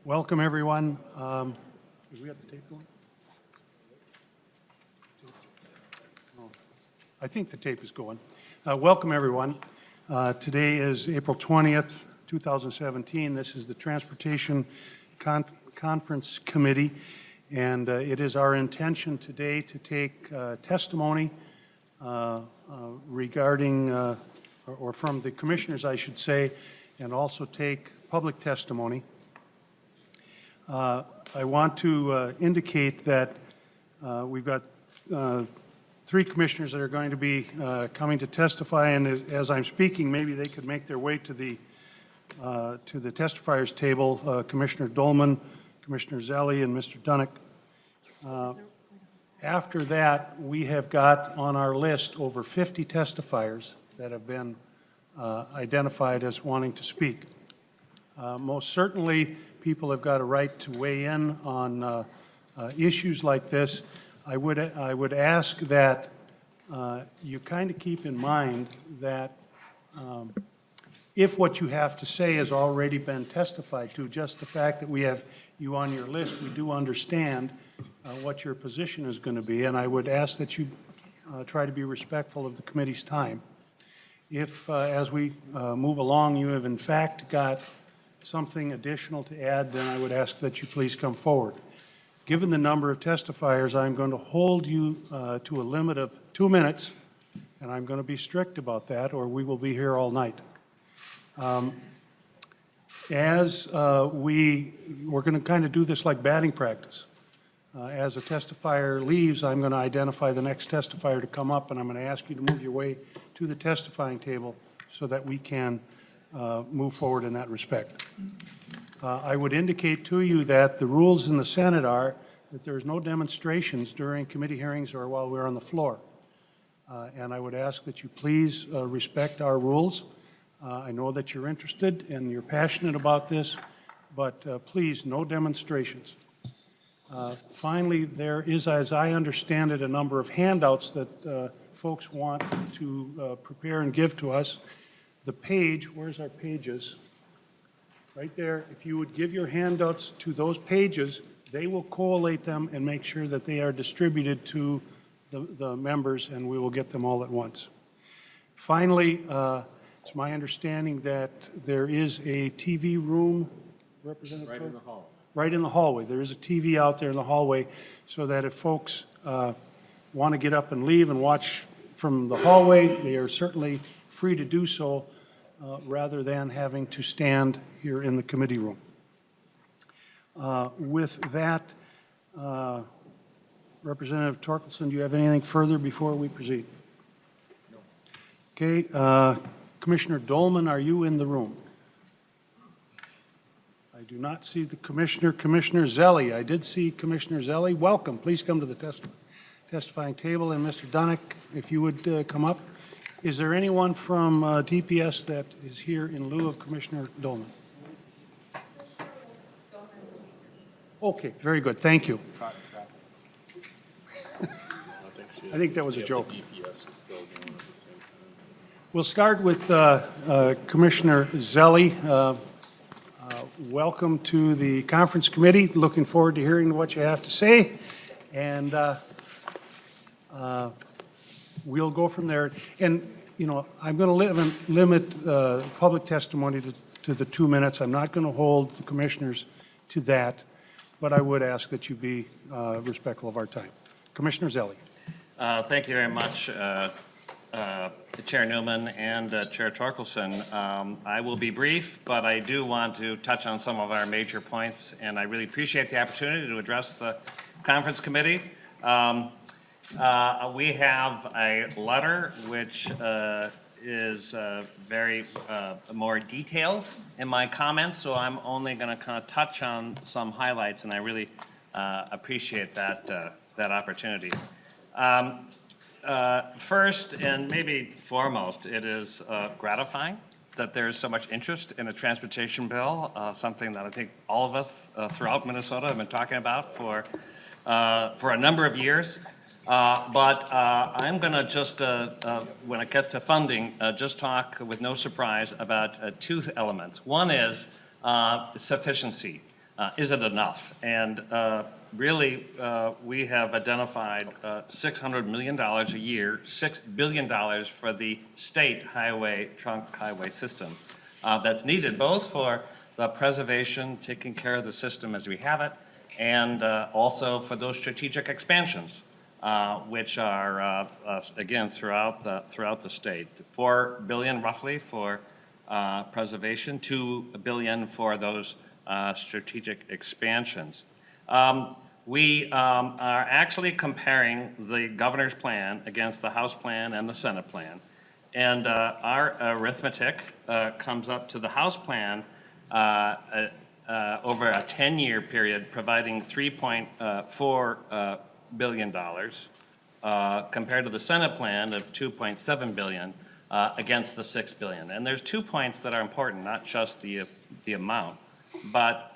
Welcome, everyone. We got the tape going? Oh, I think the tape is going. Welcome, everyone. Today is April 20th, 2017. This is the Transportation Conference Committee, and it is our intention today to take testimony regarding, or from the commissioners, I should say, and also take public testimony. I want to indicate that we've got three commissioners that are going to be coming to testify, and as I'm speaking, maybe they could make their way to the testifiers table. Commissioner Dolman, Commissioner Zelle, and Mr. Dunick. After that, we have got on our list over 50 testifiers that have been identified as wanting to speak. Most certainly, people have got a right to weigh in on issues like this. I would ask that you kind of keep in mind that if what you have to say has already been testified to, just the fact that we have you on your list, we do understand what your position is going to be, and I would ask that you try to be respectful of the committee's time. If, as we move along, you have in fact got something additional to add, then I would ask that you please come forward. Given the number of testifiers, I'm going to hold you to a limit of 2 minutes, and I'm going to be strict about that, or we will be here all night. We're going to kind of do this like batting practice. As a testifier leaves, I'm going to identify the next testifier to come up, and I'm going to ask you to move your way to the testifying table so that we can move forward in that respect. I would indicate to you that the rules in the Senate are that there is no demonstrations during committee hearings or while we're on the floor. And I would ask that you please respect our rules. I know that you're interested and you're passionate about this, but please, no demonstrations. Finally, there is, as I understand it, a number of handouts that folks want to prepare and give to us. The page, where's our pages? Right there. If you would give your handouts to those pages, they will collate them and make sure that they are distributed to the members, and we will get them all at once. Finally, it's my understanding that there is a TV room, Representative right in the hall. Right in the hallway. There is a TV out there in the hallway so that if folks want to get up and leave and watch from the hallway, they are certainly free to do so rather than having to stand here in the committee room. With that, Representative Torkelson, do you have anything further before we proceed? No. Okay. Commissioner Dolman, are you in the room? I do not see the commissioner. Commissioner Zelle, I did see Commissioner Zelle. Welcome. Please come to the testifying table. And Mr. Dunick, if you would come up. Is there anyone from DPS that is here in lieu of Commissioner Dolman? Okay, very good. Thank you. I think that was a joke. We'll start with Commissioner Zelle. Welcome to the conference committee. Looking forward to hearing what you have to say. And we'll go from there. And, you know, I'm going to limit public testimony to the 2 minutes. I'm not going to hold the commissioners to that, but I would ask that you be respectful of our time. Commissioner Zelle. Thank you very much, Chair Newman and Chair Torkelson. I will be brief, but I do want to touch on some of our major points, and I really appreciate the opportunity to address the conference committee. We have a letter which is very more detailed in my comments, so I'm only going to kind of touch on some highlights, and I really appreciate that opportunity. First, and maybe foremost, it is gratifying that there's so much interest in a transportation bill, something that I think all of us throughout Minnesota have been talking about for a number of years. But I'm going to just, when it gets to funding, just talk with no surprise about two elements. One is sufficiency. is it enough? And really, we have identified $600 million a year, $6 billion for the state highway, trunk highway system that's needed both for the preservation, taking care of the system as we have it, and also for those strategic expansions, which are, again, throughout the state. $4 billion roughly for preservation, $2 billion for those strategic expansions. We are actually comparing the governor's plan against the House plan and the Senate plan. And our arithmetic comes up to the House plan over a 10-year period, providing $3.4 billion compared to the Senate plan of $2.7 billion against the $6 billion. And there's 2 points that are important, not just the amount, but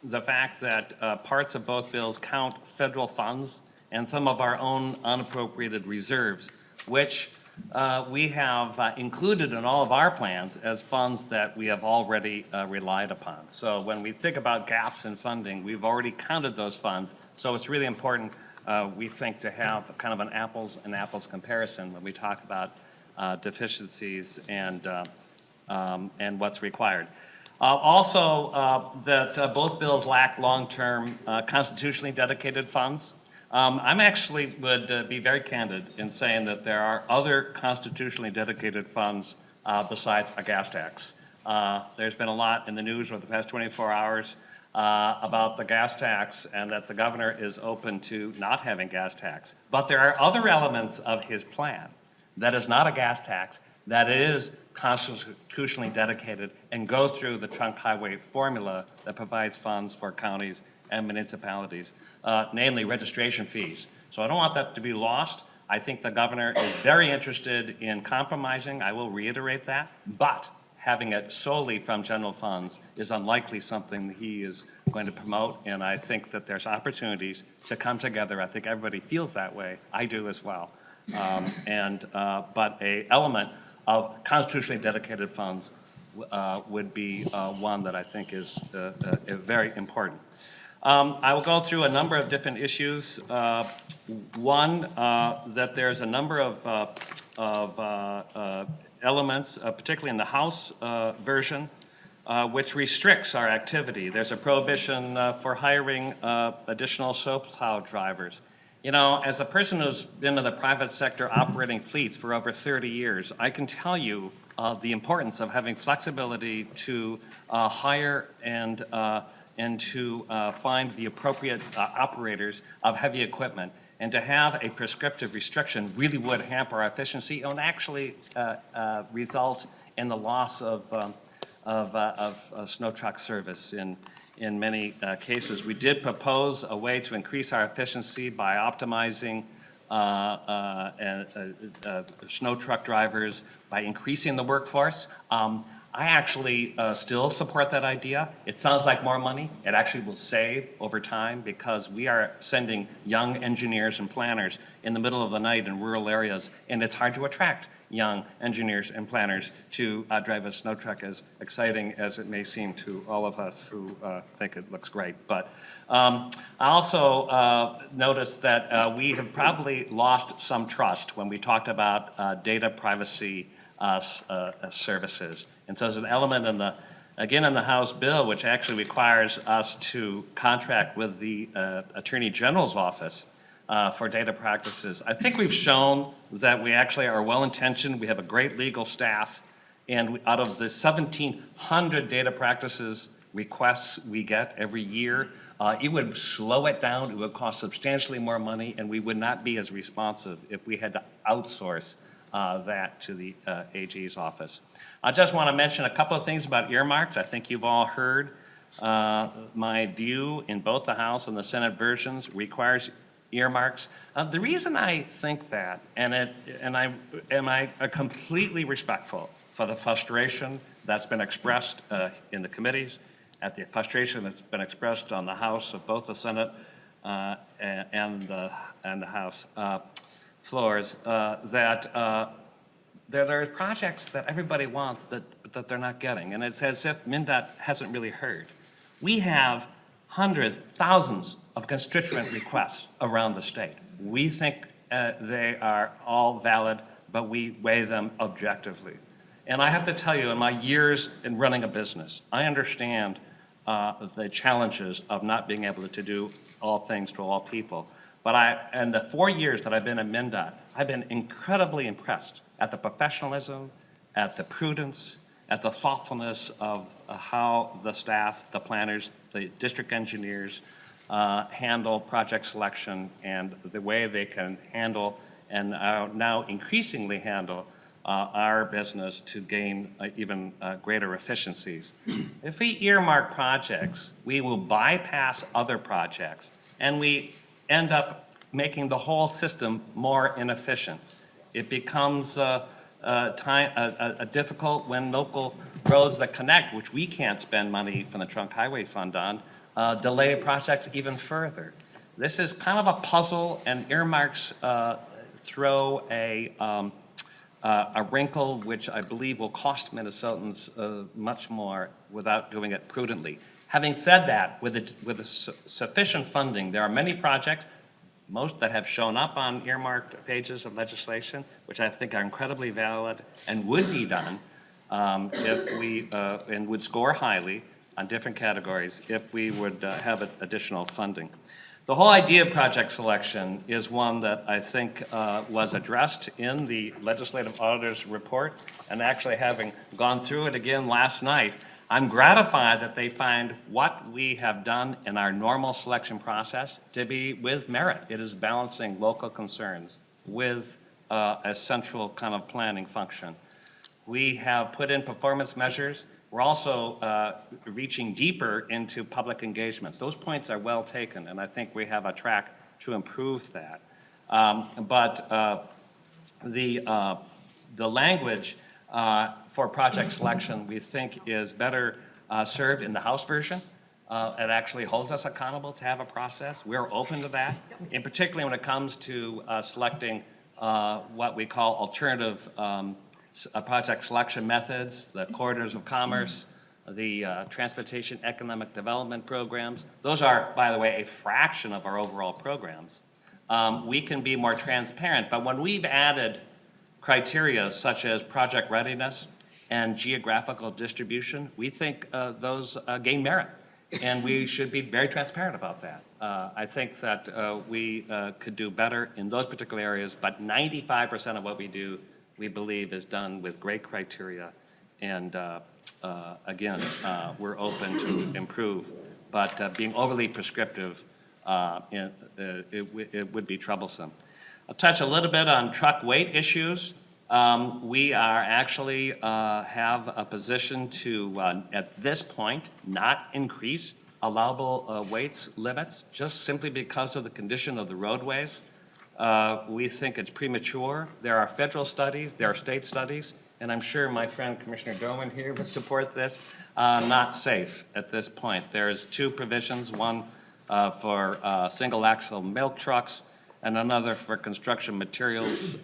the fact that parts of both bills count federal funds and some of our own unappropriated reserves, which we have included in all of our plans as funds that we have already relied upon. So when we think about gaps in funding, we've already counted those funds. So it's really important, we think, to have kind of an apples and apples comparison when we talk about deficiencies and what's required. Also, that both bills lack long-term constitutionally dedicated funds. I'm actually would be very candid in saying that there are other constitutionally dedicated funds besides a gas tax. There's been a lot in the news over the past 24 hours about the gas tax and that the governor is open to not having gas tax. But there are other elements of his plan that is not a gas tax, that is constitutionally dedicated and go through the trunk highway formula that provides funds for counties and municipalities, namely registration fees. So I don't want that to be lost. I think the governor is very interested in compromising, I will reiterate that, but having it solely from general funds is unlikely something that he is going to promote, and I think that there's opportunities to come together. I think everybody feels that way. I do as well. But a element of constitutionally dedicated funds would be one that I think is very important. I will go through a number of different issues. One, that there's a number of elements, particularly in the House version, which restricts our activity. There's a prohibition for hiring additional snowplow drivers. You know, as a person who's been in the private sector operating fleets for over 30 years, I can tell you the importance of having flexibility to hire and to find the appropriate operators of heavy equipment. And to have a prescriptive restriction really would hamper our efficiency and actually result in the loss of snow truck service in many cases. We did propose a way to increase our efficiency by optimizing snow truck drivers, by increasing the workforce. I actually still support that idea. It sounds like more money. It actually will save over time because we are sending young engineers and planners in the middle of the night in rural areas, and it's hard to attract young engineers and planners to drive a snow truck, as exciting as it may seem to all of us who think it looks great. But I also noticed that we have probably lost some trust when we talked about data privacy services. And so there's an element in the, again, in the House bill, which actually requires us to contract with the Attorney General's office for data practices. I think we've shown that we actually are well-intentioned. We have a great legal staff. And out of the 1,700 data practices requests we get every year, it would slow it down. It would cost substantially more money, and we would not be as responsive if we had to outsource that to the AG's office. I just want to mention a couple of things about earmarks. I think you've all heard my view in both the House and the Senate versions requires earmarks. The reason I think that, and I completely respectful for the frustration that's been expressed in the committees, at the frustration that's been expressed on the House of both the Senate and the House floors, that there are projects that everybody wants that they're not getting. And it's as if MnDOT hasn't really heard. We have hundreds, thousands of constituent requests around the state. We think they are all valid, but we weigh them objectively. And I have to tell you, in my years in running a business, I understand the challenges of not being able to do all things to all people. But in the 4 years that I've been at MnDOT, I've been incredibly impressed at the professionalism, at the prudence, at the thoughtfulness of how the staff, the planners, the district engineers handle project selection, and the way they can handle and now increasingly handle our business to gain even greater efficiencies. If we earmark projects, we will bypass other projects, and we end up making the whole system more inefficient. It becomes difficult when local roads that connect, which we can't spend money from the Trunk Highway Fund on, delay projects even further. This is kind of a puzzle, and earmarks throw a wrinkle which I believe will cost Minnesotans much more without doing it prudently. Having said that, with sufficient funding, there are many projects, most that have shown up on earmarked pages of legislation, which I think are incredibly valid and would be done if we, and would score highly on different categories if we would have additional funding. The whole idea of project selection is one that I think was addressed in the legislative auditor's report, and actually having gone through it again last night, I'm gratified that they find what we have done in our normal selection process to be with merit. It is balancing local concerns with a central kind of planning function. We have put in performance measures. We're also reaching deeper into public engagement. Those points are well taken, and I think we have a track to improve that. The language for project selection, we think, is better served in the House version. It actually holds us accountable to have a process. We're open to that, and particularly when it comes to selecting what we call alternative project selection methods, the corridors of commerce, the transportation economic development programs. Those are, by the way, a fraction of our overall programs. We can be more transparent, but when we've added criteria such as project readiness and geographical distribution, we think those gain merit, and we should be very transparent about that. I think that we could do better in those particular areas, but 95% of what we do, we believe, is done with great criteria, and again, we're open to improve, but being overly prescriptive, it would be troublesome. I'll touch a little bit on truck weight issues. We are actually have a position to, at this point, not increase allowable weights limits, just simply because of the condition of the roadways. We think it's premature. There are federal studies, there are state studies, and I'm sure my friend Commissioner Doman here would support this, not safe at this point. There's two provisions, one for single axle milk trucks and another for construction materials,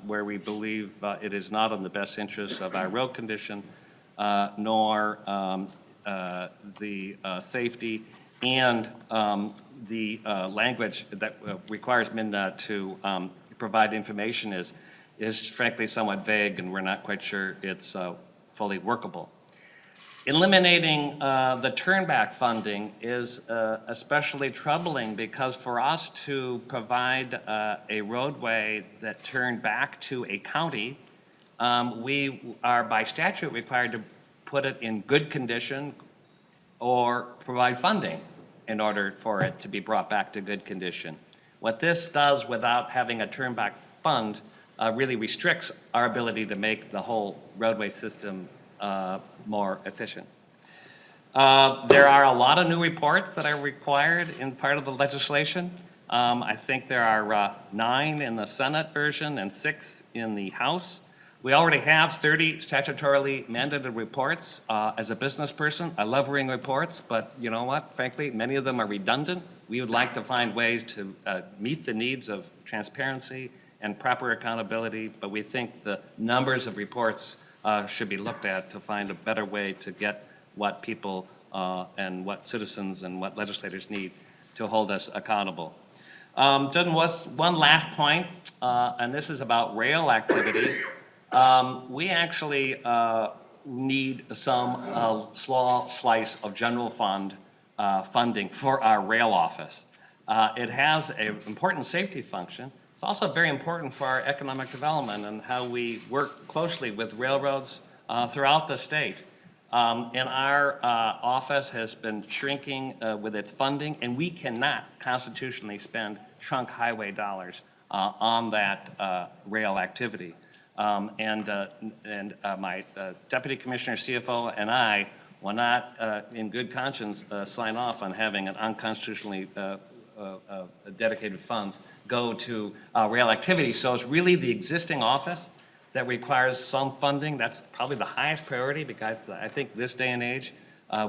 where we believe it is not in the best interest of our road condition, nor the safety, and the language that requires MnDOT to provide information is frankly somewhat vague, and we're not quite sure it's fully workable. Eliminating the turnback funding is especially troubling, because for us to provide a roadway that turned back to a county, we are by statute required to put it in good condition or provide funding in order for it to be brought back to good condition. What this does without having a turnback fund really restricts our ability to make the whole roadway system more efficient. There are a lot of new reports that are required in part of the legislation. I think there are 9 in the Senate version and 6 in the House. We already have 30 statutorily mandated reports. As a business person, I love reading reports, but you know what? Frankly, many of them are redundant. We would like to find ways to meet the needs of transparency and proper accountability, but we think the numbers of reports should be looked at to find a better way to get what people and what citizens and what legislators need to hold us accountable. Then was one last point, and this is about rail activity. We actually need some small slice of general fund funding for our rail office. It has an important safety function. It's also very important for our economic development and how we work closely with railroads throughout the state. And our office has been shrinking with its funding, and we cannot constitutionally spend trunk highway dollars on that rail activity. My deputy commissioner, CFO, and I will not, in good conscience, sign off on having an unconstitutionally dedicated funds go to rail activity. So it's really the existing office that requires some funding. That's probably the highest priority, because I think this day and age,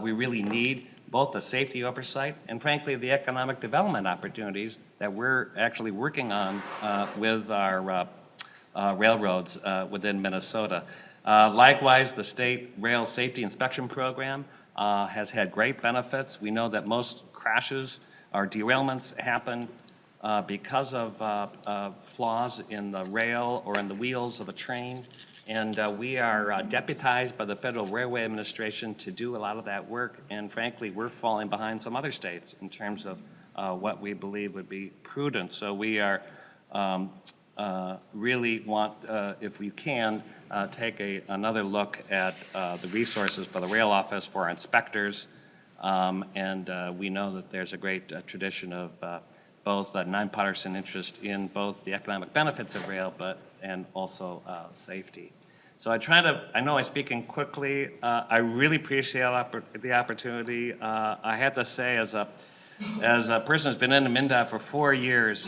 we really need both the safety oversight and frankly, the economic development opportunities that we're actually working on with our railroads within Minnesota. Likewise, the state rail safety inspection program has had great benefits. We know that most crashes or derailments happen because of flaws in the rail or in the wheels of a train. And we are deputized by the Federal Railway Administration to do a lot of that work. And frankly, we're falling behind some other states in terms of what we believe would be prudent. So we are really want, if we can, take another look at the resources for the rail office, for our inspectors. And we know that there's a great tradition of both nonpartisan interest in both the economic benefits of rail, and also safety. So I know I'm speaking quickly. I really appreciate the opportunity. I have to say, as a person who's been in the MnDOT for 4 years,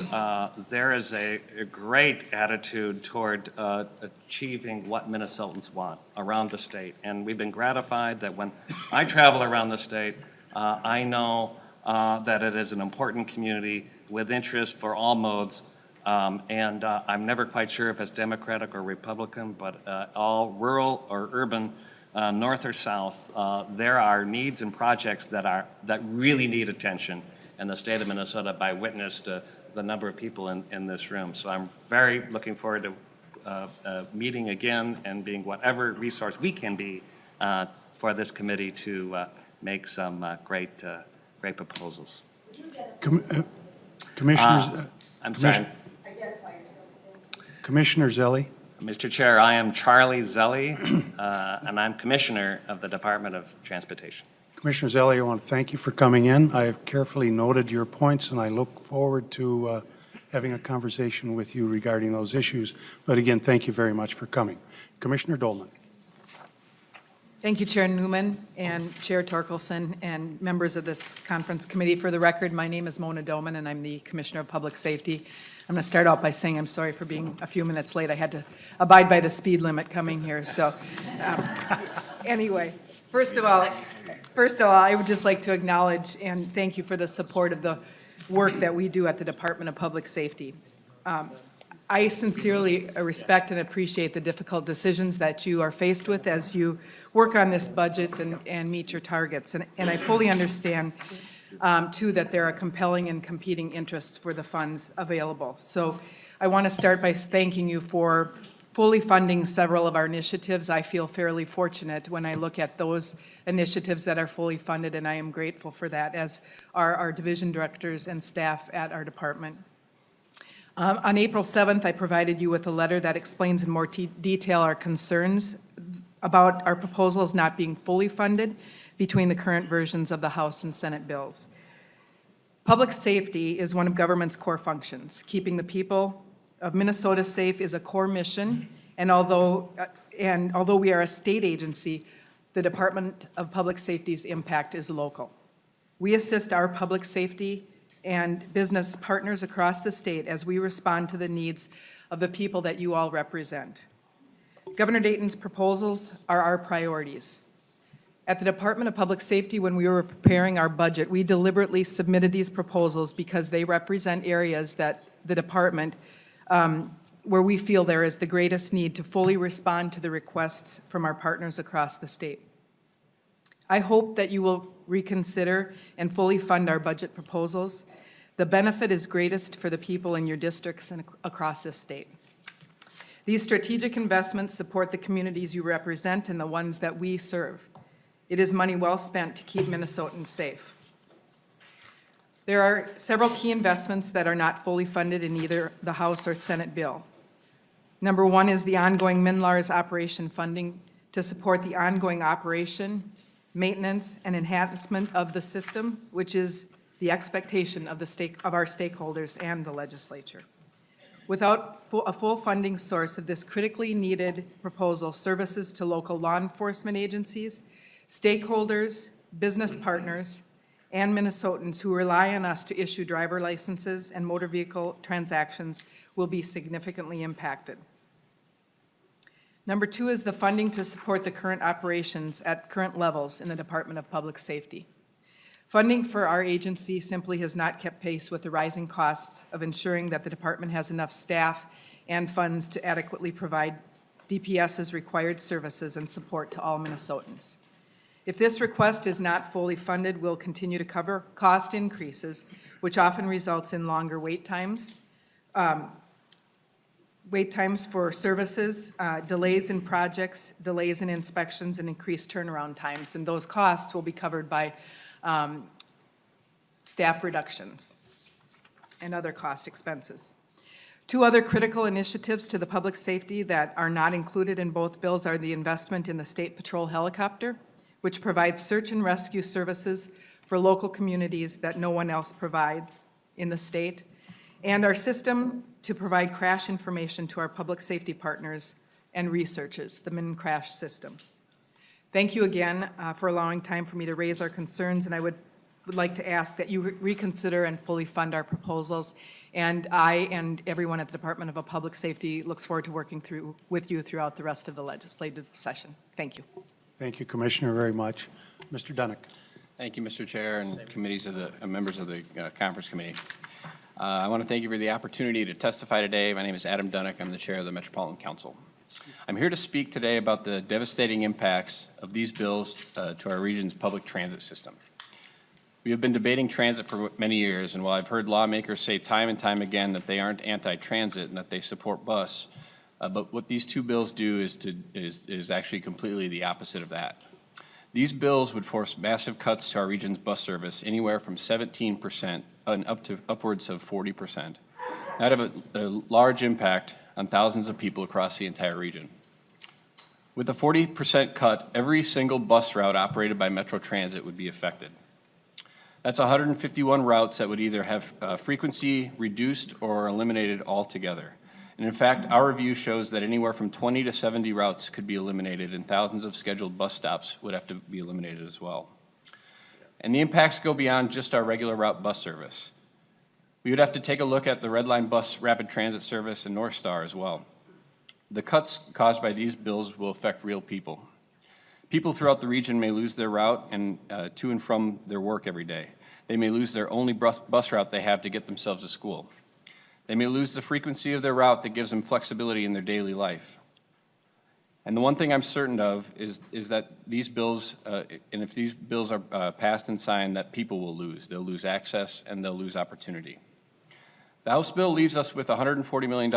there is a great attitude toward achieving what Minnesotans want around the state. And we've been gratified that when I travel around the state, I know that it is an important community with interest for all modes. And I'm never quite sure if it's Democratic or Republican, but all rural or urban, north or south, there are needs and projects that really need attention in the state of Minnesota, by witness to the number of people in this room. So I'm very looking forward to meeting again and being whatever resource we can be for this committee to make some great proposals. Commissioners, I'm sorry. Commissioner Zelli. Mr. Chair, I am Charlie Zelli, and I'm Commissioner of the Department of Transportation. Commissioner Zelli, I want to thank you for coming in. I have carefully noted your points, and I look forward to having a conversation with you regarding those issues. But again, thank you very much for coming. Commissioner Dolman. Thank you, Chair Newman and Chair Torkelson and members of this conference committee. For the record, my name is Mona Doman, and I'm the Commissioner of Public Safety. I'm going to start out by saying I'm sorry for being a few minutes late. I had to abide by the speed limit coming here. So anyway, first of all, I would just like to acknowledge and thank you for the support of the work that we do at the Department of Public Safety. I sincerely respect and appreciate the difficult decisions that you are faced with as you work on this budget and meet your targets. And I fully understand, too, that there are compelling and competing interests for the funds available. So I want to start by thanking you for fully funding several of our initiatives. I feel fairly fortunate when I look at those initiatives that are fully funded, and I am grateful for that, as are our division directors and staff at our department. On April 7th, I provided you with a letter that explains in more detail our concerns about our proposals not being fully funded between the current versions of the House and Senate bills. Public safety is one of government's core functions. Keeping the people of Minnesota safe is a core mission, and although we are a state agency, the Department of Public Safety's impact is local. We assist our public safety and business partners across the state as we respond to the needs of the people that you all represent. Governor Dayton's proposals are our priorities. At the Department of Public Safety, when we were preparing our budget, we deliberately submitted these proposals because they represent areas that the department, where we feel there is the greatest need to fully respond to the requests from our partners across the state. I hope that you will reconsider and fully fund our budget proposals. The benefit is greatest for the people in your districts and across this state. These strategic investments support the communities you represent and the ones that we serve. It is money well spent to keep Minnesotans safe. There are several key investments that are not fully funded in either the House or Senate bill. Number one is the ongoing MNLARS operation funding to support the ongoing operation, maintenance, and enhancement of the system, which is the expectation of our stakeholders and the legislature. Without a full funding source of this critically needed proposal, services to local law enforcement agencies, stakeholders, business partners, and Minnesotans who rely on us to issue driver licenses and motor vehicle transactions will be significantly impacted. Number two is the funding to support the current operations at current levels in the Department of Public Safety. Funding for our agency simply has not kept pace with the rising costs of ensuring that the department has enough staff and funds to adequately provide DPS's required services and support to all Minnesotans. If this request is not fully funded, we'll continue to cover cost increases, which often results in longer wait times for services, delays in projects, delays in inspections, and increased turnaround times. And those costs will be covered by staff reductions and other cost expenses. Two other critical initiatives to the public safety that are not included in both bills are the investment in the State Patrol helicopter, which provides search and rescue services for local communities that no one else provides in the state, and our system to provide crash information to our public safety partners and researchers, the MnCrash system. Thank you again for allowing time for me to raise our concerns, and I would like to ask that you reconsider and fully fund our proposals. And I and everyone at the Department of Public Safety looks forward to working with you throughout the rest of the legislative session. Thank you. Thank you, Commissioner, very much. Mr. Dunick. Thank you, Mr. Chair, and committees of the members of the Conference Committee. I want to thank you for the opportunity to testify today. My name is Adam Dunick. I'm the chair of the Metropolitan Council. I'm here to speak today about the devastating impacts of these bills to our region's public transit system. We have been debating transit for many years, and while I've heard lawmakers say time and time again that they aren't anti-transit and that they support bus, but what these two bills do is actually completely the opposite of that. These bills would force massive cuts to our region's bus service, anywhere from 17% and upwards of 40%. That have a large impact on thousands of people across the entire region. With a 40% cut, every single bus route operated by Metro Transit would be affected. That's 151 routes that would either have frequency reduced or eliminated altogether. And in fact, our review shows that anywhere from 20 to 70 routes could be eliminated, and thousands of scheduled bus stops would have to be eliminated as well. And the impacts go beyond just our regular route bus service. We would have to take a look at the Red Line Bus Rapid Transit Service and North Star as well. The cuts caused by these bills will affect real people. People throughout the region may lose their route and to and from their work every day. They may lose their only bus route they have to get themselves to school. They may lose the frequency of their route that gives them flexibility in their daily life. And the one thing I'm certain of is that these bills, and if these bills are passed and signed, that people will lose. They'll lose access and they'll lose opportunity. The House bill leaves us with a $140 million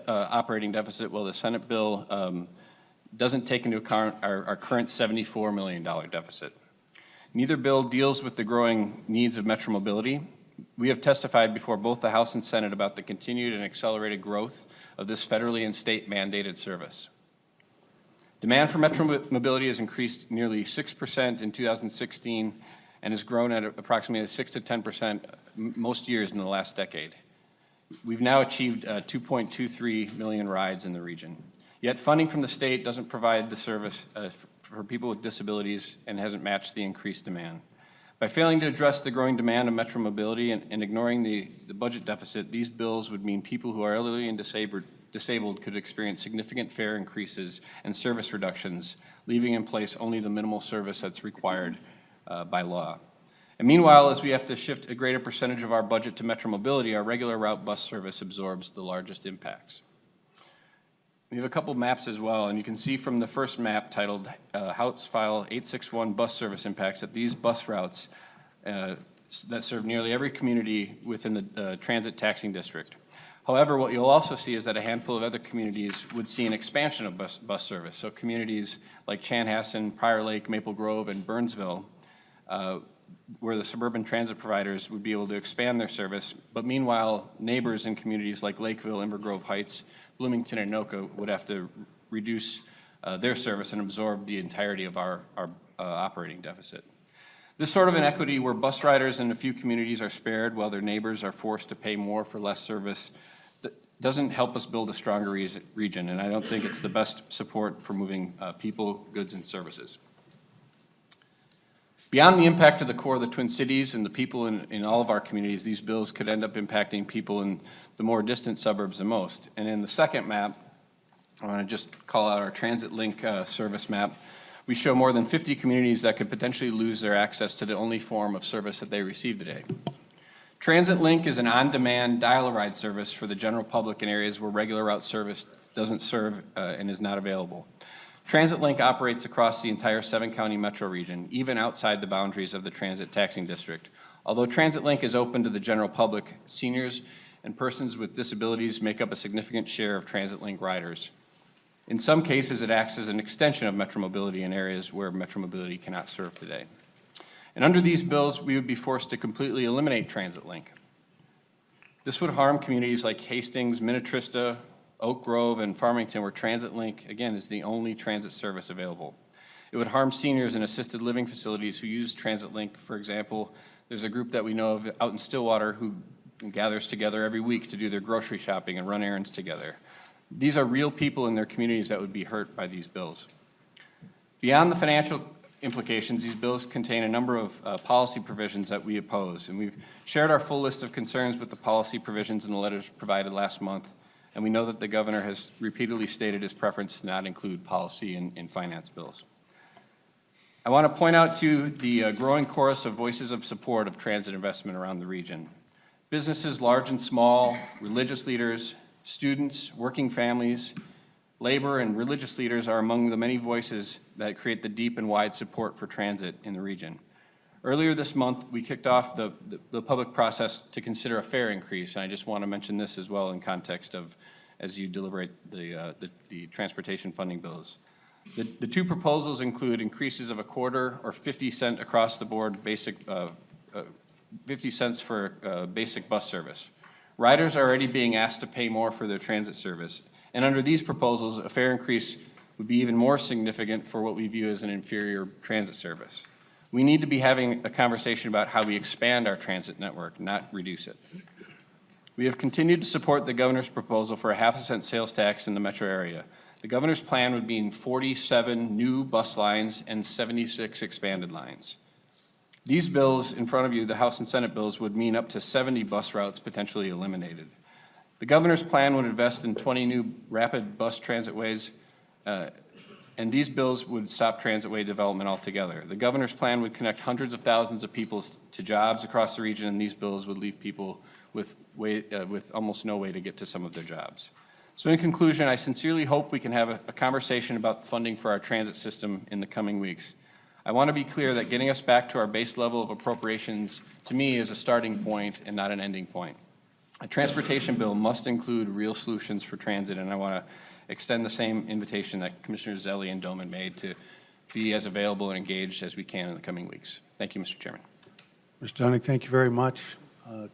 operating deficit, while the Senate bill doesn't take into account our current $74 million deficit. Neither bill deals with the growing needs of Metro Mobility. We have testified before both the House and Senate about the continued and accelerated growth of this federally and state mandated service. Demand for Metro Mobility has increased nearly 6% in 2016 and has grown at approximately 6 to 10% most years in the last decade. We've now achieved 2.23 million rides in the region. Yet funding from the state doesn't provide the service for people with disabilities and hasn't matched the increased demand. By failing to address the growing demand of Metro Mobility and ignoring the budget deficit, these bills would mean people who are elderly and disabled could experience significant fare increases and service reductions, leaving in place only the minimal service that's required by law. And meanwhile, as we have to shift a greater percentage of our budget to Metro Mobility, our regular route bus service absorbs the largest impacts. We have a couple maps as well, and you can see from the first map titled House File 861 Bus Service Impacts that these bus routes that serve nearly every community within the transit taxing district. However, what you'll also see is that a handful of other communities would see an expansion of bus service. So communities like Chanhassen, Prior Lake, Maple Grove, and Burnsville, where the suburban transit providers would be able to expand their service, but meanwhile, neighbors in communities like Lakeville, Inver Grove Heights, Bloomington, and Anoka would have to reduce their service and absorb the entirety of our operating deficit. This sort of inequity where bus riders in a few communities are spared while their neighbors are forced to pay more for less service doesn't help us build a stronger region, and I don't think it's the best support for moving people, goods, and services. Beyond the impact of the core of the Twin Cities and the people in all of our communities, these bills could end up impacting people in the more distant suburbs the most. And in the second map, I want to just call out our Transit Link service map. We show more than 50 communities that could potentially lose their access to the only form of service that they receive today. Transit Link is an on-demand dial-a-ride service for the general public in areas where regular route service doesn't serve and is not available. Transit Link operates across the entire 7-county metro region, even outside the boundaries of the transit taxing district. Although Transit Link is open to the general public, seniors and persons with disabilities make up a significant share of Transit Link riders. In some cases, it acts as an extension of Metro Mobility in areas where Metro Mobility cannot serve today. And under these bills, we would be forced to completely eliminate Transit Link. This would harm communities like Hastings, Minnetrista, Oak Grove, and Farmington, where Transit Link, again, is the only transit service available. It would harm seniors in assisted living facilities who use Transit Link. For example, there's a group that we know of out in Stillwater who gathers together every week to do their grocery shopping and run errands together. These are real people in their communities that would be hurt by these bills. Beyond the financial implications, these bills contain a number of policy provisions that we oppose, and we've shared our full list of concerns with the policy provisions in the letters provided last month, and we know that the governor has repeatedly stated his preference to not include policy in finance bills. I want to point out to the growing chorus of voices of support of transit investment around the region. Businesses large and small, religious leaders, students, working families, labor, and religious leaders are among the many voices that create the deep and wide support for transit in the region. Earlier this month, we kicked off the public process to consider a fare increase, and I just want to mention this as well in context of as you deliberate the transportation funding bills. The two proposals include increases of a quarter or 50 cents across the board basic, 50 cents for basic bus service. Riders are already being asked to pay more for their transit service, and under these proposals, a fare increase would be even more significant for what we view as an inferior transit service. We need to be having a conversation about how we expand our transit network, not reduce it. We have continued to support the governor's proposal for a half-a-cent sales tax in the metro area. The governor's plan would mean 47 new bus lines and 76 expanded lines. These bills in front of you, the House and Senate bills, would mean up to 70 bus routes potentially eliminated. The governor's plan would invest in 20 new rapid bus transitways, and these bills would stop transitway development altogether. The governor's plan would connect hundreds of thousands of people to jobs across the region, and these bills would leave people with almost no way to get to some of their jobs. So in conclusion, I sincerely hope we can have a conversation about funding for our transit system in the coming weeks. I want to be clear that getting us back to our base level of appropriations, to me, is a starting point and not an ending point. A transportation bill must include real solutions for transit, and I want to extend the same invitation that Commissioners Zelli and Doman made to be as available and engaged as we can in the coming weeks. Thank you, Mr. Chairman. Mr. Dunick, thank you very much.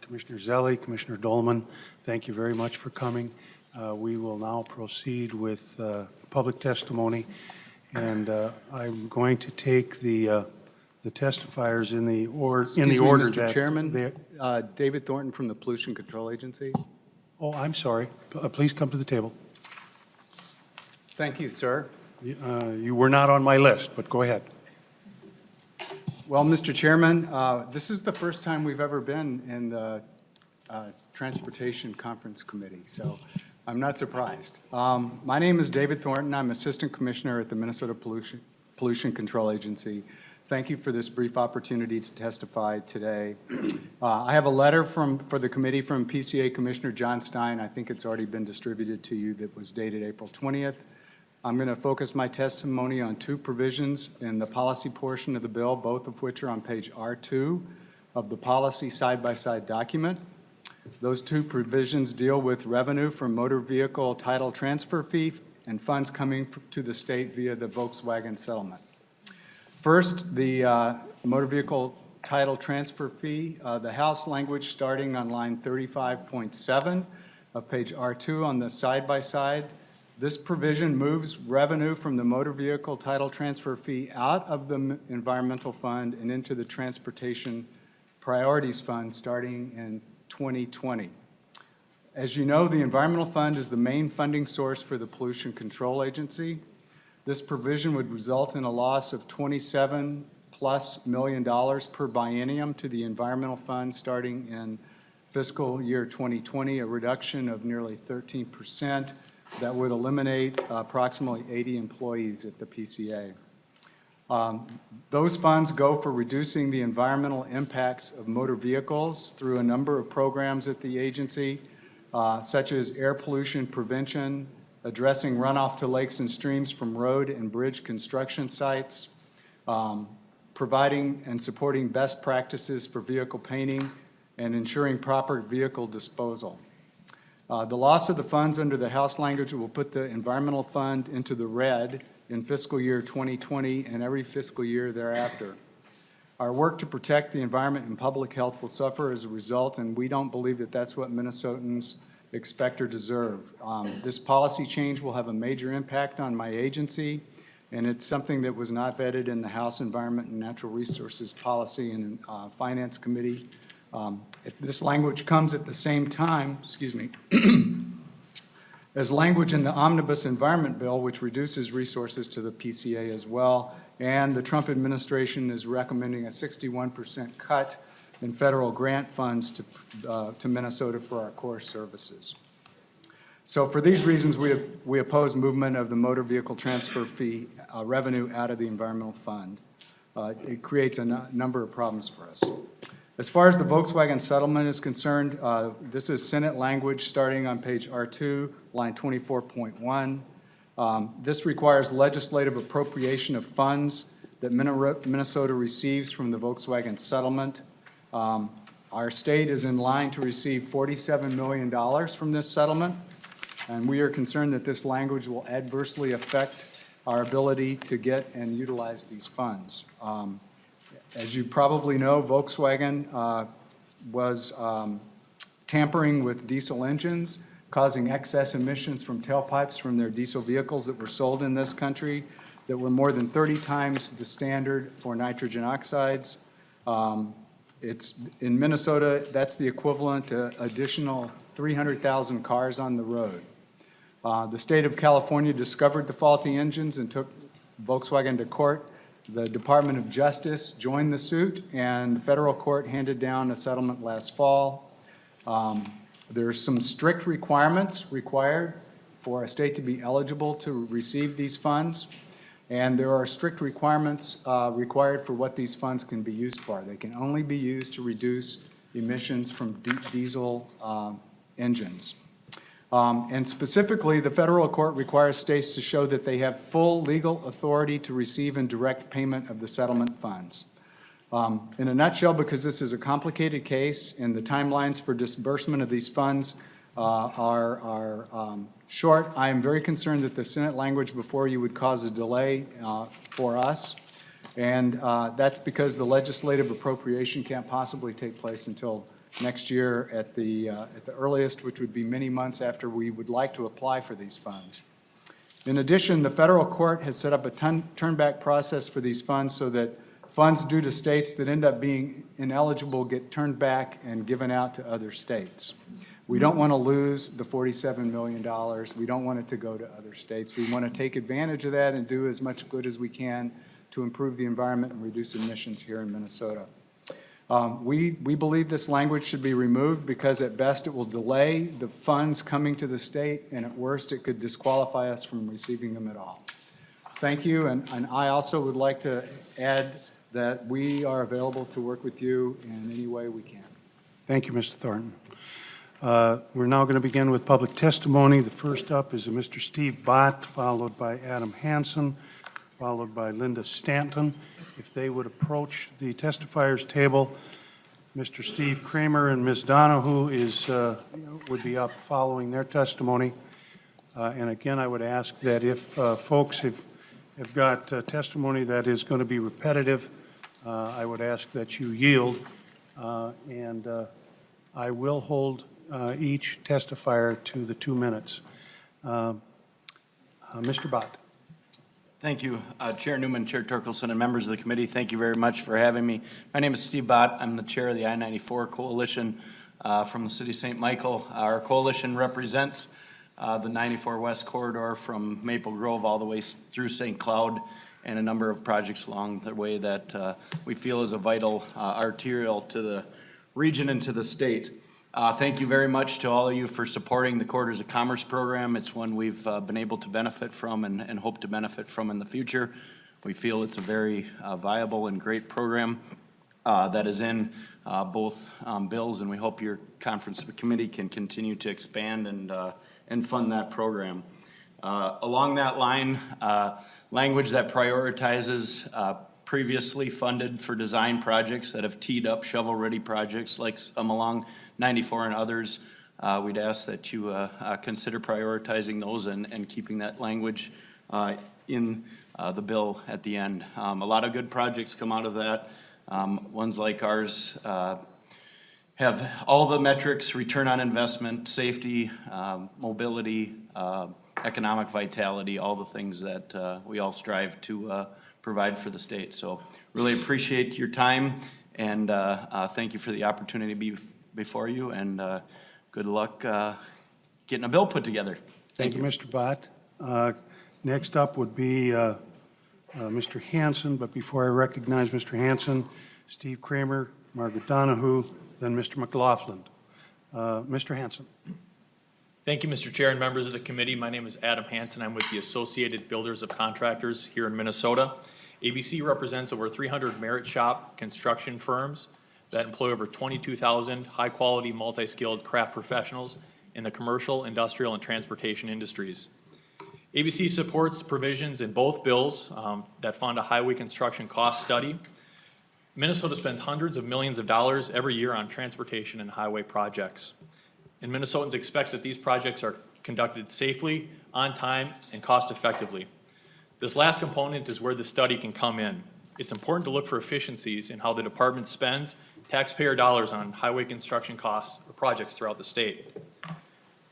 Commissioner Zelli, Commissioner Dolman, thank you very much for coming. We will now proceed with public testimony, and I'm going to take the testifiers in the order Mr. that Chairman, David Thornton from the Pollution Control Agency. Oh, I'm sorry. Please come to the table. Thank you, sir. You were not on my list, but go ahead. Well, Mr. Chairman, this is the first time we've ever been in the Transportation Conference Committee, so I'm not surprised. My name is David Thornton. I'm Assistant Commissioner at the Minnesota Pollution Control Agency. Thank you for this brief opportunity to testify today. I have a letter for the committee from PCA Commissioner John Stein. I think it's already been distributed to you, that was dated April 20th. I'm going to focus my testimony on two provisions in the policy portion of the bill, both of which are on page R2 of the policy side-by-side document. Those two provisions deal with revenue from motor vehicle title transfer fee and funds coming to the state via the Volkswagen settlement. First, the motor vehicle title transfer fee, the House language starting on line 35.7 of page R2 on the side-by-side. This provision moves revenue from the motor vehicle title transfer fee out of the environmental fund and into the transportation priorities fund starting in 2020. As you know, the environmental fund is the main funding source for the Pollution Control Agency. This provision would result in a loss of $27+ million per biennium to the environmental fund starting in fiscal year 2020, a reduction of nearly 13% that would eliminate approximately 80 employees at the PCA. Those funds go for reducing the environmental impacts of motor vehicles through a number of programs at the agency, such as air pollution prevention, addressing runoff to lakes and streams from road and bridge construction sites, providing and supporting best practices for vehicle painting, and ensuring proper vehicle disposal. The loss of the funds under the House language will put the environmental fund into the red in fiscal year 2020 and every fiscal year thereafter. Our work to protect the environment and public health will suffer as a result, and we don't believe that that's what Minnesotans expect or deserve. This policy change will have a major impact on my agency, and it's something that was not vetted in the House Environment and Natural Resources Policy and Finance Committee. This language comes at the same time, as language in the Omnibus Environment Bill, which reduces resources to the PCA as well, and the Trump administration is recommending a 61% cut in federal grant funds to Minnesota for our core services. So for these reasons, we oppose movement of the motor vehicle transfer fee revenue out of the environmental fund. It creates a number of problems for us. As far as the Volkswagen settlement is concerned, this is Senate language starting on page R2, line 24.1. This requires legislative appropriation of funds that Minnesota receives from the Volkswagen settlement. Our state is in line to receive $47 million from this settlement, and we are concerned that this language will adversely affect our ability to get and utilize these funds. As you probably know, Volkswagen was tampering with diesel engines, causing excess emissions from tailpipes from their diesel vehicles that were sold in this country that were more than 30 times the standard for nitrogen oxides. It's in Minnesota, that's the equivalent to additional 300,000 cars on the road. The state of California discovered the faulty engines and took Volkswagen to court. The Department of Justice joined the suit, and the federal court handed down a settlement last fall. There are some strict requirements required for a state to be eligible to receive these funds, and there are strict requirements required for what these funds can be used for. They can only be used to reduce emissions from diesel engines. And specifically, the federal court requires states to show that they have full legal authority to receive and direct payment of the settlement funds. In a nutshell, because this is a complicated case and the timelines for disbursement of these funds are short, I am very concerned that the Senate language before you would cause a delay for us. And that's because the legislative appropriation can't possibly take place until next year at the earliest, which would be many months after we would like to apply for these funds. In addition, the federal court has set up a turn-back process for these funds so that funds due to states that end up being ineligible get turned back and given out to other states. We don't want to lose the $47 million. We don't want it to go to other states. We want to take advantage of that and do as much good as we can to improve the environment and reduce emissions here in Minnesota. We believe this language should be removed because at best it will delay the funds coming to the state, and at worst it could disqualify us from receiving them at all. Thank you, and I also would like to add that we are available to work with you in any way we can. Thank you, Mr. Thornton. We're now going to begin with public testimony. The first up is Mr. Steve Bott, followed by Adam Hansen, followed by Linda Stanton. If they would approach the testifiers table, Mr. Steve Kramer and Ms. Donahue would be up following their testimony. And again, I would ask that if folks have got testimony that is going to be repetitive, I would ask that you yield. And I will hold each testifier to the 2 minutes. Mr. Bott. Thank you, Chair Newman, Chair Torkelson, and members of the committee. Thank you very much for having me. My name is Steve Bott. I'm the chair of the I-94 Coalition from the city of St. Michael. Our coalition represents the 94 West corridor from Maple Grove all the way through St. Cloud, and a number of projects along the way that we feel is a vital arterial to the region and to the state. Thank you very much to all of you for supporting the Corridors of Commerce program. It's one we've been able to benefit from and hope to benefit from in the future. We feel it's a very viable and great program that is in both bills, and we hope your conference committee can continue to expand and fund that program. Along that line, language that prioritizes previously funded for design projects that have teed up shovel-ready projects like some along 94 and others. We'd ask that you consider prioritizing those and keeping that language in the bill at the end. A lot of good projects come out of that. Ones like ours have all the metrics: return on investment, safety, mobility, economic vitality, all the things that we all strive to provide for the state. So really appreciate your time, and thank you for the opportunity to be before you, and good luck getting a bill put together. Thank you, Mr. Bott. Next up would be Mr. Hansen, but before I recognize Mr. Hansen, Steve Kramer, Margaret Donahue, then Mr. McLaughlin. Mr. Hansen. Thank you, Mr. Chair and members of the committee. My name is Adam Hansen. I'm with the Associated Builders of Contractors here in Minnesota. ABC represents over 300 merit shop construction firms that employ over 22,000 high-quality, multi-skilled craft professionals in the commercial, industrial, and transportation industries. ABC supports provisions in both bills that fund a highway construction cost study. Minnesota spends hundreds of millions of dollars every year on transportation and highway projects. And Minnesotans expect that these projects are conducted safely, on time, and cost-effectively. This last component is where the study can come in. It's important to look for efficiencies in how the department spends taxpayer dollars on highway construction costs or projects throughout the state.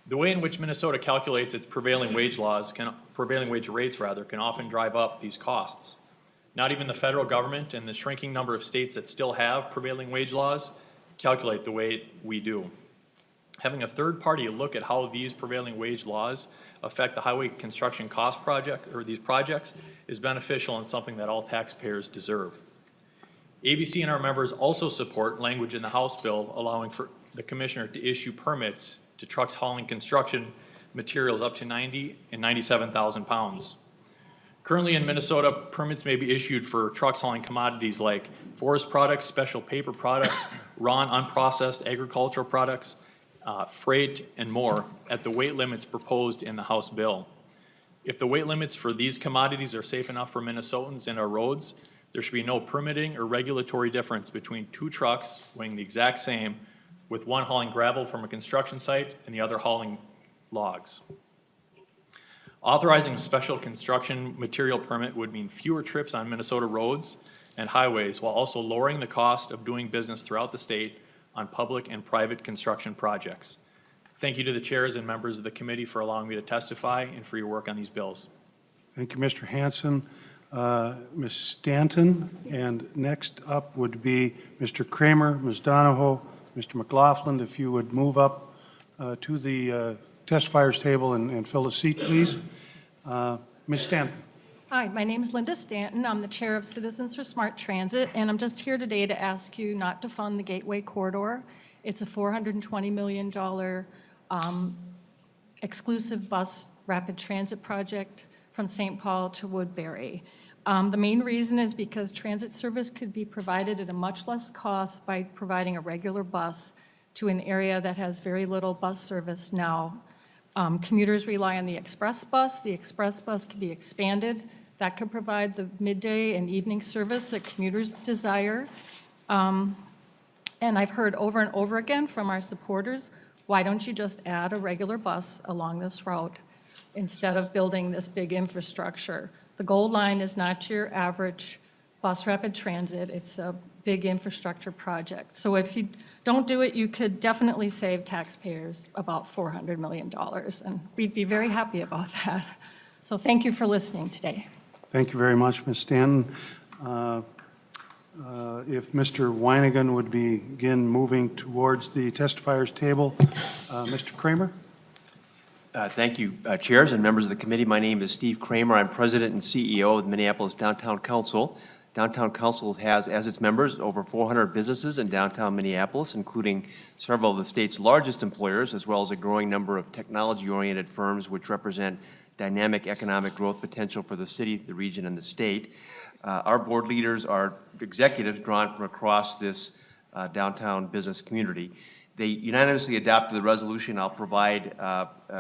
The way in which Minnesota calculates its prevailing wage rates can often drive up these costs. Not even the federal government and the shrinking number of states that still have prevailing wage laws calculate the way we do. Having a third party look at how these prevailing wage laws affect the highway construction cost project or these projects is beneficial and something that all taxpayers deserve. ABC and our members also support language in the House bill allowing for the commissioner to issue permits to trucks hauling construction materials up to 90 and 97,000 pounds. Currently in Minnesota, permits may be issued for trucks hauling commodities like forest products, special paper products, raw and unprocessed agricultural products, freight, and more at the weight limits proposed in the House bill. If the weight limits for these commodities are safe enough for Minnesotans and our roads, there should be no permitting or regulatory difference between two trucks weighing the exact same, with one hauling gravel from a construction site and the other hauling logs. Authorizing a special construction material permit would mean fewer trips on Minnesota roads and highways, while also lowering the cost of doing business throughout the state on public and private construction projects. Thank you to the chairs and members of the committee for allowing me to testify and for your work on these bills. Thank you, Mr. Hansen. Ms. Stanton, and next up would be Mr. Kramer, Ms. Donahoe, Mr. McLaughlin. If you would move up to the testifiers table and fill a seat, please. Ms. Stanton. Hi, my name is Linda Stanton. I'm the chair of Citizens for Smart Transit, and I'm just here today to ask you not to fund the Gateway Corridor. It's a $420 million exclusive bus rapid transit project from St. Paul to Woodbury. The main reason is because transit service could be provided at a much less cost by providing a regular bus to an area that has very little bus service now. Commuters rely on the express bus. The express bus could be expanded. That could provide the midday and evening service that commuters desire. And I've heard over and over again from our supporters, why don't you just add a regular bus along this route instead of building this big infrastructure? The Gold Line is not your average bus rapid transit. It's a big infrastructure project. So if you don't do it, you could definitely save taxpayers about $400 million, and we'd be very happy about that. So thank you for listening today. Thank you very much, Ms. Stanton. If Mr. Weinigan would begin moving towards the testifiers table. Mr. Kramer? Thank you, chairs and members of the committee. My name is Steve Kramer. I'm president and CEO of the Minneapolis Downtown Council. Downtown Council has, as its members, over 400 businesses in downtown Minneapolis, including several of the state's largest employers, as well as a growing number of technology-oriented firms which represent dynamic economic growth potential for the city, the region, and the state. Our board leaders are executives drawn from across this downtown business community. They unanimously adopted the resolution I'll provide,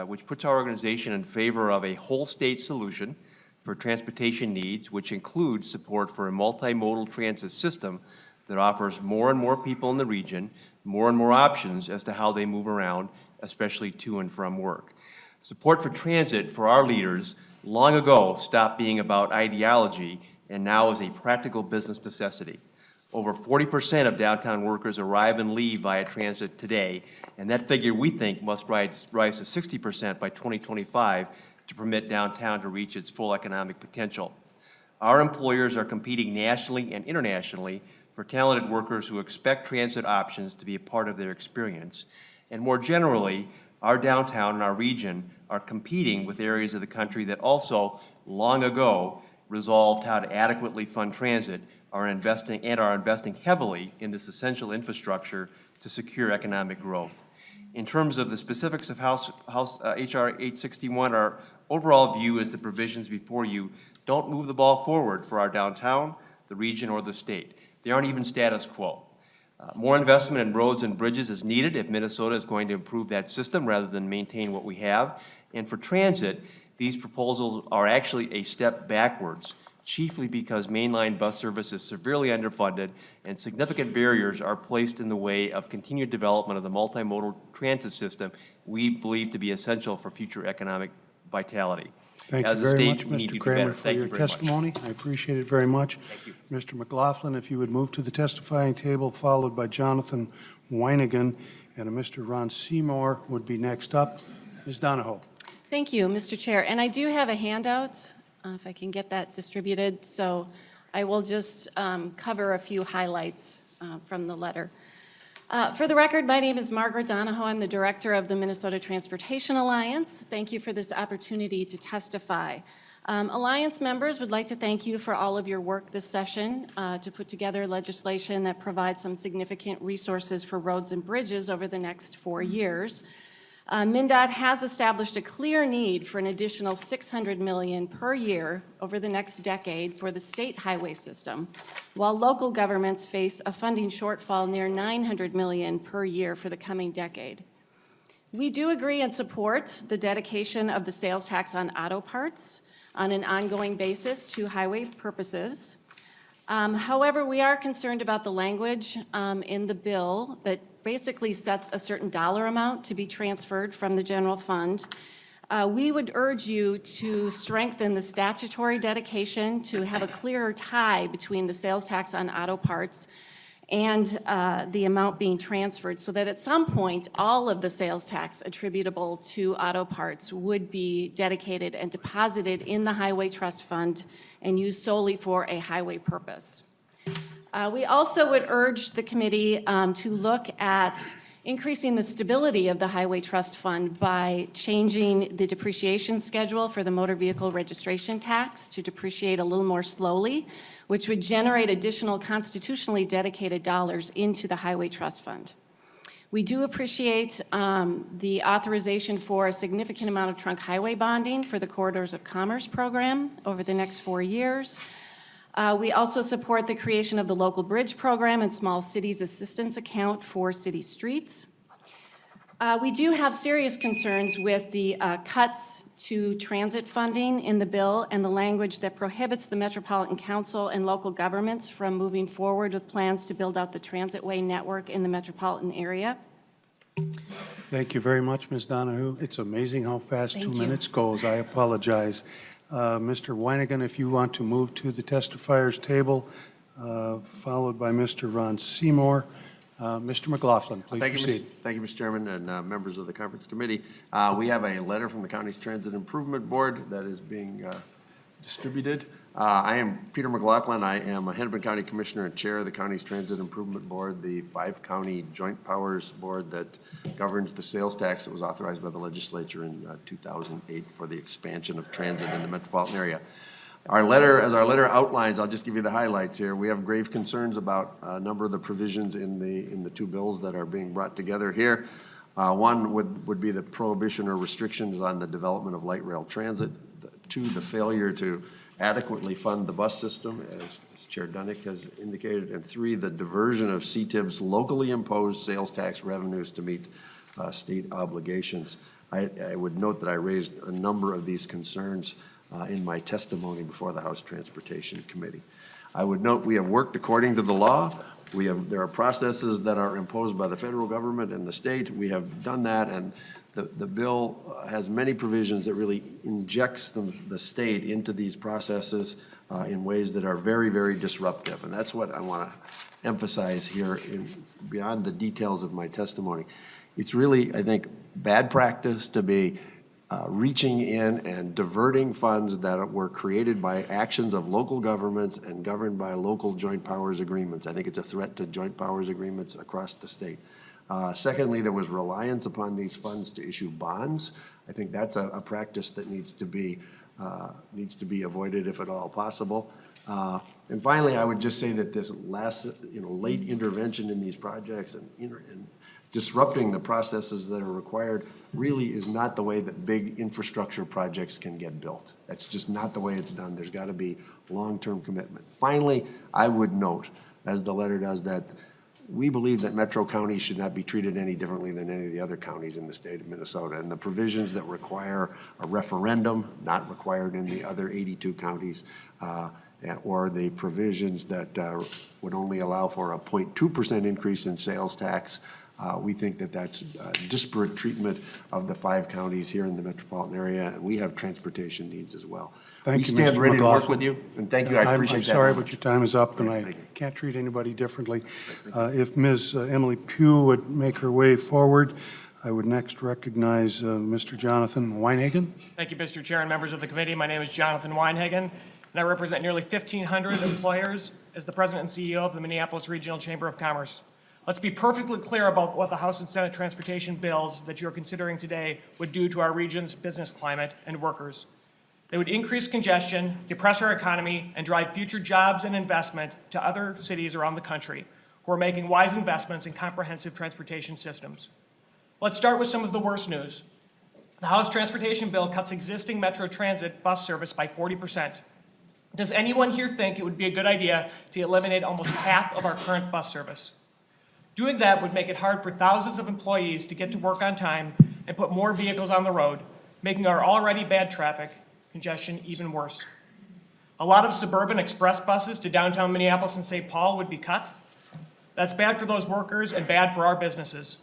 which puts our organization in favor of a whole state solution for transportation needs, which includes support for a multimodal transit system that offers more and more people in the region more and more options as to how they move around, especially to and from work. Support for transit for our leaders long ago stopped being about ideology and now is a practical business necessity. Over 40% of downtown workers arrive and leave via transit today, and that figure we think must rise to 60% by 2025 to permit downtown to reach its full economic potential. Our employers are competing nationally and internationally for talented workers who expect transit options to be a part of their experience. And more generally, our downtown and our region are competing with areas of the country that also, long ago, resolved how to adequately fund transit are investing heavily in this essential infrastructure to secure economic growth. In terms of the specifics of H.R. 861, our overall view is the provisions before you don't move the ball forward for our downtown, the region, or the state. They aren't even status quo. More investment in roads and bridges is needed if Minnesota is going to improve that system rather than maintain what we have. And for transit, these proposals are actually a step backwards, chiefly because mainline bus service is severely underfunded and significant barriers are placed in the way of continued development of the multimodal transit system we believe to be essential for future economic vitality. Thank you As a very state, much, we need to Mr. do Kramer, better. for Thank your you very much. testimony. I appreciate it very much. Thank you. Mr. McLaughlin, if you would move to the testifying table, followed by Jonathan Weinigan, and Mr. Ron Seymour would be next up. Ms. Donahoe. Thank you, Mr. Chair. And I do have a handout, if I can get that distributed. So I will just cover a few highlights from the letter. For the record, my name is Margaret Donahoe. I'm the director of the Minnesota Transportation Alliance. Thank you for this opportunity to testify. Alliance members would like to thank you for all of your work this session to put together legislation that provides some significant resources for roads and bridges over the next 4 years. MnDOT has established a clear need for an additional $600 million per year over the next decade for the state highway system, while local governments face a funding shortfall near $900 million per year for the coming decade. We do agree and support the dedication of the sales tax on auto parts on an ongoing basis to highway purposes. However, we are concerned about the language in the bill that basically sets a certain dollar amount to be transferred from the general fund. We would urge you to strengthen the statutory dedication to have a clearer tie between the sales tax on auto parts and the amount being transferred, so that at some point, all of the sales tax attributable to auto parts would be dedicated and deposited in the Highway Trust Fund and used solely for a highway purpose. We also would urge the committee to look at increasing the stability of the Highway Trust Fund by changing the depreciation schedule for the motor vehicle registration tax to depreciate a little more slowly, which would generate additional constitutionally dedicated dollars into the Highway Trust Fund. We do appreciate the authorization for a significant amount of trunk highway bonding for the Corridors of Commerce program over the next 4 years. We also support the creation of the local bridge program and small cities assistance account for city streets. We do have serious concerns with the cuts to transit funding in the bill and the language that prohibits the Metropolitan Council and local governments from moving forward with plans to build out the transitway network in the metropolitan area. Thank you very much, Ms. Donahue. It's amazing how fast Thank 2 you. minutes goes. I apologize. Mr. Weinigan, if you want to move to the testifiers table, followed by Mr. Ron Seymour. Mr. McLaughlin, please Thank you, proceed. Thank you, Mr. Chairman, and members of the conference committee. We have a letter from the county's Transit Improvement Board that is being distributed. I am Peter McLaughlin. I am a Hennepin County Commissioner and Chair of the county's Transit Improvement Board, the 5-county joint powers board that governs the sales tax that was authorized by the legislature in 2008 for the expansion of transit in the metropolitan area. Our letter, as our letter outlines, I'll just give you the highlights here. We have grave concerns about a number of the provisions in the two bills that are being brought together here. One would be the prohibition or restrictions on the development of light rail transit. Two, the failure to adequately fund the bus system, as Chair Dunick has indicated. And three, the diversion of CTIB's locally imposed sales tax revenues to meet state obligations. I would note that I raised a number of these concerns in my testimony before the House Transportation Committee. I would note we have worked according to the law. There are processes that are imposed by the federal government and the state. We have done that, and the bill has many provisions that really injects the state into these processes in ways that are very, very disruptive. And that's what I want to emphasize here beyond the details of my testimony. It's really, I think, bad practice to be reaching in and diverting funds that were created by actions of local governments and governed by local joint powers agreements. I think it's a threat to joint powers agreements across the state. Secondly, there was reliance upon these funds to issue bonds. I think that's a practice that needs to be avoided if at all possible. And finally, I would just say that this late intervention in these projects and disrupting the processes that are required really is not the way that big infrastructure projects can get built. That's just not the way it's done. There's got to be long-term commitment. Finally, I would note, as the letter does, that we believe that Metro counties should not be treated any differently than any of the other counties in the state of Minnesota. And the provisions that require a referendum, not required in the other 82 counties, or the provisions that would only allow for a 0.2% increase in sales tax, we think that that's disparate treatment of the 5 counties here in the metropolitan area, and we have transportation needs as well. Thank We you, stand Mr. ready to work McLaughlin. with you, and thank you, I appreciate that. I'm sorry, very but your time is up, and I Thank you. can't treat anybody differently. If Ms. Emily Pugh would make her way forward, I would next recognize Mr. Jonathan Weinhagen. Thank you, Mr. Chair and members of the committee. My name is Jonathan Weinhagen, and I represent nearly 1,500 employers as the president and CEO of the Minneapolis Regional Chamber of Commerce. Let's be perfectly clear about what the House and Senate transportation bills that you're considering today would do to our region's business climate and workers. They would increase congestion, depress our economy, and drive future jobs and investment to other cities around the country who are making wise investments in comprehensive transportation systems. Let's start with some of the worst news. The House Transportation Bill cuts existing Metro Transit bus service by 40%. Does anyone here think it would be a good idea to eliminate almost half of our current bus service? Doing that would make it hard for thousands of employees to get to work on time and put more vehicles on the road, making our already bad traffic congestion even worse. A lot of suburban express buses to downtown Minneapolis and St. Paul would be cut. That's bad for those workers and bad for our businesses.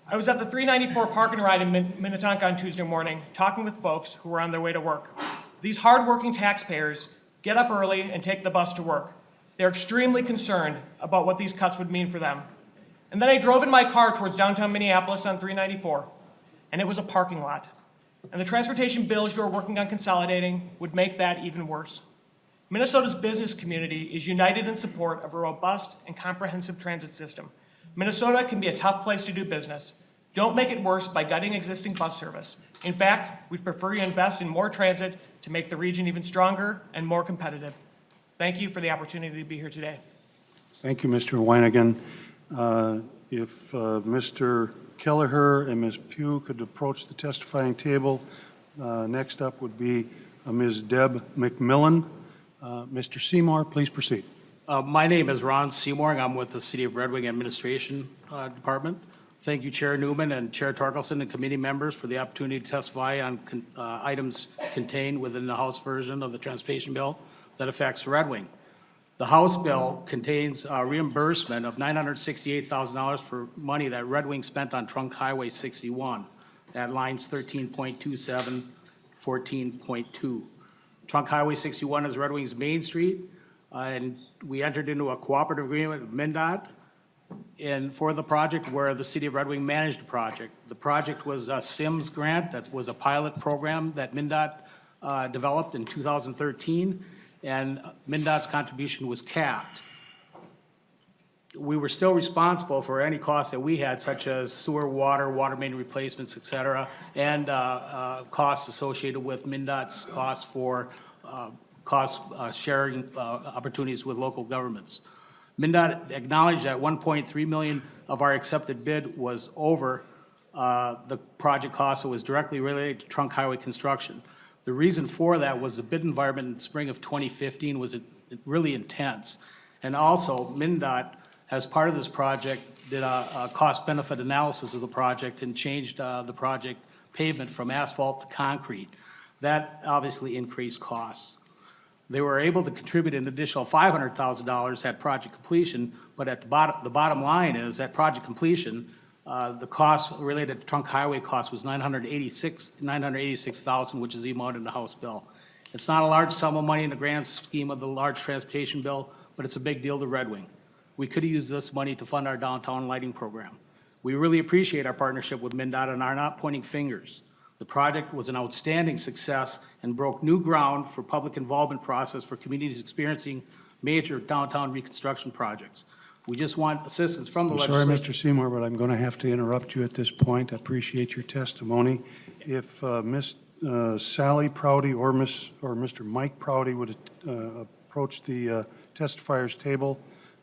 I was at the 394 Park and Ride in Minnetonka on Tuesday morning, talking with folks who were on their way to work. These hardworking taxpayers get up early and take the bus to work. They're extremely concerned about what these cuts would mean for them. And then I drove in my car towards downtown Minneapolis on 394, and it was a parking lot. And the transportation bills you're working on consolidating would make that even worse. Minnesota's business community is united in support of a robust and comprehensive transit system. Minnesota can be a tough place to do business. Don't make it worse by gutting existing bus service. In fact, we'd prefer you invest in more transit to make the region even stronger and more competitive. Thank you for the opportunity to be here today. Thank you, Mr. Weinhagen. If Mr. Kelleher and Ms. Pugh could approach the testifying table. Next up would be Ms. Deb McMillan. Mr. Seymour, please proceed. My name is Ron Seymour, and I'm with the City of Red Wing Administration Department. Thank you, Chair Newman and Chair Torkelson and committee members for the opportunity to testify on items contained within the House version of the transportation bill that affects Red Wing. The House bill contains reimbursement of $968,000 for money that Red Wing spent on Trunk Highway 61 at lines 13.27, 14.2. Trunk Highway 61 is Red Wing's main street, and we entered into a cooperative agreement with MnDOT for the project where the City of Red Wing managed the project. The project was a SIMS grant, that was a pilot program that MnDOT developed in 2013, and MnDOT's contribution was capped. We were still responsible for any costs that we had, such as sewer, water main replacements, et cetera, and costs associated with MnDOT's costs for sharing opportunities with local governments. MnDOT acknowledged that 1.3 million of our accepted bid was over the project cost that was directly related to trunk highway construction. The reason for that was the bid environment in the spring of 2015 was really intense. And also, MnDOT, as part of this project, did a cost-benefit analysis of the project and changed the project pavement from asphalt to concrete. That obviously increased costs. They were able to contribute an additional $500,000 at project completion, but at the bottom line is, at project completion, the cost related to trunk highway costs was $986,000, which is the amount in the House bill. It's not a large sum of money in the grand scheme of the large transportation bill, but it's a big deal to Red Wing. We could have used this money to fund our downtown lighting program. We really appreciate our partnership with MnDOT and are not pointing fingers. The project was an outstanding success and broke new ground for public involvement process for communities experiencing major downtown reconstruction projects. We just want assistance from the I'm sorry, legislature. Mr. Seymour, but I'm going to have to interrupt you at this point. I appreciate your testimony. If Ms. Sally Prouty or Mr. Mike Prouty would approach the testifier's table,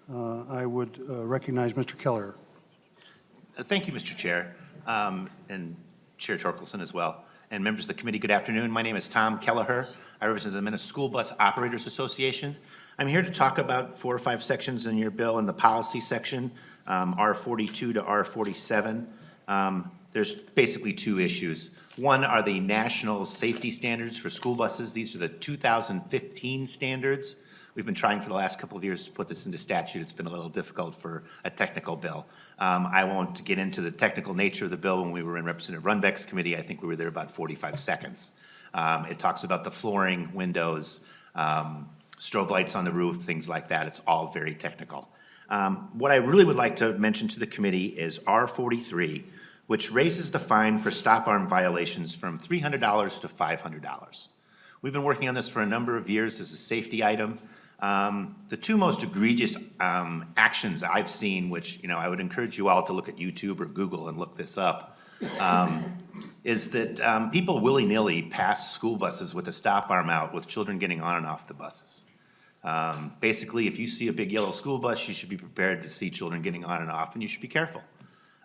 I would recognize Mr. Keller. Thank you, Mr. Chair, and Chair Torkelson as well, and members of the committee, good afternoon. My name is Tom Kelleher. I represent the Minnesota School Bus Operators Association. I'm here to talk about 4 or 5 sections in your bill in the policy section, R42 to R47. There's basically 2 issues. One are the national safety standards for school buses. These are the 2015 standards. We've been trying for the last couple of years to put this into statute. It's been a little difficult for a technical bill. I won't get into the technical nature of the bill. When we were in Representative Runbeck's committee, I think we were there about 45 seconds. It talks about the flooring, windows, strobe lights on the roof, things like that. It's all very technical. What I really would like to mention to the committee is R43, which raises the fine for stop arm violations from $300 to $500. We've been working on this for a number of years as a safety item. The 2 most egregious actions I've seen, which I would encourage you all to look at YouTube or Google and look this up, is that people willy-nilly pass school buses with a stop arm out with children getting on and off the buses. Basically, if you see a big yellow school bus, you should be prepared to see children getting on and off, and you should be careful.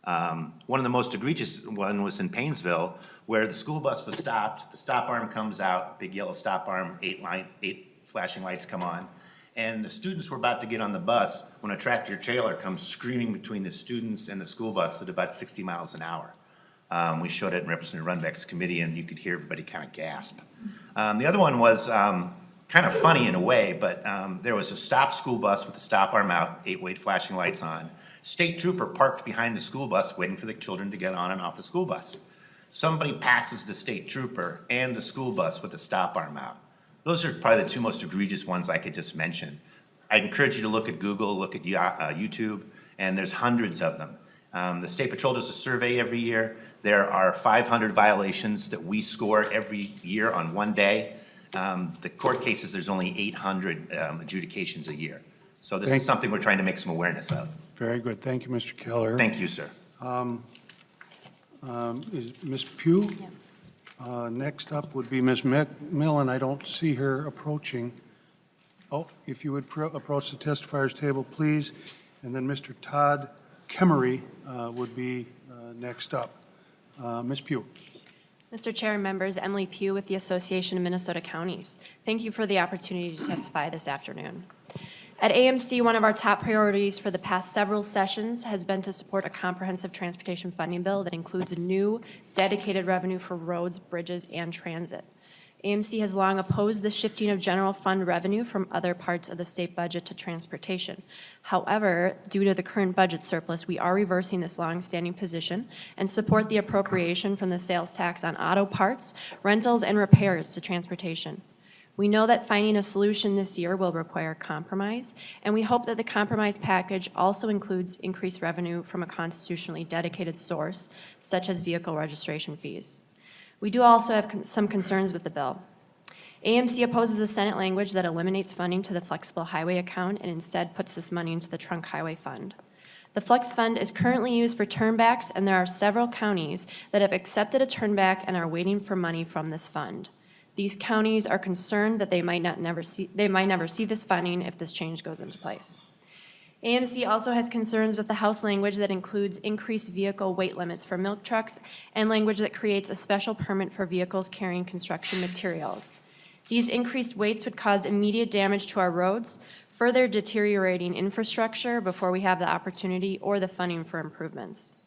One of the most egregious one was in Paynesville, where the school bus was stopped, the stop arm comes out, big yellow stop arm, 8 flashing lights come on, and the students were about to get on the bus when a tractor trailer comes screaming between the students and the school bus at about 60 miles an hour. We showed it in Representative Runbeck's committee, and you could hear everybody kind of gasp. The other one was kind of funny in a way, but there was a stopped school bus with the stop arm out, 8 flashing lights on. State trooper parked behind the school bus waiting for the children to get on and off the school bus. Somebody passes the state trooper and the school bus with the stop arm out. Those are probably the 2 most egregious ones I could just mention. I encourage you to look at Google, look at YouTube, and there's hundreds of them. The State Patrol does a survey every year. There are 500 violations that we score every year on one day. The court cases, there's only 800 adjudications a year. So this is something we're trying to make some awareness of. Very good. Thank you, Mr. Keller. Thank you, sir. Is Ms. Pugh? Next up would be Ms. Millen. I don't see her approaching. Oh, if you would approach the testifier's table, please. And then Mr. Todd Kemery would be next up. Ms. Pugh. Mr. Chair and members, Emily Pugh with the Association of Minnesota Counties. Thank you for the opportunity to testify this afternoon. At AMC, one of our top priorities for the past several sessions has been to support a comprehensive transportation funding bill that includes a new dedicated revenue for roads, bridges, and transit. AMC has long opposed the shifting of general fund revenue from other parts of the state budget to transportation. However, due to the current budget surplus, we are reversing this longstanding position and support the appropriation from the sales tax on auto parts, rentals, and repairs to transportation. We know that finding a solution this year will require compromise, and we hope that the compromise package also includes increased revenue from a constitutionally dedicated source, such as vehicle registration fees. We do also have some concerns with the bill. AMC opposes the Senate language that eliminates funding to the flexible highway account and instead puts this money into the trunk highway fund. The Flex Fund is currently used for turnbacks, and there are several counties that have accepted a turnback and are waiting for money from this fund. These counties are concerned that they might never see this funding if this change goes into place. AMC also has concerns with the House language that includes increased vehicle weight limits for milk trucks and language that creates a special permit for vehicles carrying construction materials. These increased weights would cause immediate damage to our roads, further deteriorating infrastructure before we have the opportunity or the funding for improvements.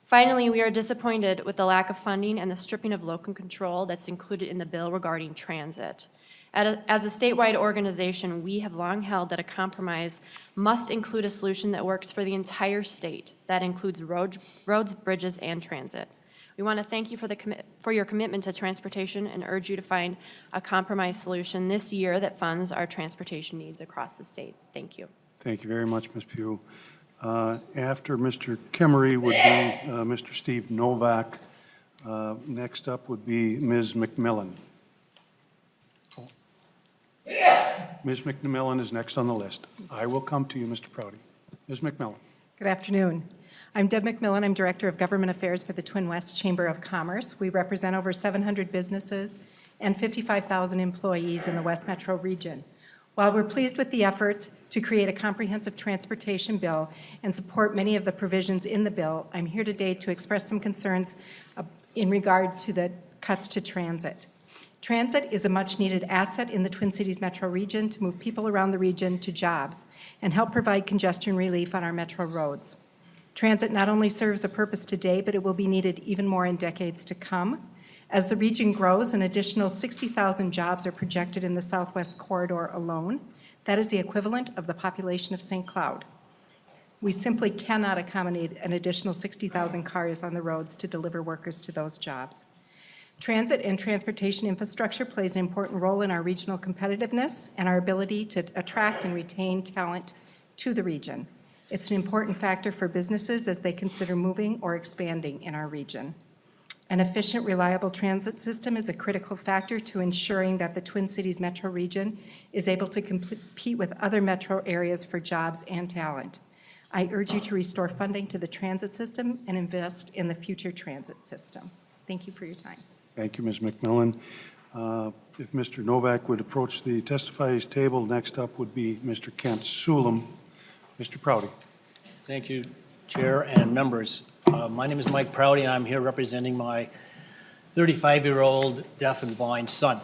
Finally, we are disappointed with the lack of funding and the stripping of local control that's included in the bill regarding transit. As a statewide organization, we have long held that a compromise must include a solution that works for the entire state. That includes roads, bridges, and transit. We want to thank you for your commitment to transportation and urge you to find a compromise solution this year that funds our transportation needs across the state. Thank you. Thank you very much, Ms. Pugh. After Mr. Kimmery would be Mr. Steve Novak. Next up would be Ms. McMillan. Ms. McMillan is next on the list. I will come to you, Mr. Prouty. Ms. McMillan. Good afternoon. I'm Deb McMillan. I'm Director of Government Affairs for the Twin West Chamber of Commerce. We represent over 700 businesses and 55,000 employees in the West Metro region. While we're pleased with the effort to create a comprehensive transportation bill and support many of the provisions in the bill, I'm here today to express some concerns in regard to the cuts to transit. Transit is a much-needed asset in the Twin Cities metro region to move people around the region to jobs and help provide congestion relief on our metro roads. Transit not only serves a purpose today, but it will be needed even more in decades to come. As the region grows, an additional 60,000 jobs are projected in the Southwest Corridor alone. That is the equivalent of the population of St. Cloud. We simply cannot accommodate an additional 60,000 cars on the roads to deliver workers to those jobs. Transit and transportation infrastructure plays an important role in our regional competitiveness and our ability to attract and retain talent to the region. It's an important factor for businesses as they consider moving or expanding in our region. An efficient, reliable transit system is a critical factor to ensuring that the Twin Cities metro region is able to compete with other metro areas for jobs and talent. I urge you to restore funding to the transit system and invest in the future transit system. Thank you for your time. Thank you, Ms. McMillan. If Mr. Novak would approach the testifier's table, next up would be Mr. Kent Sulam. Mr. Prouty. Thank you, Chair and members. My name is Mike Prouty, and I'm here representing my 35-year-old deaf and blind son.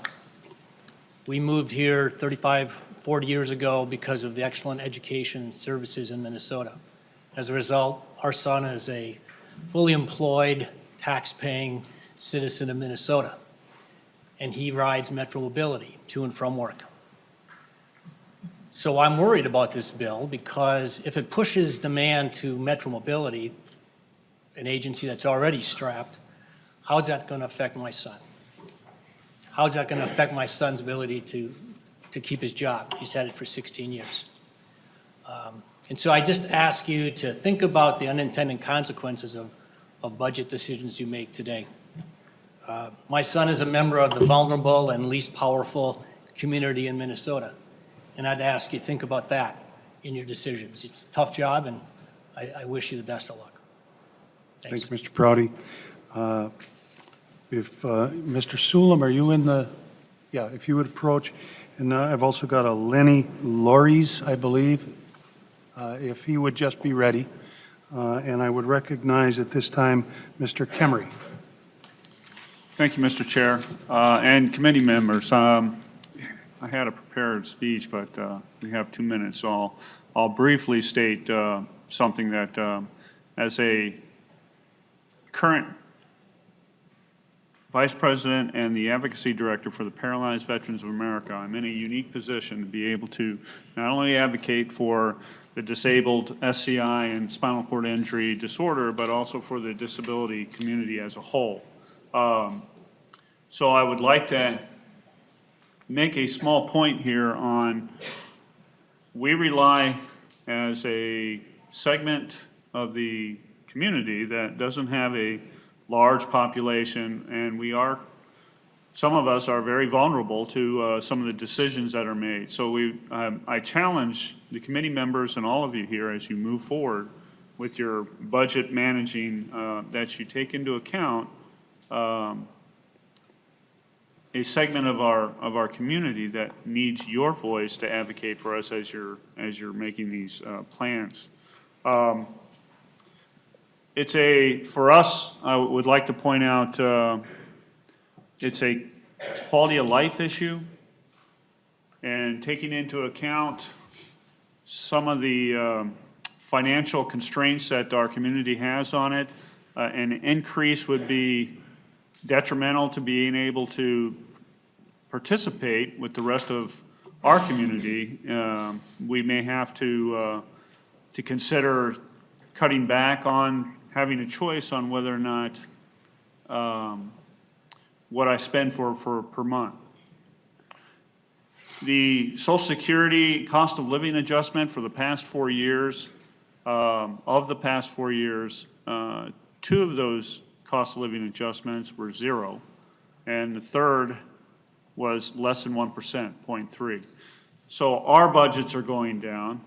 We moved here 40 years ago because of the excellent education and services in Minnesota. As a result, our son is a fully employed, tax-paying citizen of Minnesota, and he rides Metro Mobility to and from work. So I'm worried about this bill because if it pushes demand to Metro Mobility, an agency that's already strapped, how's that going to affect my son? How's that going to affect my son's ability to keep his job? He's had it for 16 years. And so I just ask you to think about the unintended consequences of budget decisions you make today. My son is a member of the vulnerable and least powerful community in Minnesota. And I'd ask you to think about that in your decisions. It's a tough job, and I wish you the best of luck. Thanks. Thank you, Mr. Prouty. If Mr. Sulam, are you in the, yeah, if you would approach. And I've also got a Lenny Lories, I believe, if he would just be ready. And I would recognize at this time Mr. Kimmery. Thank you, Mr. Chair, and committee members. I had a prepared speech, but we have 2 minutes, so I'll briefly state something that, as a current Vice President and the Advocacy Director for the Paralyzed Veterans of America, I'm in a unique position to be able to not only advocate for the disabled SCI and spinal cord injury disorder, but also for the disability community as a whole. So I would like to make a small point here on, we rely as a segment of the community that doesn't have a large population, and some of us are very vulnerable to some of the decisions that are made. So I challenge the committee members and all of you here as you move forward with your budget managing, that you take into account a segment of our community that needs your voice to advocate for us as you're making these plans. For us, I would like to point out, it's a quality of life issue, and taking into account some of the financial constraints that our community has on it, an increase would be detrimental to being able to participate with the rest of our community. We may have to consider cutting back on having a choice on whether or not what I spend for per month. The Social Security cost of living adjustment for the past 4 years, of the past 4 years, 2 of those cost of living adjustments were 0, and the third was less than 1%, 0.3. So our budgets are going down,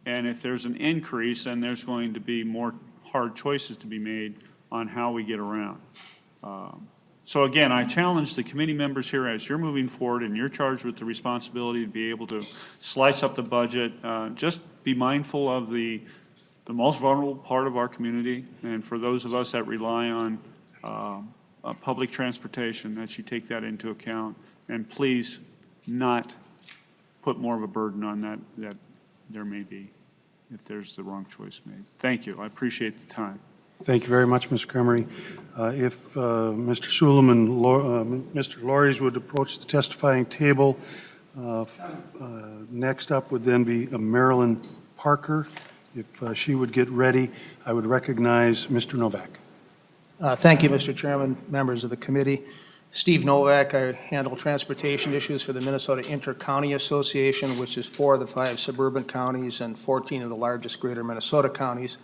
and if there's an increase, then there's going to be more hard choices to be made on how we get around. So again, I challenge the committee members here as you're moving forward and you're charged with the responsibility to be able to slice up the budget. Just be mindful of the most vulnerable part of our community, and for those of us that rely on public transportation, that you take that into account, and please not put more of a burden on that there may be if there's the wrong choice made. Thank you. I appreciate the time. Thank you very much, Ms. Cremery. If Mr. Suleiman, Mr. Lories would approach the testifying table. Next up would then be Marilyn Parker. If she would get ready, I would recognize Mr. Novak. Thank you, Mr. Chairman, members of the committee. Steve Novak, I handle transportation issues for the Minnesota Inter-County Association, which is 4 of the 5 suburban counties and 14 of the largest greater Minnesota counties,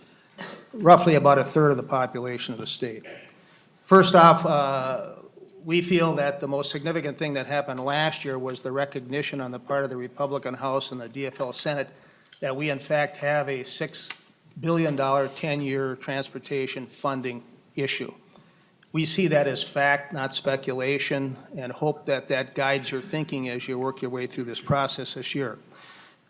roughly about a third of the population of the state. First off, we feel that the most significant thing that happened last year was the recognition on the part of the Republican House and the DFL Senate that we in fact have a $6 billion 10-year transportation funding issue. We see that as fact, not speculation, and hope that that guides your thinking as you work your way through this process this year.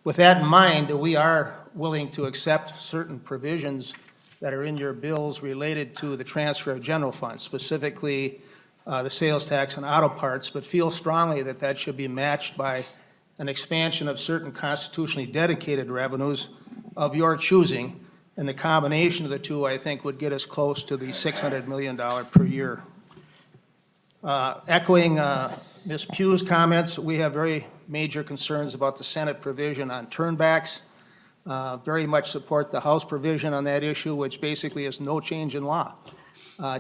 With that in mind, we are willing to accept certain provisions that are in your bills related to the transfer of general funds, specifically the sales tax on auto parts, but feel strongly that that should be matched by an expansion of certain constitutionally dedicated revenues of your choosing. And the combination of the two, I think, would get us close to the $600 million per year. Echoing Ms. Pugh's comments, we have very major concerns about the Senate provision on turnbacks. Very much support the House provision on that issue, which basically is no change in law.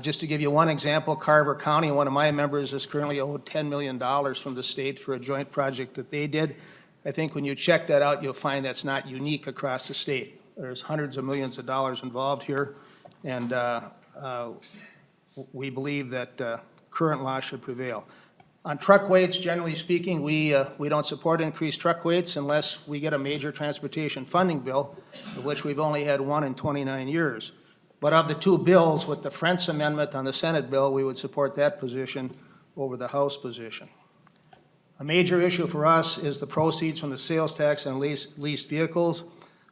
Just to give you one example, Carver County, one of my members, is currently owed $10 million from the state for a joint project that they did. I think when you check that out, you'll find that's not unique across the state. There's hundreds of millions of dollars involved here, and we believe that current law should prevail. On truck weights, generally speaking, we don't support increased truck weights unless we get a major transportation funding bill, of which we've only had one in 29 years. But of the 2 bills, with the Frentz amendment on the Senate bill, we would support that position over the House position. A major issue for us is the proceeds from the sales tax on leased vehicles,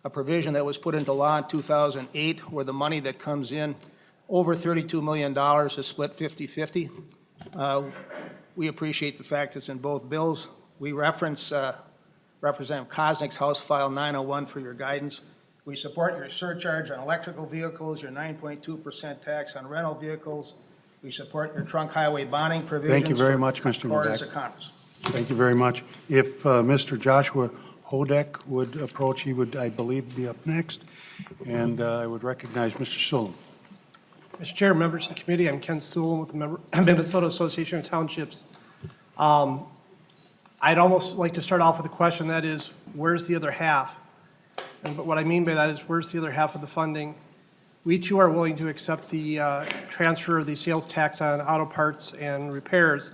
a provision that was put into law in 2008 where the money that comes in over $32 million is split 50/50. We appreciate the fact it's in both bills. We reference Representative Koznick's House File 901 for your guidance. We support your surcharge on electrical vehicles, your 9.2% tax on rental vehicles. We support your trunk highway bonding provisions. Thank you very much, Mr. Quarters Novak. of Congress. Thank you very much. If Mr. Joshua Hodek would approach, he would, I believe, be up next. And I would recognize Mr. Sulam. Mr. Chair, members of the committee, I'm Ken Sewell with the Minnesota Association of Townships. I'd almost like to start off with a question, that is, where's the other half? And what I mean by that is, where's the other half of the funding? We too are willing to accept the transfer of the sales tax on auto parts and repairs.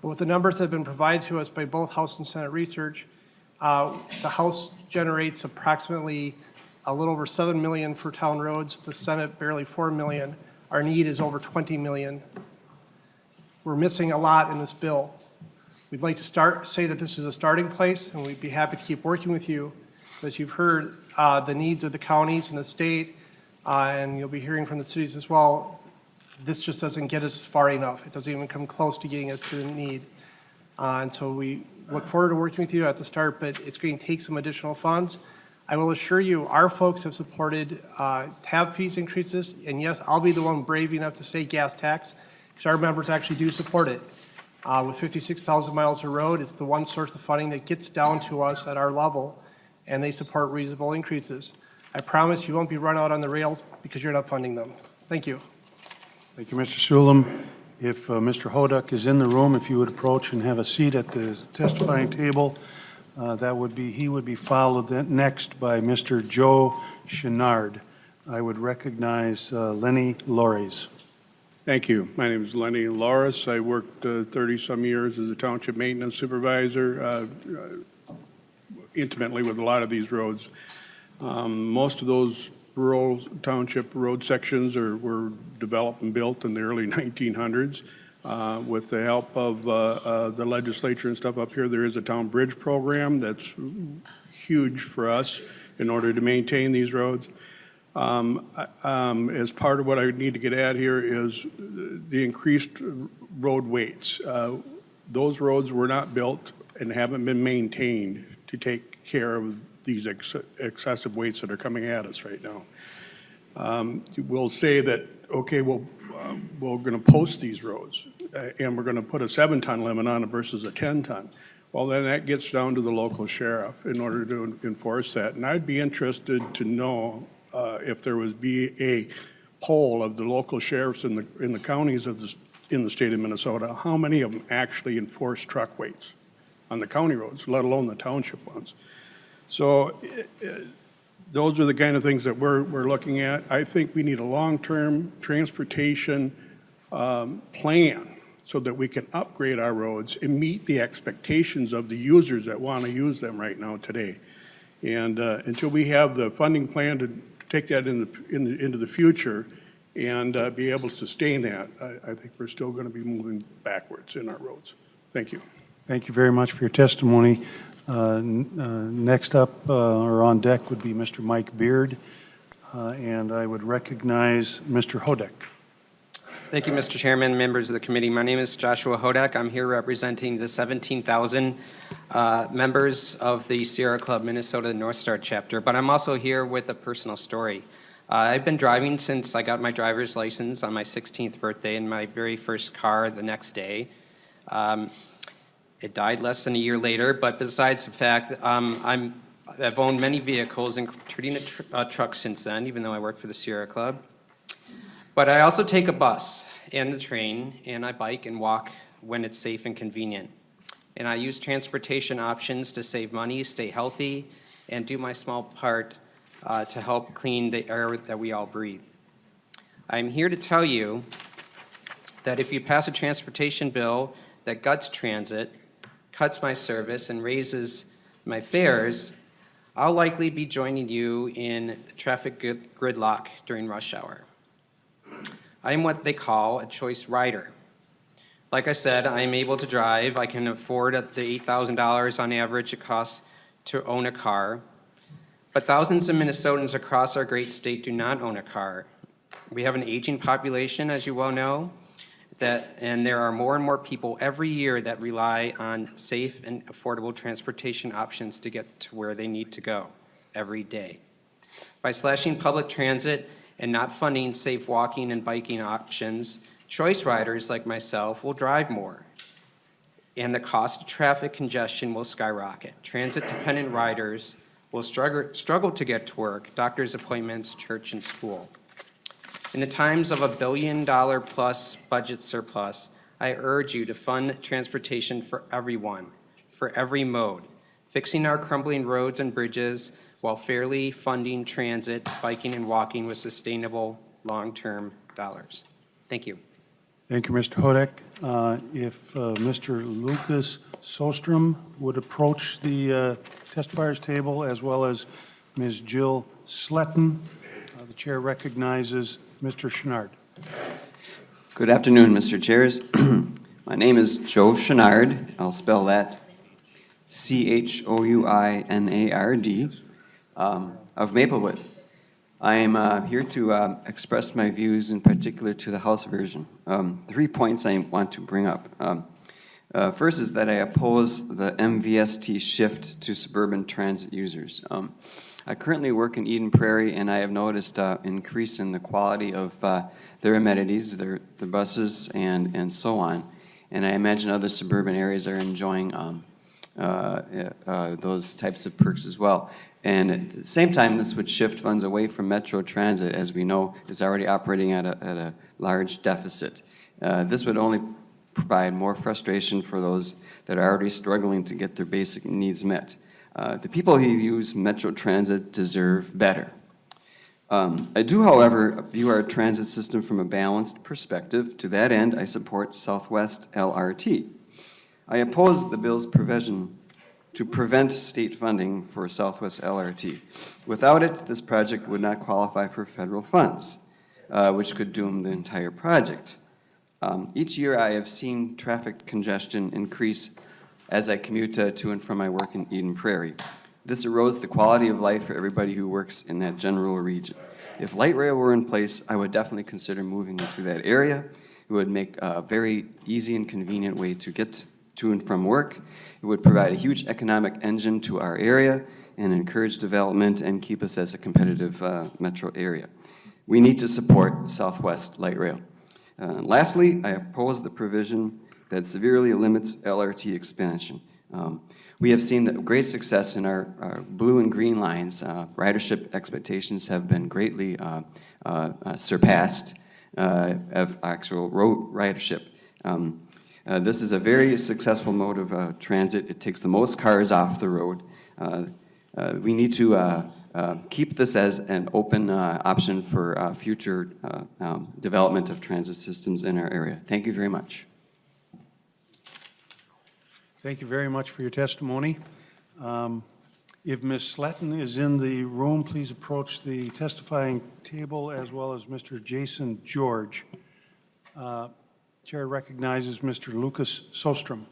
But with the numbers that have been provided to us by both House and Senate research, the House generates approximately a little over 7 million for town roads, the Senate barely 4 million. Our need is over 20 million. We're missing a lot in this bill. We'd like to say that this is a starting place, and we'd be happy to keep working with you. As you've heard, the needs of the counties and the state, and you'll be hearing from the cities as well, this just doesn't get us far enough. It doesn't even come close to getting us to the need. And so we look forward to working with you at the start, but it's going to take some additional funds. I will assure you, our folks have supported tab fees increases, and yes, I'll be the one brave enough to say gas tax, because our members actually do support it. With 56,000 miles of road, it's the one source of funding that gets down to us at our level, and they support reasonable increases. I promise you won't be run out on the rails because you're not funding them. Thank you. Thank you, Mr. Sulam. If Mr. Hodek is in the room, if you would approach and have a seat at the testifying table, he would be followed next by Mr. Joe Chenard. I would recognize Lenny Lores. Thank you. My name is Lenny Loris. I worked 30-some years as a township maintenance supervisor, intimately with a lot of these roads. Most of those rural township road sections were developed and built in the early 1900s. With the help of the legislature and stuff up here, there is a town bridge program that's huge for us in order to maintain these roads. As part of what I need to get at here is the increased road weights. Those roads were not built and haven't been maintained to take care of these excessive weights that are coming at us right now. We'll say that, okay, we're going to post these roads, and we're going to put a 7-ton limit on it versus a 10-ton. Well, then that gets down to the local sheriff in order to enforce that. And I'd be interested to know if there would be a poll of the local sheriffs in the counties in the state of Minnesota, how many of them actually enforce truck weights on the county roads, let alone the township ones. So those are the kind of things that we're looking at. I think we need a long-term transportation plan so that we can upgrade our roads and meet the expectations of the users that want to use them right now today. And until we have the funding plan to take that into the future and be able to sustain that, I think we're still going to be moving backwards in our roads. Thank you. Thank you very much for your testimony. Next up or on deck would be Mr. Mike Beard, and I would recognize Mr. Hodek. Thank you, Mr. Chairman, members of the committee. My name is Joshua Hodek. I'm here representing the 17,000 members of the Sierra Club Minnesota North Star chapter, but I'm also here with a personal story. I've been driving since I got my driver's license on my 16th birthday, and my very first car the next day. It died less than a year later, but besides the fact, I've owned many vehicles, including a truck since then, even though I work for the Sierra Club. But I also take a bus and the train, and I bike and walk when it's safe and convenient. And I use transportation options to save money, stay healthy, and do my small part to help clean the air that we all breathe. I'm here to tell you that if you pass a transportation bill that guts transit, cuts my service, and raises my fares, I'll likely be joining you in the traffic gridlock during rush hour. I am what they call a choice rider. Like I said, I am able to drive. I can afford the $8,000 on average it costs to own a car. But thousands of Minnesotans across our great state do not own a car. We have an aging population, as you well know, and there are more and more people every year that rely on safe and affordable transportation options to get to where they need to go every day. By slashing public transit and not funding safe walking and biking options, choice riders like myself will drive more, and the cost of traffic congestion will skyrocket. Transit-dependent riders will struggle to get to work, doctor's appointments, church, and school. In the times of $1 billion-plus budget surplus, I urge you to fund transportation for everyone, for every mode, fixing our crumbling roads and bridges while fairly funding transit, biking, and walking with sustainable, long-term dollars. Thank you. Thank you, Mr. Hodak. If Mr. Lucas Sostrom would approach the testifiers table, as well as Ms. Jill Sletton. The chair recognizes Mr. Chenard. Good afternoon, Mr. Chairs. My name is Joe Chenard. I'll spell that Chouinard, of Maplewood. I am here to express my views in particular to the House version. 3 points I want to bring up. First is that I oppose the MVST shift to suburban transit users. I currently work in Eden Prairie, and I have noticed an increase in the quality of their amenities, their buses, and so on. And I imagine other suburban areas are enjoying those types of perks as well. And at the same time, this would shift funds away from Metro Transit, as we know is already operating at a large deficit. This would only provide more frustration for those that are already struggling to get their basic needs met. The people who use Metro Transit deserve better. I do, however, view our transit system from a balanced perspective. To that end, I support Southwest LRT. I oppose the bill's provision to prevent state funding for Southwest LRT. Without it, this project would not qualify for federal funds, which could doom the entire project. Each year, I have seen traffic congestion increase as I commute to and from my work in Eden Prairie. This erodes the quality of life for everybody who works in that general region. If light rail were in place, I would definitely consider moving into that area. It would make a very easy and convenient way to get to and from work. It would provide a huge economic engine to our area and encourage development and keep us as a competitive metro area. We need to support Southwest Light Rail. Lastly, I oppose the provision that severely limits LRT expansion. We have seen great success in our blue and green lines. Ridership expectations have been greatly surpassed of actual road ridership. This is a very successful mode of transit. It takes the most cars off the road. We need to keep this as an open option for future development of transit systems in our area. Thank you very much. Thank you very much for your testimony. If Ms. Sletton is in the room, please approach the testifying table, as well as Mr. Jason George. Chair recognizes Mr. Lucas Sostrom.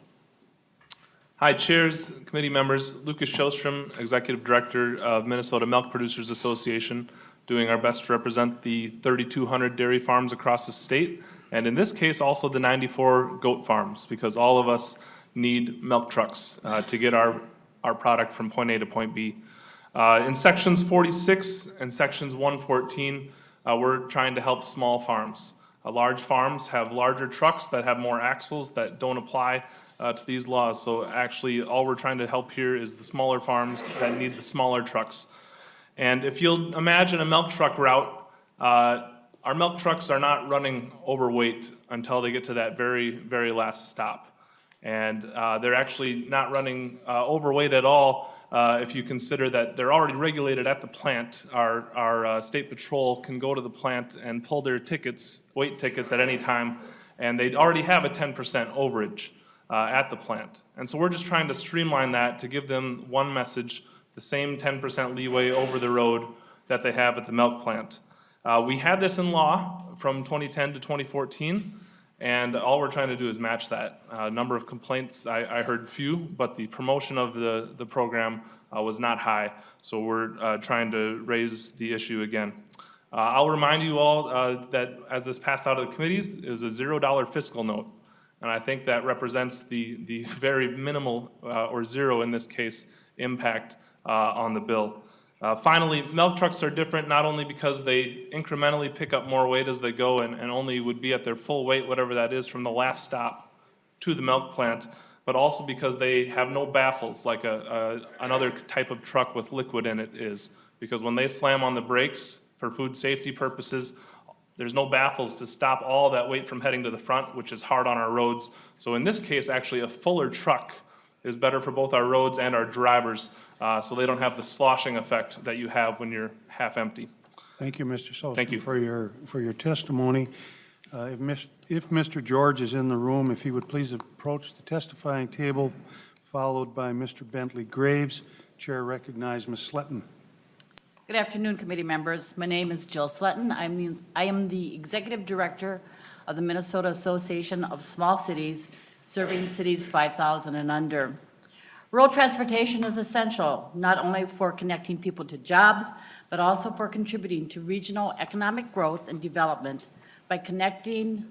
Hi, chairs, committee members. Lucas Shostrom, Executive Director of Minnesota Milk Producers Association, doing our best to represent the 3,200 dairy farms across the state, and in this case, also the 94 goat farms, because all of us need milk trucks to get our product from point A to point B. In sections 46 and sections 114, we're trying to help small farms. Large farms have larger trucks that have more axles that don't apply to these laws. So actually, all we're trying to help here is the smaller farms that need the smaller trucks. And if you'll imagine a milk truck route, our milk trucks are not running overweight until they get to that very, very last stop. And they're actually not running overweight at all if you consider that they're already regulated at the plant. Our state patrol can go to the plant and pull their tickets, weight tickets at any time, and they already have a 10% overage at the plant. And so we're just trying to streamline that to give them one message, the same 10% leeway over the road that they have at the milk plant. We had this in law from 2010 to 2014. And all we're trying to do is match that. Number of complaints, I heard few, but the promotion of the program was not high. So we're trying to raise the issue again. I'll remind you all that as this passed out of the committees, it was a $0 fiscal note. And I think that represents the very minimal, or zero in this case, impact on the bill. Finally, milk trucks are different not only because they incrementally pick up more weight as they go and only would be at their full weight, whatever that is, from the last stop to the milk plant, but also because they have no baffles like another type of truck with liquid in it is. Because when they slam on the brakes for food safety purposes, there's no baffles to stop all that weight from heading to the front, which is hard on our roads. So in this case, actually, a fuller truck is better for both our roads and our drivers, so they don't have the sloshing effect that you have when you're half empty. Thank you, Mr. Sullivan. Thank you. For your testimony. If Mr. George is in the room, if he would please approach the testifying table, followed by Mr. Bentley Graves. Chair recognizes Ms. Sletton. Good afternoon, committee members. My name is Jill Sletton. I am the Executive Director of the Minnesota Association of Small Cities, serving cities 5,000 and under. Rural transportation is essential, not only for connecting people to jobs, but also for contributing to regional economic growth and development by connecting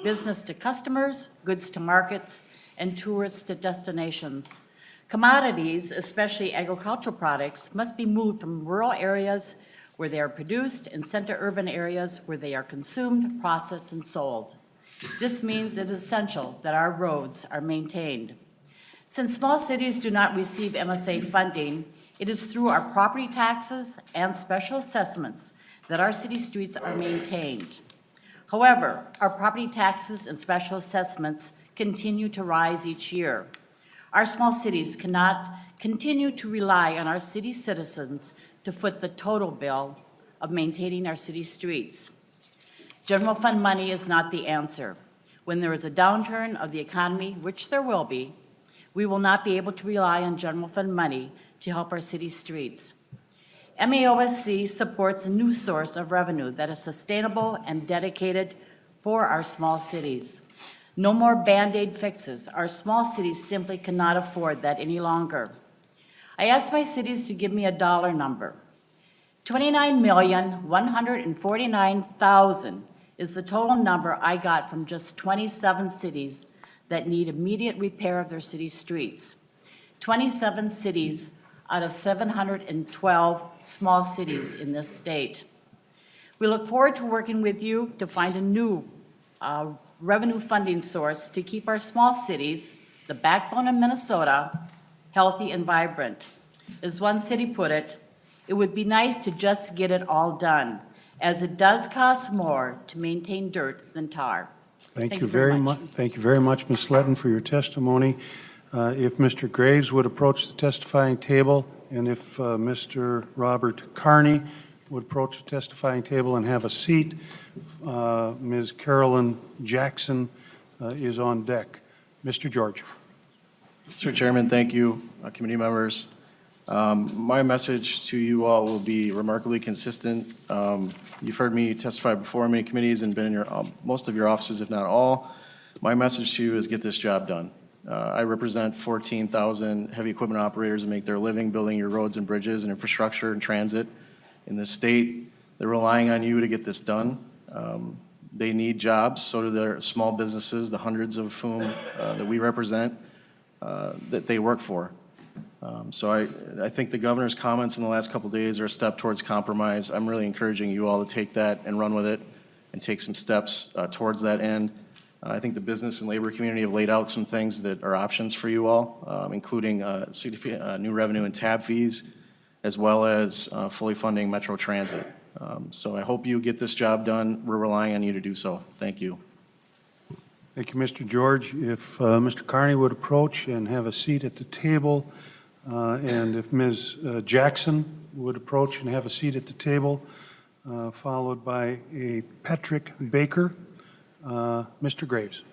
business to customers, goods to markets, and tourists to destinations. Commodities, especially agricultural products, must be moved from rural areas where they are produced and sent to urban areas where they are consumed, processed, and sold. This means it is essential that our roads are maintained. Since small cities do not receive MSA funding, it is through our property taxes and special assessments that our city streets are maintained. However, our property taxes and special assessments continue to rise each year. Our small cities cannot continue to rely on our city citizens to foot the total bill of maintaining our city streets. General fund money is not the answer. When there is a downturn of the economy, which there will be, we will not be able to rely on general fund money to help our city streets. MAOSC supports a new source of revenue that is sustainable and dedicated for our small cities. No more Band-Aid fixes. Our small cities simply cannot afford that any longer. I asked my cities to give me a dollar number. $29,149,000 is the total number I got from just 27 cities that need immediate repair of their city streets. 27 cities out of 712 small cities in this state. We look forward to working with you to find a new revenue funding source to keep our small cities, the backbone of Minnesota, healthy and vibrant. As one city put it, it would be nice to just get it all done, as it does cost more to maintain dirt than tar. Thank you very much. Thank you very much, Ms. Sletton, for your testimony. If Mr. Graves would approach the testifying table, and if Mr. Robert Carney would approach the testifying table and have a seat, Ms. Carolyn Jackson is on deck. Mr. George. Mr. Chairman, thank you. Committee members. My message to you all will be remarkably consistent. You've heard me testify before in many committees and been in most of your offices, if not all. My message to you is get this job done. I represent 14,000 heavy equipment operators that make their living building your roads and bridges and infrastructure and transit in this state. They're relying on you to get this done. They need jobs, so do their small businesses, the hundreds of whom that we represent, that they work for. So I think the governor's comments in the last couple of days are a step towards compromise. I'm really encouraging you all to take that and run with it and take some steps towards that end. I think the business and labor community have laid out some things that are options for you all, including new revenue and tab fees, as well as fully funding Metro Transit. So I hope you get this job done. We're relying on you to do so. Thank you. Thank you, Mr. George. If Mr. Carney would approach and have a seat at the table, and if Ms. Jackson would approach and have a seat at the table, followed by a Patrick Baker. Mr. Graves.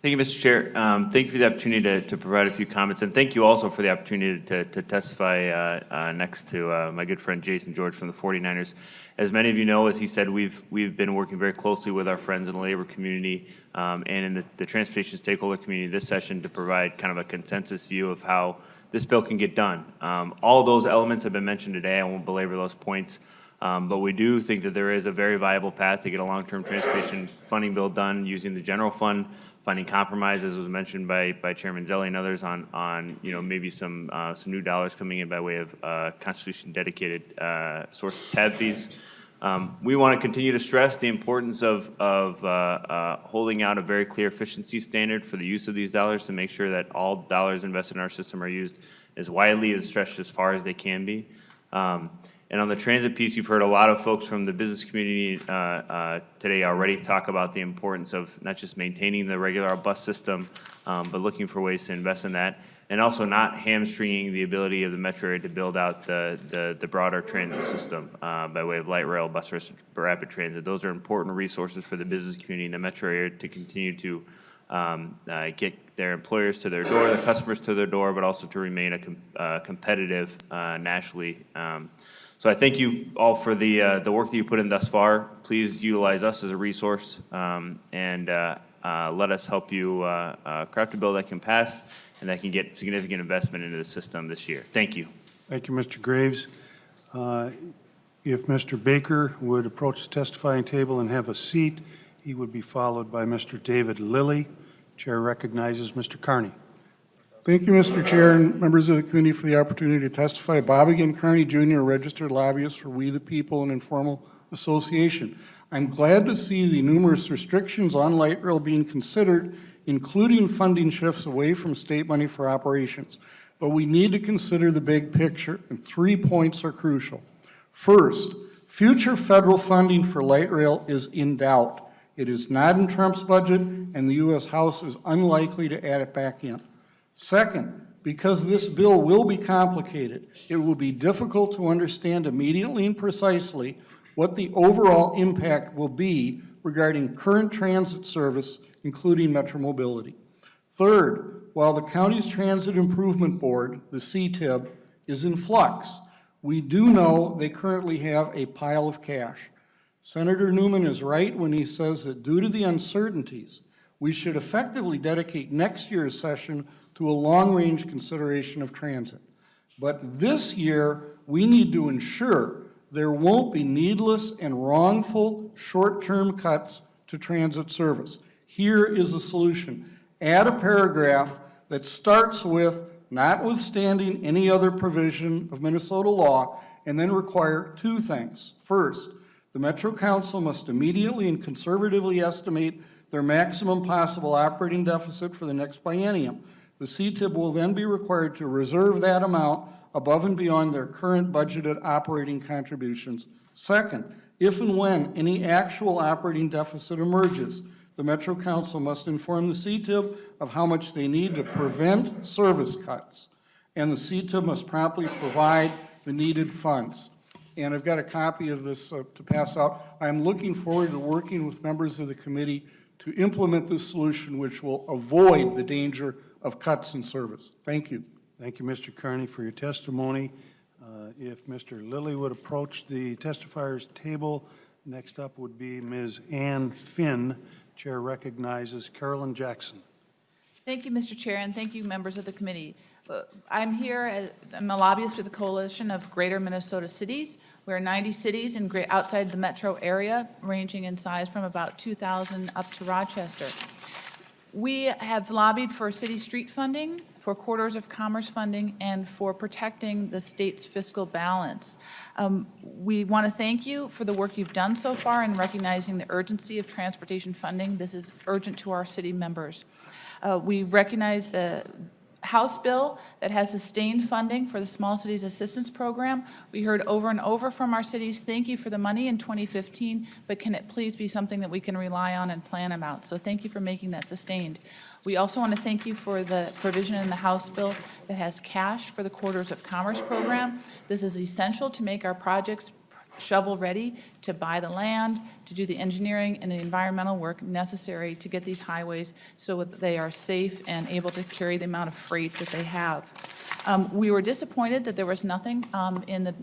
Thank you, Mr. Chair. Thank you for the opportunity to provide a few comments, and thank you also for the opportunity to testify next to my good friend Jason George from the 49ers. As many of you know, as he said, we've been working very closely with our friends in the labor community and in the transportation stakeholder community this session to provide kind of a consensus view of how this bill can get done. All of those elements have been mentioned today. I won't belabor those points. But we do think that there is a very viable path to get a long-term transportation funding bill done using the general fund, finding compromise, as was mentioned by Chairman Zelli and others on maybe some new dollars coming in by way of Constitution-dedicated source of tab fees. We want to continue to stress the importance of holding out a very clear efficiency standard for the use of these dollars to make sure that all dollars invested in our system are used as widely as stretched as far as they can be. And on the transit piece, you've heard a lot of folks from the business community today already talk about the importance of not just maintaining the regular bus system, but looking for ways to invest in that, and also not hamstringing the ability of the metro area to build out the broader transit system by way of light rail, bus, rapid transit. Those are important resources for the business community in the metro area to continue to get their employers to their door, their customers to their door, but also to remain competitive nationally. So I thank you all for the work that you put in thus far. Please utilize us as a resource and let us help you craft a bill that can pass and that can get significant investment into the system this year. Thank you. Thank you, Mr. Graves. If Mr. Baker would approach the testifying table and have a seat, he would be followed by Mr. David Lilly. Chair recognizes Mr. Carney. Thank you, Mr. Chair, and members of the committee for the opportunity to testify. Bob again Carney, Jr., registered lobbyist for We the People, an informal association. I'm glad to see the numerous restrictions on light rail being considered, including funding shifts away from state money for operations. But we need to consider the big picture, and 3 points are crucial. First, future federal funding for light rail is in doubt. It is not in Trump's budget, and the U.S. House is unlikely to add it back in. Second, because this bill will be complicated, it will be difficult to understand immediately and precisely what the overall impact will be regarding current transit service, including Metro Mobility. Third, while the county's Transit Improvement Board, the CTIB, is in flux, we do know they currently have a pile of cash. Senator Newman is right when he says that due to the uncertainties, we should effectively dedicate next year's session to a long-range consideration of transit. But this year, we need to ensure there won't be needless and wrongful short-term cuts to transit service. Here is a solution. Add a paragraph that starts with, notwithstanding any other provision of Minnesota law, and then require 2 things. First, the Metro Council must immediately and conservatively estimate their maximum possible operating deficit for the next biennium. The CTIB will then be required to reserve that amount above and beyond their current budgeted operating contributions. Second, if and when any actual operating deficit emerges, the Metro Council must inform the CTIB of how much they need to prevent service cuts, and the CTIB must promptly provide the needed funds. And I've got a copy of this to pass out. I'm looking forward to working with members of the committee to implement this solution, which will avoid the danger of cuts in service. Thank you. Thank you, Mr. Carney, for your testimony. If Mr. Lilly would approach the testifier's table, next up would be Ms. Ann Finn. Chair recognizes Carolyn Jackson. Thank you, Mr. Chair, and thank you, members of the committee. I'm here, I'm a lobbyist with the Coalition of Greater Minnesota Cities. We're 90 cities outside the metro area, ranging in size from about 2,000 up to Rochester. We have lobbied for city street funding, for corridors of commerce funding, and for protecting the state's fiscal balance. We want to thank you for the work you've done so far in recognizing the urgency of transportation funding. This is urgent to our city members. We recognize the House bill that has sustained funding for the Small Cities Assistance Program. We heard over and over from our cities, thank you for the money in 2015, but can it please be something that we can rely on and plan about? So thank you for making that sustained. We also want to thank you for the provision in the House bill that has cash for the Corridors of Commerce program. This is essential to make our projects shovel-ready, to buy the land, to do the engineering and the environmental work necessary to get these highways so that they are safe and able to carry the amount of freight that they have. We were disappointed that there was nothing in the,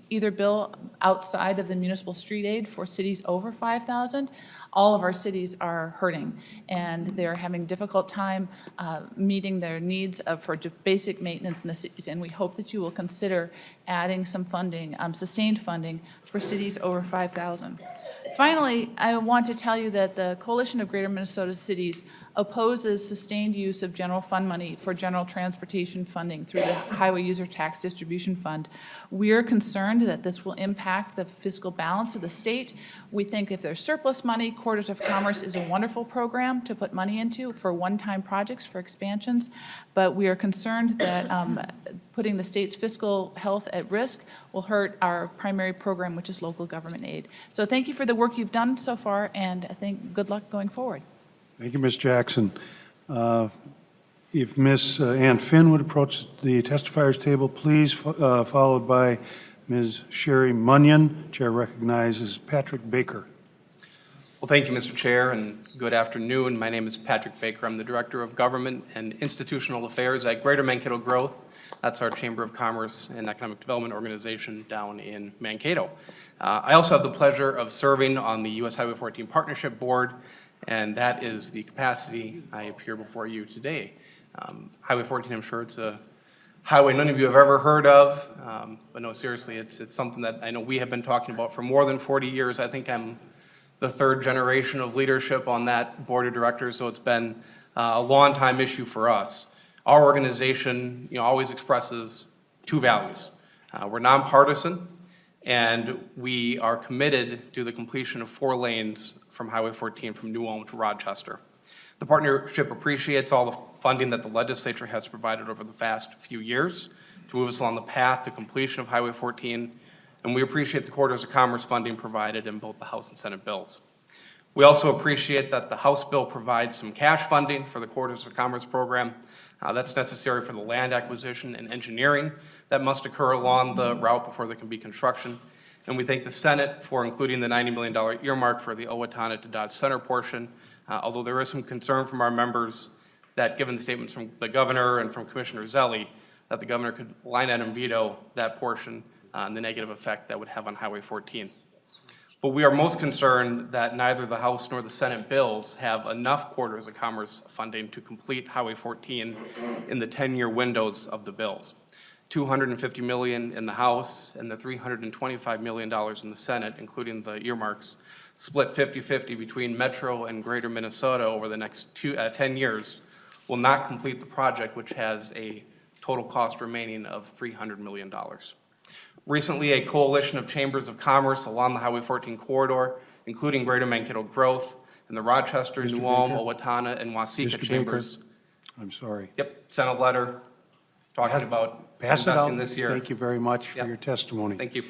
either bill outside of the municipal street aid for cities over 5,000. All of our cities are hurting, and they're having a difficult time meeting their needs for basic maintenance in the cities, and we hope that you will consider adding some funding, sustained funding for cities over 5,000. Finally, I want to tell you that the Coalition of Greater Minnesota Cities opposes sustained use of general fund money for general transportation funding through the Highway User Tax Distribution Fund. We are concerned that this will impact the fiscal balance of the state. We think if there's surplus money, Corridors of Commerce is a wonderful program to put money into for one-time projects, for expansions, but we are concerned that putting the state's fiscal health at risk will hurt our primary program, which is local government aid. So thank you for the work you've done so far, and I think good luck going forward. Thank you, Ms. Jackson. If Ms. Ann Finn would approach the testifiers table, please, followed by Ms. Sherry Munyon. Chair recognizes Patrick Baker. Well, thank you, Mr. Chair, and good afternoon. My name is Patrick Baker. I'm the Director of Government and Institutional Affairs at Greater Mankato Growth. That's our Chamber of Commerce and Economic Development organization down in Mankato. I also have the pleasure of serving on the U.S. Highway 14 Partnership Board, and that is the capacity I appear before you today. Highway 14, I'm sure it's a highway none of you have ever heard of, but no, seriously, it's something that I know we have been talking about for more than 40 years. I think I'm the third generation of leadership on that board of directors, so it's been a long time issue for us. Our organization, always expresses two values. We're nonpartisan, and we are committed to the completion of 4 lanes from Highway 14 from New Ulm to Rochester. The partnership appreciates all the funding that the legislature has provided over the past few years to move us along the path to completion of Highway 14, and we appreciate the Corridors of Commerce funding provided in both the House and Senate bills. We also appreciate that the House bill provides some cash funding for the Corridors of Commerce program. That's necessary for the land acquisition and engineering that must occur along the route before there can be construction. And we thank the Senate for including the $90 million earmark for the Owatonna to Dodge Center portion, although there is some concern from our members that given the statements from the governor and from Commissioner Zelli, that the governor could line item veto that portion and the negative effect that would have on Highway 14. But we are most concerned that neither the House nor the Senate bills have enough Corridors of Commerce funding to complete Highway 14 in the 10-year windows of the bills. $250 million in the House and the $325 million in the Senate, including the earmarks, split 50-50 between Metro and Greater Minnesota over the next 10 years, will not complete the project, which has a total cost remaining of $300 million. Recently, a coalition of chambers of commerce along the Highway 14 corridor, including Greater Mankato Growth and the Rochester, New Ulm, Owatonna, and Waseca Mr. chambers. Baker, I'm sorry. Yep, sent a letter talking about Pass it investing out. this year. Thank you very much for Yep. your testimony. Thank you.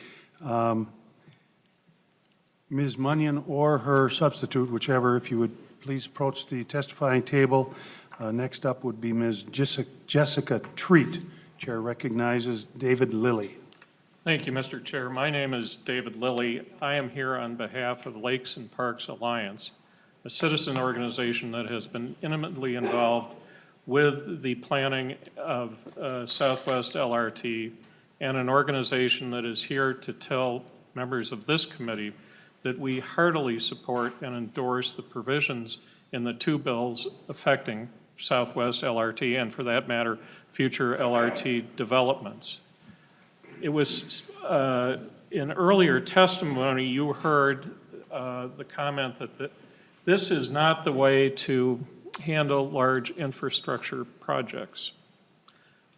Ms. Munyon or her substitute, whichever, if you would please approach the testifying table. Next up would be Ms. Jessica Treat. Chair recognizes David Lilly. Thank you, Mr. Chair. My name is David Lilly. I am here on behalf of Lakes and Parks Alliance, a citizen organization that has been intimately involved with the planning of Southwest LRT, and an organization that is here to tell members of this committee that we heartily support and endorse the provisions in the 2 bills affecting Southwest LRT and, for that matter, future LRT developments. It was, in earlier testimony, you heard the comment that this is not the way to handle large infrastructure projects.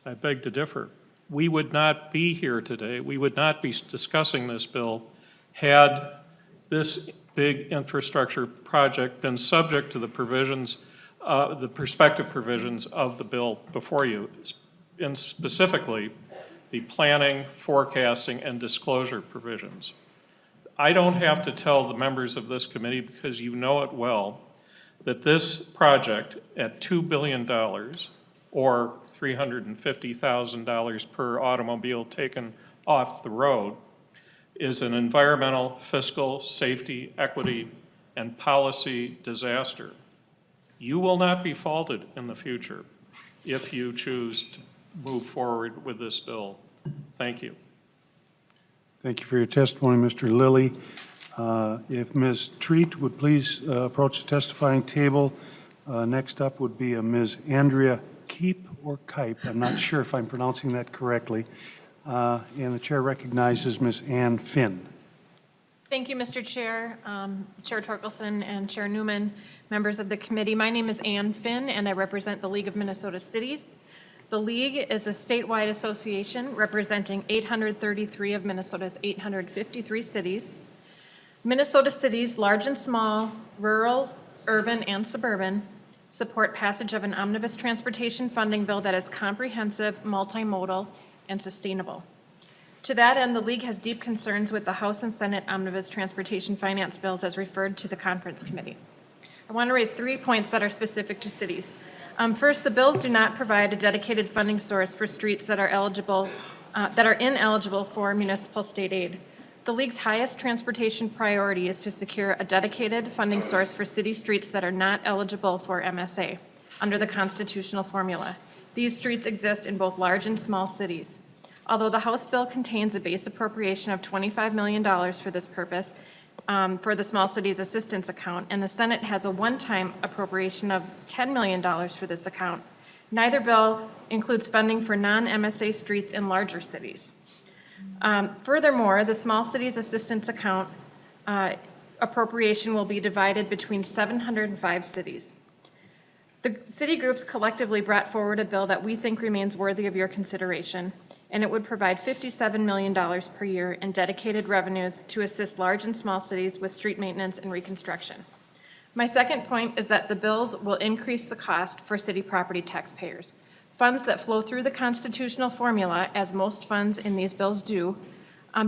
I beg to differ. We would not be here today, we would not be discussing this bill had this big infrastructure project been subject to the provisions, the prospective provisions of the bill before you, and specifically the planning, forecasting, and disclosure provisions. I don't have to tell the members of this committee, because you know it well, that this project at $2 billion or $350,000 per automobile taken off the road is an environmental, fiscal, safety, equity, and policy disaster. You will not be faulted in the future if you choose move forward with this bill. Thank you. Thank you for your testimony, Mr. Lilly. If Ms. Treat would please approach the testifying table. Next up would be a Ms. Andrea Keep or Kipe. I'm not sure if I'm pronouncing that correctly. And the chair recognizes Ms. Ann Finn. Thank you, Mr. Chair, Chair Torkelson and Chair Newman, members of the committee. My name is Ann Finn, and I represent the League of Minnesota Cities. The League is a statewide association representing 833 of Minnesota's 853 cities. Minnesota cities, large and small, rural, urban, and suburban, support passage of an omnibus transportation funding bill that is comprehensive, multimodal, and sustainable. To that end, the League has deep concerns with the House and Senate omnibus transportation finance bills as referred to the conference committee. I want to raise 3 points that are specific to cities. First, the bills do not provide a dedicated funding source for streets that are ineligible for municipal state aid. The League's highest transportation priority is to secure a dedicated funding source for city streets that are not eligible for MSA under the constitutional formula. These streets exist in both large and small cities. Although the House bill contains a base appropriation of $25 million for this purpose for the Small Cities Assistance Account, and the Senate has a one-time appropriation of $10 million for this account, neither bill includes funding for non-MSA streets in larger cities. Furthermore, the Small Cities Assistance Account appropriation will be divided between 705 cities. The city groups collectively brought forward a bill that we think remains worthy of your consideration, and it would provide $57 million per year in dedicated revenues to assist large and small cities with street maintenance and reconstruction. My second point is that the bills will increase the cost for city property taxpayers. Funds that flow through the constitutional formula, as most funds in these bills do,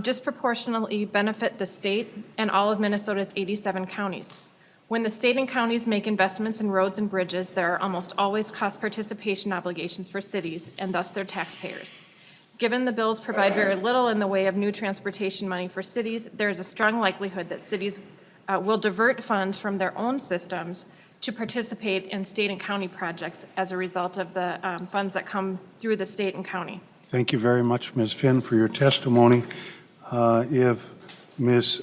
disproportionately benefit the state and all of Minnesota's 87 counties. When the state and counties make investments in roads and bridges, there are almost always cost participation obligations for cities and thus their taxpayers. Given the bills provide very little in the way of new transportation money for cities, there is a strong likelihood that cities will divert funds from their own systems to participate in state and county projects as a result of the funds that come through the state and county. Thank you very much, Ms. Finn, for your testimony. If Ms.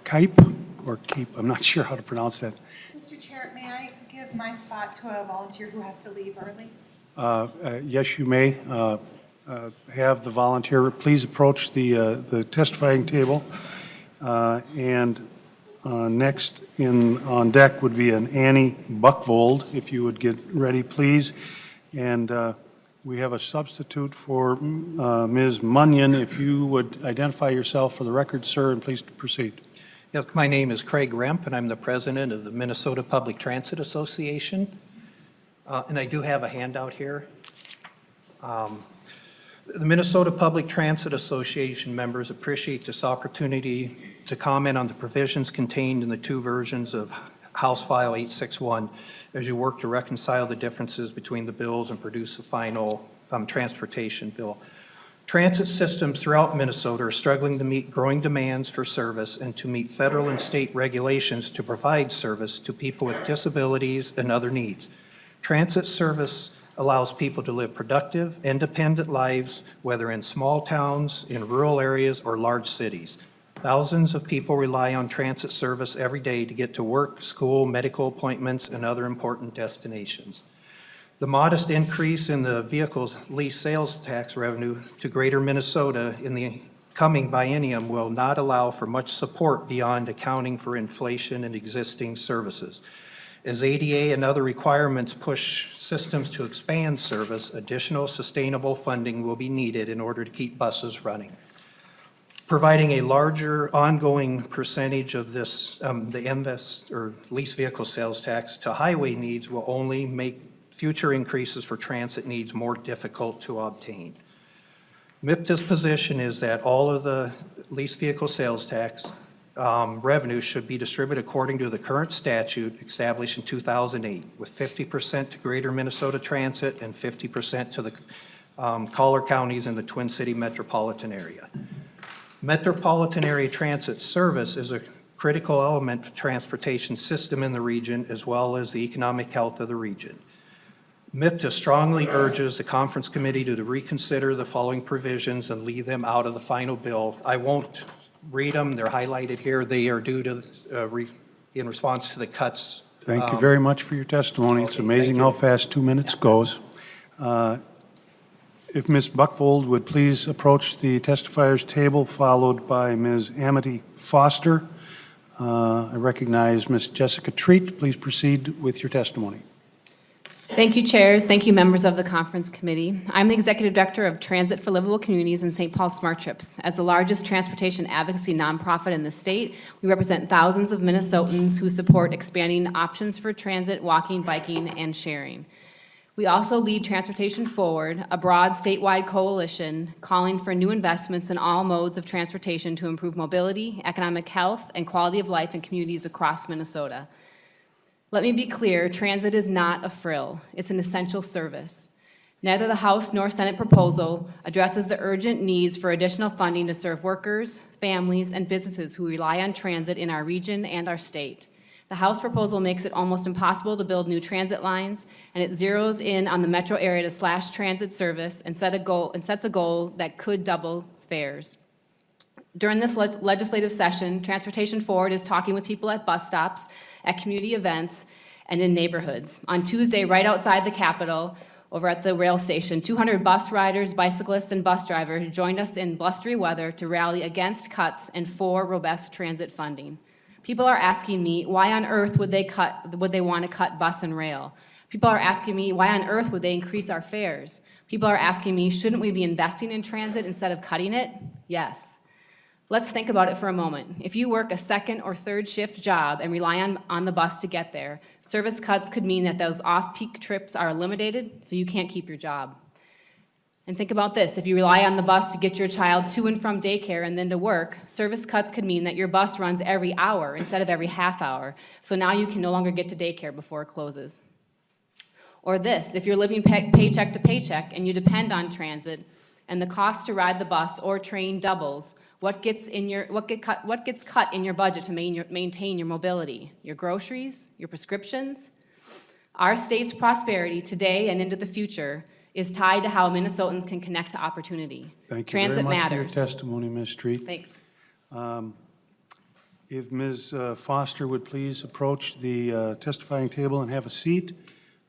Kipe or Keep, I'm not sure how to pronounce that. Mr. Chair, may I give my spot to a volunteer who has to leave early? Yes, you may have the volunteer please approach the testifying table. And next on deck would be an Annie Buckvold, if you would get ready, please. And we have a substitute for Ms. Munyon. If you would identify yourself for the record, sir, and please proceed. Yes, my name is Craig Remp, and I'm the president of the Minnesota Public Transit Association. And I do have a handout here. The Minnesota Public Transit Association members appreciate this opportunity to comment on the provisions contained in the two versions of House File 861 as you work to reconcile the differences between the bills and produce a final transportation bill. Transit systems throughout Minnesota are struggling to meet growing demands for service and to meet federal and state regulations to provide service to people with disabilities and other needs. Transit service allows people to live productive, independent lives, whether in small towns, in rural areas, or large cities. Thousands of people rely on transit service every day to get to work, school, medical appointments, and other important destinations. The modest increase in the vehicle's lease sales tax revenue to Greater Minnesota in the coming biennium will not allow for much support beyond accounting for inflation and existing services. As ADA and other requirements push systems to expand service, additional sustainable funding will be needed in order to keep buses running. Providing a larger ongoing percentage of this, the MVES or lease vehicle sales tax to highway needs will only make future increases for transit needs more difficult to obtain. MIPTA's position is that all of the lease vehicle sales tax revenue should be distributed according to the current statute established in 2008, with 50% to Greater Minnesota Transit and 50% to the collar counties in the Twin City metropolitan area. Metropolitan area transit service is a critical element for transportation system in the region as well as the economic health of the region. MIPTA strongly urges the conference committee to reconsider the following provisions and leave them out of the final bill. I won't read them, they're highlighted here. They are due to, in response to the cuts. Thank you very much for your testimony. It's okay, amazing thank how you. fast 2 minutes goes. If Ms. Buckfold would please approach the testifiers table, followed by Ms. Amity Foster. I recognize Ms. Jessica Treat. Please proceed with your testimony. Thank you, chairs. Thank you, members of the conference committee. I'm the executive director of Transit for Livable Communities in St. Paul Smart Trips. As the largest transportation advocacy nonprofit in the state, we represent thousands of Minnesotans who support expanding options for transit, walking, biking, and sharing. We also lead Transportation Forward, a broad statewide coalition calling for new investments in all modes of transportation to improve mobility, economic health, and quality of life in communities across Minnesota. Let me be clear, transit is not a frill. It's an essential service. Neither the House nor Senate proposal addresses the urgent needs for additional funding to serve workers, families, and businesses who rely on transit in our region and our state. The House proposal makes it almost impossible to build new transit lines, and it zeroes in on the metro area to slash transit service and sets a goal that could double fares. During this legislative session, Transportation Forward is talking with people at bus stops, at community events, and in neighborhoods. On Tuesday, right outside the Capitol, over at the rail station, 200 bus riders, bicyclists, and bus drivers joined us in blustery weather to rally against cuts and for robust transit funding. People are asking me, why on earth would they want to cut bus and rail? People are asking me, why on earth would they increase our fares? People are asking me, shouldn't we be investing in transit instead of cutting it? Yes. Let's think about it for a moment. If you work a second or third shift job and rely on the bus to get there, service cuts could mean that those off-peak trips are eliminated, so you can't keep your job. And think about this, if you rely on the bus to get your child to and from daycare and then to work, service cuts could mean that your bus runs every hour instead of every half hour, so now you can no longer get to daycare before it closes. Or this, if you're living paycheck to paycheck and you depend on transit and the cost to ride the bus or train doubles, what gets cut in your budget to maintain your mobility? Your groceries, your prescriptions? Our state's prosperity today and into the future is tied to how Minnesotans can connect to opportunity. Thank you Transit very much matters. for your testimony, Ms. Street. Thanks. If Ms. Foster would please approach the testifying table and have a seat.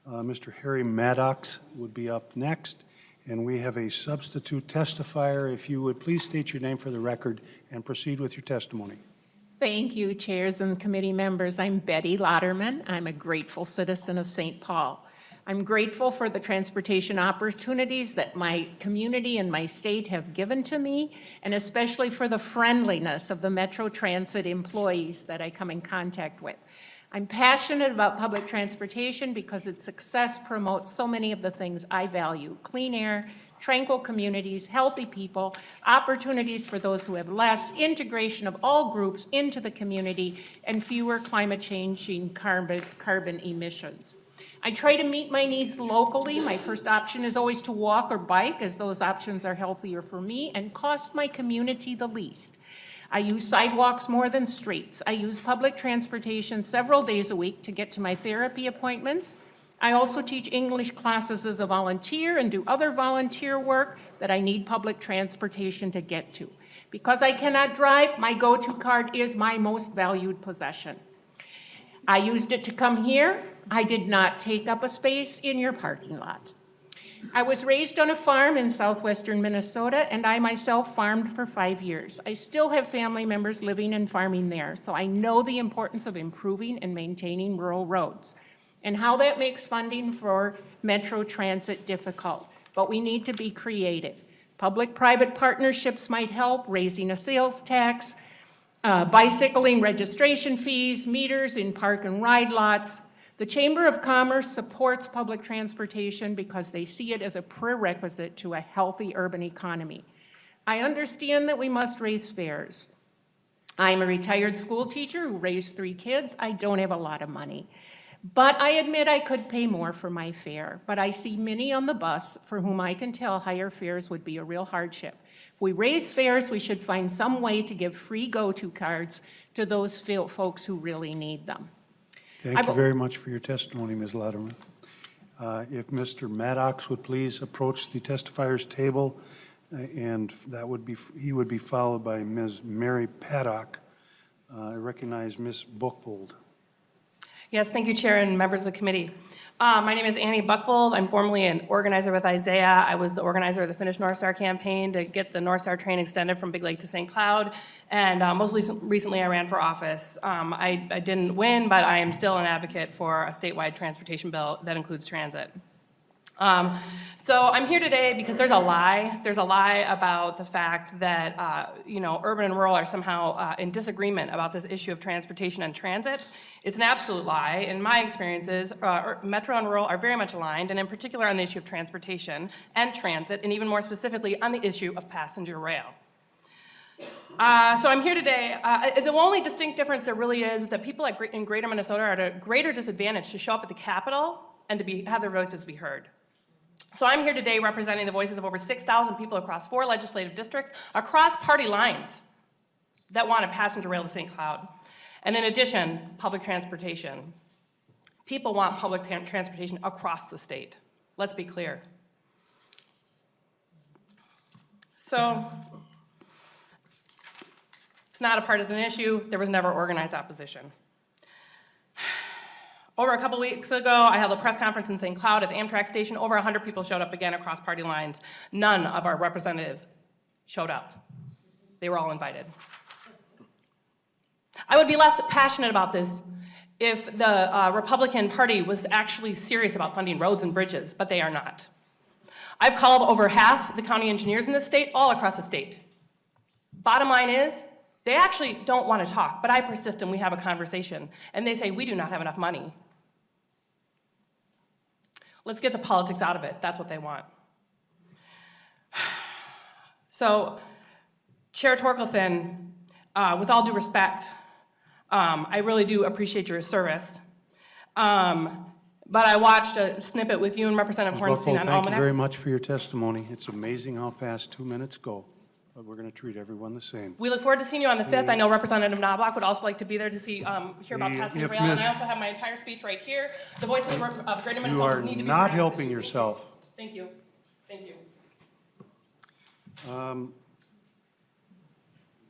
Mr. Harry Maddox would be up next. And we have a substitute testifier. If you would please state your name for the record and proceed with your testimony. Thank you, chairs and committee members. I'm Betty Lauderman. I'm a grateful citizen of St. Paul. I'm grateful for the transportation opportunities that my community and my state have given to me, and especially for the friendliness of the Metro Transit employees that I come in contact with. I'm passionate about public transportation because its success promotes so many of the things I value: clean air, tranquil communities, healthy people, opportunities for those who have less, integration of all groups into the community, and fewer climate changing carbon emissions. I try to meet my needs locally. My first option is always to walk or bike, as those options are healthier for me and cost my community the least. I use sidewalks more than streets. I use public transportation several days a week to get to my therapy appointments. I also teach English classes as a volunteer and do other volunteer work that I need public transportation to get to. Because I cannot drive, my go-to card is my most valued possession. I used it to come here. I did not take up a space in your parking lot. I was raised on a farm in southwestern Minnesota, and I myself farmed for 5 years. I still have family members living and farming there, so I know the importance of improving and maintaining rural roads and how that makes funding for Metro Transit difficult. But we need to be creative. Public-private partnerships might help, raising a sales tax, bicycling registration fees, meters in park and ride lots. The Chamber of Commerce supports public transportation because they see it as a prerequisite to a healthy urban economy. I understand that we must raise fares. I'm a retired school teacher who raised 3 kids. I don't have a lot of money. But I admit I could pay more for my fare. But I see many on the bus for whom I can tell higher fares would be a real hardship. If we raise fares, we should find some way to give free go-to cards to those folks who really need them. Thank you very much for your testimony, Ms. Lauderman. If Mr. Maddox would please approach the testifier's table, and that would be, he would be followed by Ms. Mary Paddock. I recognize Ms. Buchvold. Yes, thank you, Chair and members of the committee. My name is Annie Buchvold. I'm formerly an organizer with Isaiah. I was the organizer of the Finish North Star campaign to get the North Star train extended from Big Lake to St. Cloud. And most recently, I ran for office. I didn't win, but I am still an advocate for a statewide transportation bill that includes transit. So I'm here today because there's a lie. There's a lie about the fact that, urban and rural are somehow in disagreement about this issue of transportation and transit. It's an absolute lie. In my experiences, metro and rural are very much aligned, and in particular on the issue of transportation and transit, and even more specifically on the issue of passenger rail. So I'm here today. The only distinct difference there really is that people in greater Minnesota are at a greater disadvantage to show up at the Capitol and to have their voices be heard. So I'm here today representing the voices of over 6,000 people across 4 legislative districts, across party lines, that want a passenger rail to St. Cloud. And in addition, public transportation. People want public transportation across the state. Let's be clear. So it's not a partisan issue. There was never organized opposition. Over a couple weeks ago, I held a press conference in St. Cloud at the Amtrak station. Over 100 people showed up again across party lines. None of our representatives showed up. They were all invited. I would be less passionate about this if the Republican Party was actually serious about funding roads and bridges, but they are not. I've called over half the county engineers in this state, all across the state. Bottom line is, they actually don't want to talk, but I persist and we have a conversation. And they say, we do not have enough money. Let's get the politics out of it. That's what they want. So, Chair Torkelson, with all due respect, I really do appreciate your service. But I watched a snippet with you and Representative Hornstein on Thank you Almanac. very much for your testimony. It's amazing how fast 2 minutes go, but we're going to treat everyone the same. We look forward to seeing you on the 5th. I know Representative Knobloch would also like to be there to hear about passenger rail. And I also have my entire speech right here. The voices of Greater You Minnesota are need to be not heard. helping yourself. Thank you. Thank you.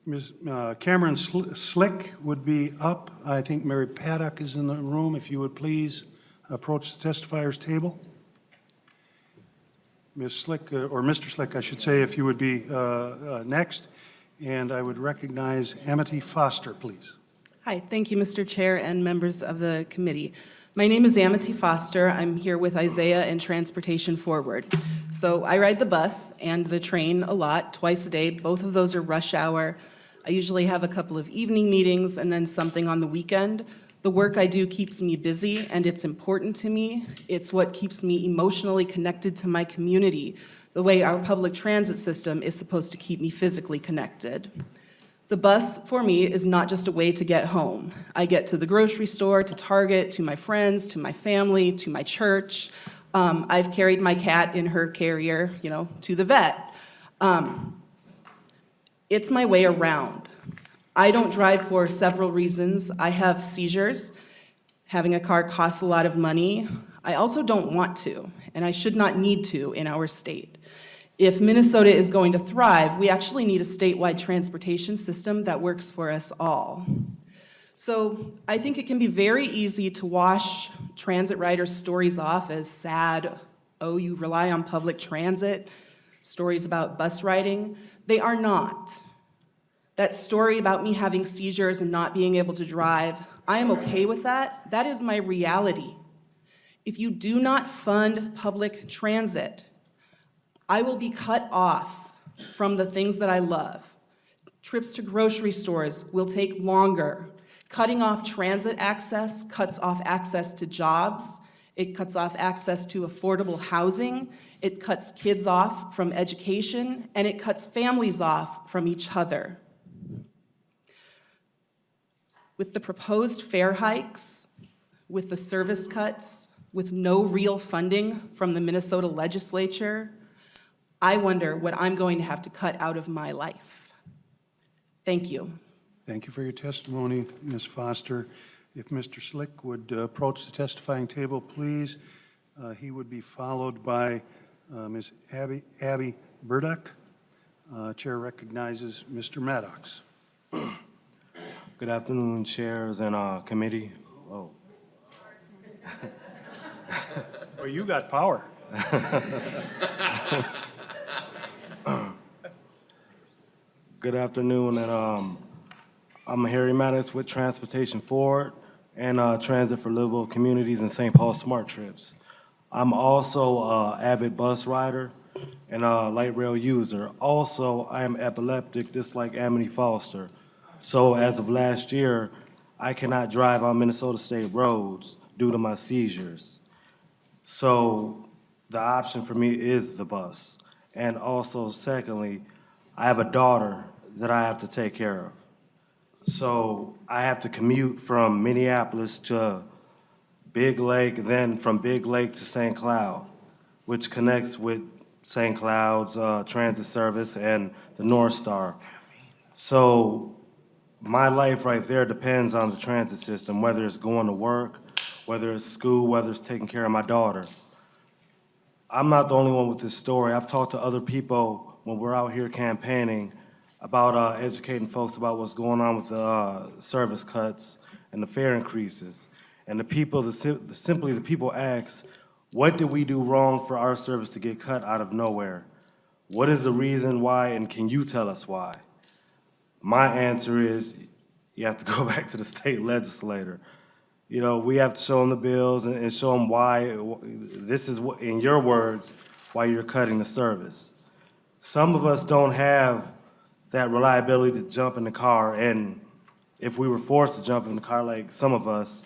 Ms. Cameron Slick would be up. I think Mary Paddock is in the room. If you would please approach the testifier's table. Ms. Slick, or Mr. Slick, I should say, if you would be next. And I would recognize Amity Foster, please. Hi, thank you, Mr. Chair and members of the committee. My name is Amity Foster. I'm here with Isaiah and Transportation Forward. So I ride the bus and the train a lot, twice a day. Both of those are rush hour. I usually have a couple of evening meetings and then something on the weekend. The work I do keeps me busy and it's important to me. It's what keeps me emotionally connected to my community, the way our public transit system is supposed to keep me physically connected. The bus, for me, is not just a way to get home. I get to the grocery store, to Target, to my friends, to my family, to my church. I've carried my cat in her carrier, to the vet. It's my way around. I don't drive for several reasons. I have seizures. Having a car costs a lot of money. I also don't want to, and I should not need to in our state. If Minnesota is going to thrive, we actually need a statewide transportation system that works for us all. So I think it can be very easy to wash transit riders' stories off as sad, oh, you rely on public transit, stories about bus riding. They are not. That story about me having seizures and not being able to drive, I am okay with that. That is my reality. If you do not fund public transit, I will be cut off from the things that I love. Trips to grocery stores will take longer. Cutting off transit access cuts off access to jobs. It cuts off access to affordable housing. It cuts kids off from education, and it cuts families off from each other. With the proposed fare hikes, with the service cuts, with no real funding from the Minnesota legislature, I wonder what I'm going to have to cut out of my life. Thank you. Thank you for your testimony, Ms. Foster. If Mr. Slick would approach the testifying table, please. He would be followed by Ms. Abby Burdock. Chair recognizes Mr. Maddox. Good afternoon, chairs and committee. Oh. Well, you got power. Good afternoon, and I'm Harry Maddox with Transportation Forward and Transit for Livable Communities in St. Paul Smart Trips. I'm also an avid bus rider and a light rail user. Also, I am epileptic, just like Amity Foster. So as of last year, I cannot drive on Minnesota State roads due to my seizures. So the option for me is the bus. And also, secondly, I have a daughter that I have to take care of. So I have to commute from Minneapolis to Big Lake, then from Big Lake to St. Cloud, which connects with St. Cloud's transit service and the North Star. So my life right there depends on the transit system, whether it's going to work, whether it's school, whether it's taking care of my daughter. I'm not the only one with this story. I've talked to other people when we're out here campaigning about educating folks about what's going on with the service cuts and the fare increases. And the people, simply the people ask, what did we do wrong for our service to get cut out of nowhere? What is the reason why, and can you tell us why? My answer is, you have to go back to the state legislator. You know, we have to show them the bills and show them why, this is, what, in your words, why you're cutting the service. Some of us don't have that reliability to jump in the car, and if we were forced to jump in the car like some of us,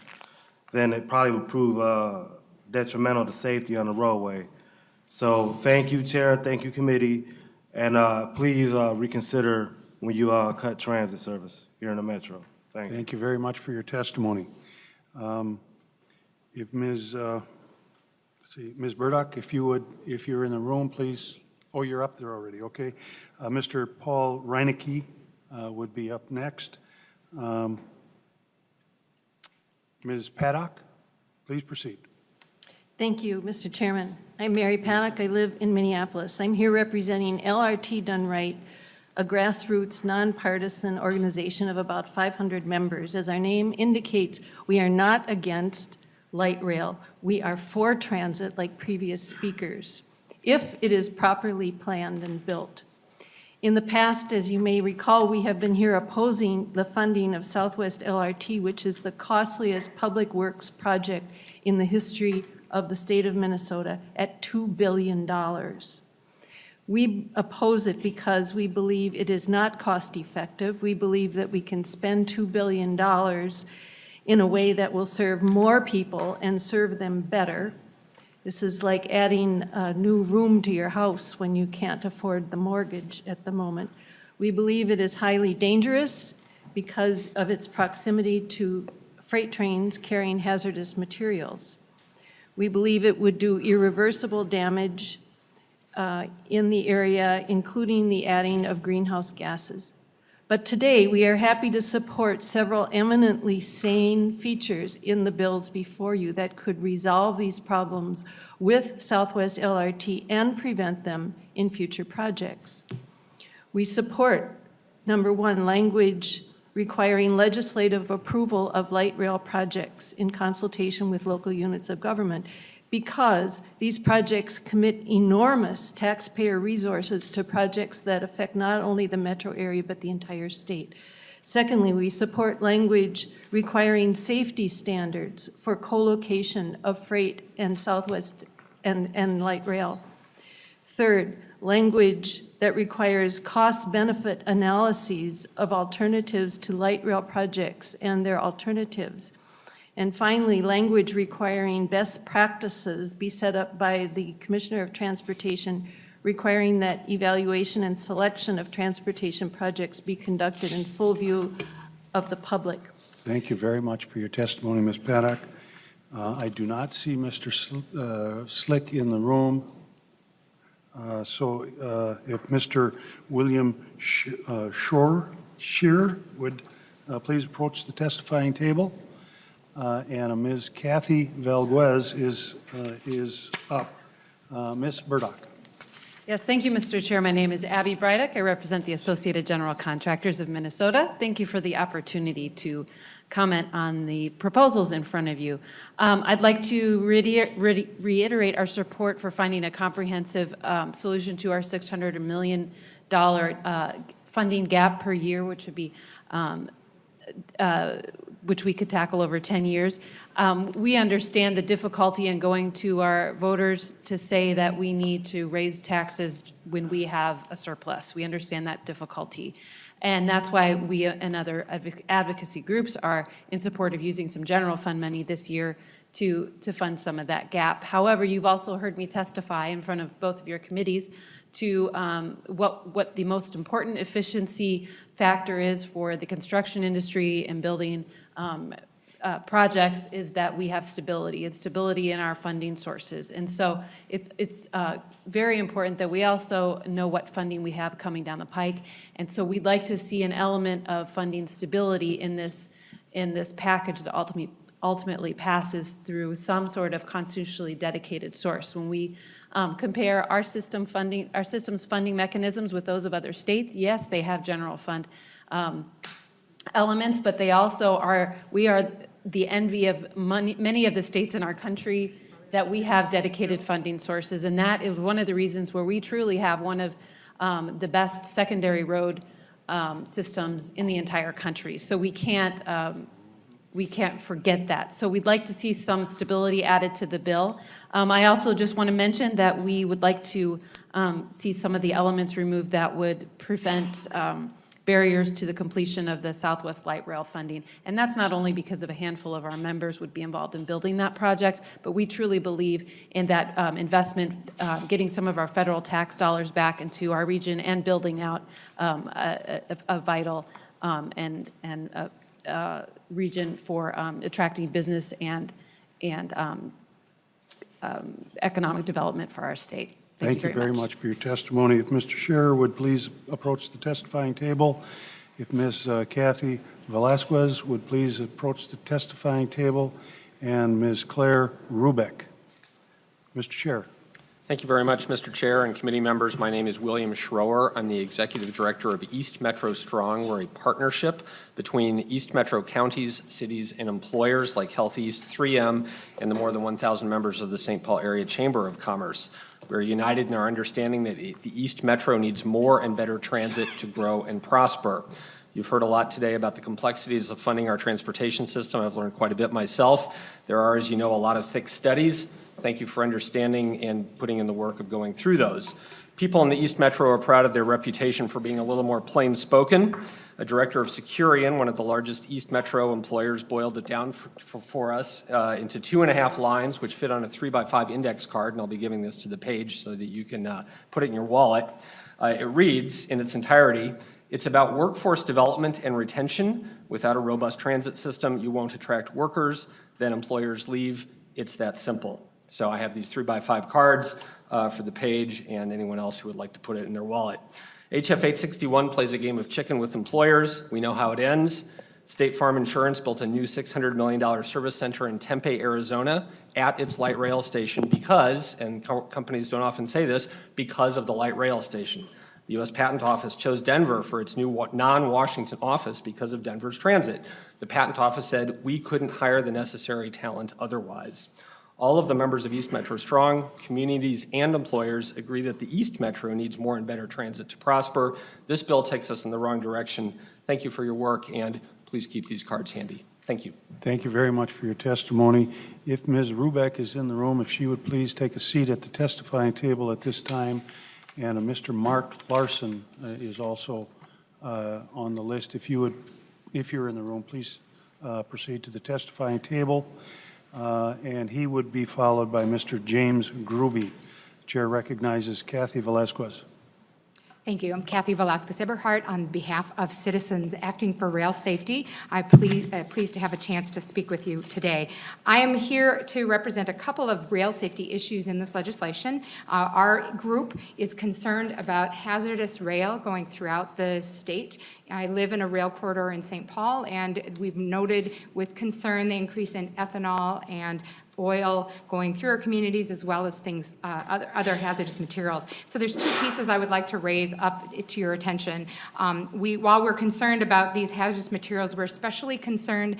then it probably would prove detrimental to safety on the roadway. So thank you, Chair, thank you, committee, and please reconsider when you cut transit service here in the Metro. Thank you. Thank you very much for your testimony. If Ms. Let's see, Ms. Burdock, if you would, if you're in the room, please. Oh, you're up there already, okay. Mr. Paul Reinecke would be up next. Ms. Paddock, please proceed. Thank you, Mr. Chairman. I'm Mary Paddock. I live in Minneapolis. I'm here representing LRT Done Right, a grassroots, nonpartisan organization of about 500 members. As our name indicates, we are not against light rail. We are for transit, like previous speakers, if it is properly planned and built. In the past, as you may recall, we have been here opposing the funding of Southwest LRT, which is the costliest public works project in the history of the state of Minnesota, at $2 billion. We oppose it because we believe it is not cost-effective. We believe that we can spend $2 billion in a way that will serve more people and serve them better. This is like adding a new room to your house when you can't afford the mortgage at the moment. We believe it is highly dangerous because of its proximity to freight trains carrying hazardous materials. We believe it would do irreversible damage in the area, including the adding of greenhouse gases. But today, we are happy to support several eminently sane features in the bills before you that could resolve these problems with Southwest LRT and prevent them in future projects. We support, number one, language requiring legislative approval of light rail projects in consultation with local units of government, because these projects commit enormous taxpayer resources to projects that affect not only the metro area but the entire state. Secondly, we support language requiring safety standards for co-location of freight and Southwest and light rail. Third, language that requires cost-benefit analyses of alternatives to light rail projects and their alternatives. And finally, language requiring best practices be set up by the Commissioner of Transportation, requiring that evaluation and selection of transportation projects be conducted in full view of the public. Thank you very much for your testimony, Ms. Paddock. I do not see Mr. Slick in the room. So if Mr. William Scheer would please approach the testifying table. and a Ms. Kathy Velguez is up. Ms. Burdock. Yes, thank you, Mr. Chair. My name is Abby Breidick. I represent the Associated General Contractors of Minnesota. Thank you for the opportunity to comment on the proposals in front of you. I'd like to reiterate our support for finding a comprehensive solution to our $600 million funding gap per year, which would be which we could tackle over 10 years. We understand the difficulty in going to our voters to say that we need to raise taxes when we have a surplus. We understand that difficulty. And that's why we and other advocacy groups are in support of using some general fund money this year to fund some of that gap. However, you've also heard me testify in front of both of your committees to what the most important efficiency factor is for the construction industry and building projects is that we have stability and stability in our funding sources. And so it's very important that we also know what funding we have coming down the pike. And so we'd like to see an element of funding stability in this package that ultimately passes through some sort of constitutionally dedicated source. When we compare our system's funding mechanisms with those of other states, yes, they have general fund elements, but they also we are the envy of many of the states in our country that we have dedicated funding sources, and that is one of the reasons where we truly have one of the best secondary road systems in the entire country. So we can't forget that. So we'd like to see some stability added to the bill. I also just want to mention that we would like to see some of the elements removed that would prevent barriers to the completion of the Southwest Light Rail funding. And that's not only because of a handful of our members would be involved in building that project, but we truly believe in that investment, getting some of our federal tax dollars back into our region and building out a vital region for attracting business and economic development for our state. Thank you very much for your testimony. If Mr. Scherer would please approach the testifying table. If Ms. Kathy Velasquez would please approach the testifying table, and Ms. Claire Rubeck. Mr. Scherer. Thank you very much, Mr. Chair and committee members. My name is William Schroer. I'm the Executive Director of East Metro Strong. We're a partnership between East Metro counties, cities, and employers like Health East, 3M, and the more than 1,000 members of the St. Paul Area Chamber of Commerce. We're united in our understanding that the East Metro needs more and better transit to grow and prosper. You've heard a lot today about the complexities of funding our transportation system. I've learned quite a bit myself. There are, as you know, a lot of thick studies. Thank you for understanding and putting in the work of going through those. People in the East Metro are proud of their reputation for being a little more plain-spoken. A director of Securian, one of the largest East Metro employers, boiled it down for us into 2.5 lines, which fit on a 3x5 index card, and I'll be giving this to the page so that you can put it in your wallet. It reads in its entirety, "It's about workforce development and retention. Without a robust transit system, you won't attract workers, then employers leave. It's that simple." So I have these 3x5 cards for the page and anyone else who would like to put it in their wallet. HF 861 plays a game of chicken with employers. We know how it ends. State Farm Insurance built a new $600 million service center in Tempe, Arizona at its light rail station because, and companies don't often say this, because of the light rail station. The U.S. Patent Office chose Denver for its new non-Washington office because of Denver's transit. The Patent Office said we couldn't hire the necessary talent otherwise. All of the members of East Metro Strong, communities, and employers agree that the East Metro needs more and better transit to prosper. This bill takes us in the wrong direction. Thank you for your work, and please keep these cards handy. Thank you. Thank you very much for your testimony. If Ms. Rubeck is in the room, if she would please take a seat at the testifying table at this time. And Mr. Mark Larson is also on the list. If you're in the room, please proceed to the testifying table. And he would be followed by Mr. James Gruby. Chair recognizes Kathy Velasquez. Thank you. I'm Kathy Velasquez Eberhardt on behalf of Citizens Acting for Rail Safety. I'm pleased to have a chance to speak with you today. I am here to represent a couple of rail safety issues in this legislation. Our group is concerned about hazardous rail going throughout the state. I live in a rail corridor in St. Paul, and we've noted with concern the increase in ethanol and oil going through our communities, as well as things, other hazardous materials. So there's two pieces I would like to raise up to your attention. While we're concerned about these hazardous materials, we're especially concerned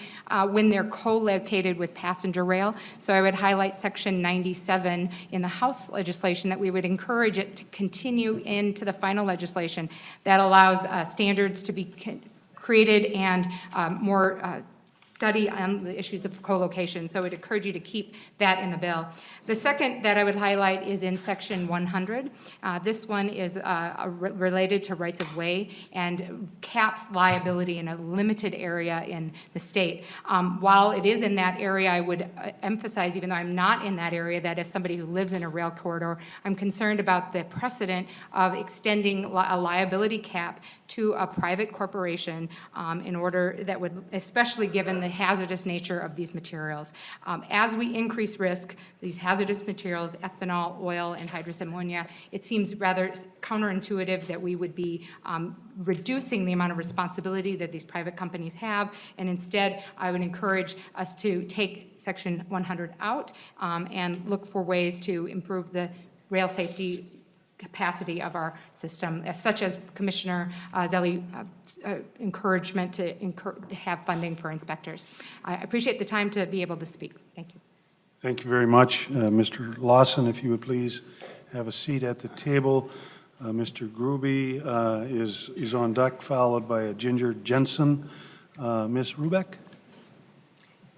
when they're co-located with passenger rail. So I would highlight Section 97 in the House legislation that we would encourage it to continue into the final legislation that allows standards to be created and more study on the issues of co-location. So I would encourage you to keep that in the bill. The second that I would highlight is in Section 100. This one is related to rights of way and caps liability in a limited area in the state. While it is in that area, I would emphasize, even though I'm not in that area, that as somebody who lives in a rail corridor, I'm concerned about the precedent of extending a liability cap to a private corporation in order that would, especially given the hazardous nature of these materials. As we increase risk, these hazardous materials, ethanol, oil, and hydrous ammonia, it seems rather counterintuitive that we would be reducing the amount of responsibility that these private companies have, and instead I would encourage us to take Section 100 out and look for ways to improve the rail safety capacity of our system, such as Commissioner Zelli encouragement to have funding for inspectors. I appreciate the time to be able to speak. Thank you. Thank you very much. Mr. Lawson, if you would please have a seat at the table. Mr. Gruby is on deck, followed by Ginger Jensen. Ms. Rubeck?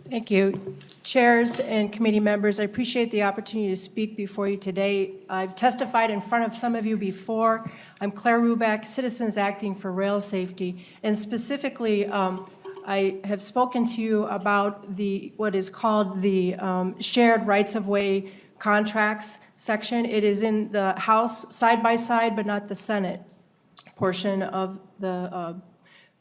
Thank you. Chairs and committee members, I appreciate the opportunity to speak before you today. I've testified in front of some of you before. I'm Claire Rubeck, Citizens Acting for Rail Safety, and specifically, I have spoken to you about what is called the Shared Rights-of-Way Contracts section. It is in the House side by side, but not the Senate portion of the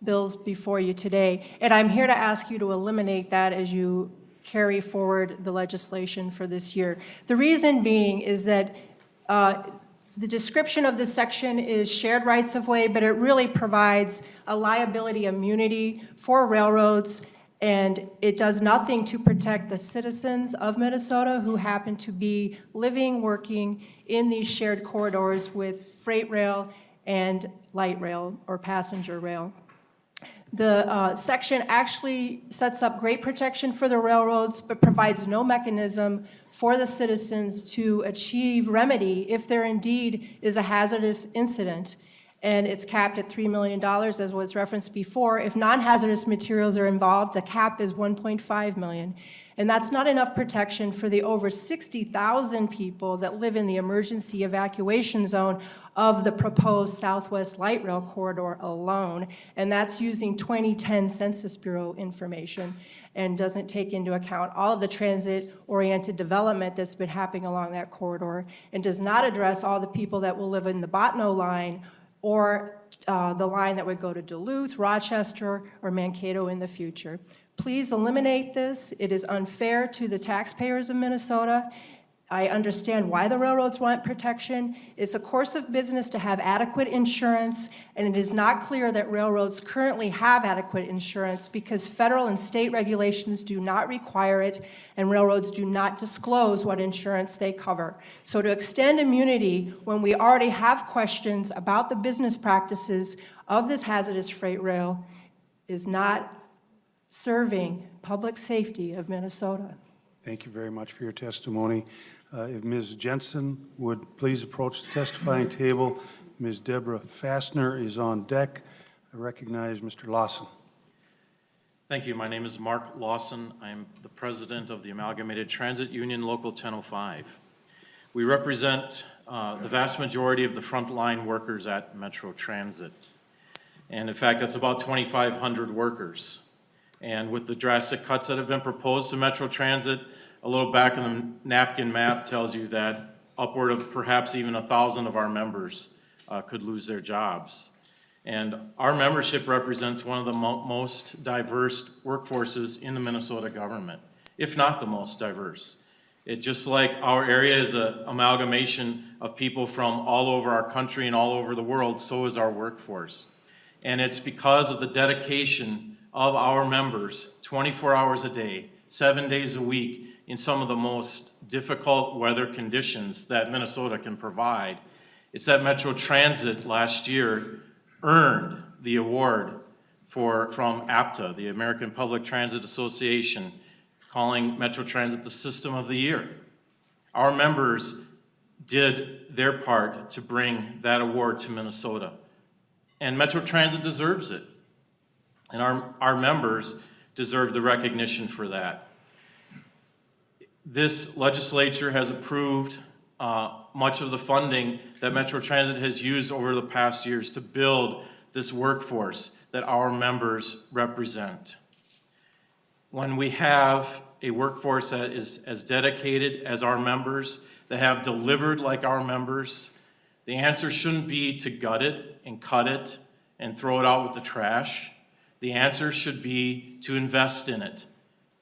bills before you today. And I'm here to ask you to eliminate that as you carry forward the legislation for this year. The reason being is that the description of this section is shared rights of way, but it really provides a liability immunity for railroads, and it does nothing to protect the citizens of Minnesota who happen to be living, working in these shared corridors with freight rail and light rail or passenger rail. The section actually sets up great protection for the railroads, but provides no mechanism for the citizens to achieve remedy if there indeed is a hazardous incident. And it's capped at $3 million, as was referenced before. If non-hazardous materials are involved, the cap is $1.5 million. And that's not enough protection for the over 60,000 people that live in the emergency evacuation zone of the proposed Southwest Light Rail Corridor alone. And that's using 2010 Census Bureau information and doesn't take into account all of the transit-oriented development that's been happening along that corridor, and does not address all the people that will live in the Botno line or the line that would go to Duluth, Rochester, or Mankato in the future. Please eliminate this. It is unfair to the taxpayers of Minnesota. I understand why the railroads want protection. It's a course of business to have adequate insurance, and it is not clear that railroads currently have adequate insurance because federal and state regulations do not require it, and railroads do not disclose what insurance they cover. So to extend immunity when we already have questions about the business practices of this hazardous freight rail is not serving public safety of Minnesota. Thank you very much for your testimony. If Ms. Jensen would please approach the testifying table. Ms. Deborah Fassner is on deck. I recognize Mr. Lawson. Thank you. My name is Mark Lawson. I'm the president of the Amalgamated Transit Union Local 1005. We represent the vast majority of the frontline workers at Metro Transit. And in fact, that's about 2,500 workers. And with the drastic cuts that have been proposed to Metro Transit, a little back in the napkin math tells you that upward of perhaps even 1,000 of our members could lose their jobs. And our membership represents one of the most diverse workforces in the Minnesota government, if not the most diverse. It just like our area is an amalgamation of people from all over our country and all over the world, so is our workforce. And it's because of the dedication of our members, 24 hours a day, 7 days a week, in some of the most difficult weather conditions that Minnesota can provide. It's that Metro Transit last year earned the award from APTA, the American Public Transit Association, calling Metro Transit the System of the Year. Our members did their part to bring that award to Minnesota. And Metro Transit deserves it. And our members deserve the recognition for that. This legislature has approved much of the funding that Metro Transit has used over the past years to build this workforce that our members represent. When we have a workforce that is as dedicated as our members, that have delivered like our members, the answer shouldn't be to gut it and cut it and throw it out with the trash. The answer should be to invest in it.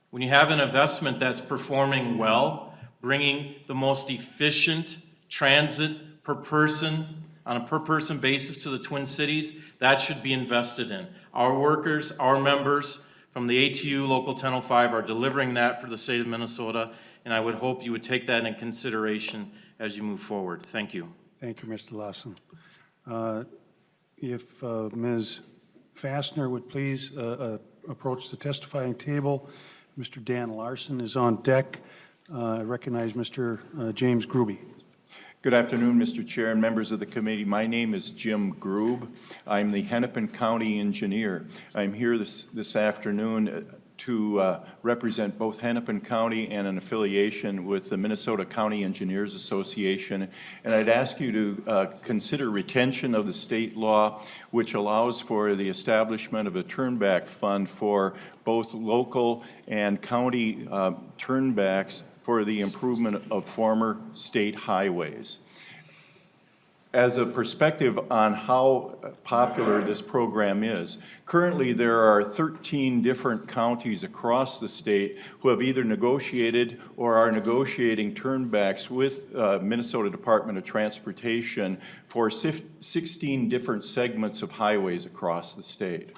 When you have an investment that's performing well, bringing the most efficient transit per person on a per-person basis to the Twin Cities, that should be invested in. Our workers, our members from the ATU Local 1005 are delivering that for the state of Minnesota, and I would hope you would take that in consideration as you move forward. Thank you. Thank you, Mr. Lawson. If Ms. Fassner would please approach the testifying table. Mr. Dan Larson is on deck. I recognize Mr. James Gruby. Good afternoon, Mr. Chair and members of the committee. My name is Jim Grube. I'm the Hennepin County engineer. I'm here this afternoon to represent both Hennepin County and an affiliation with the Minnesota County Engineers Association. And I'd ask you to consider retention of the state law, which allows for the establishment of a turnback fund for both local and county turnbacks for the improvement of former state highways. As a perspective on how popular this program is, currently there are 13 different counties across the state who have either negotiated or are negotiating turnbacks with Minnesota Department of Transportation for 16 different segments of highways across the state.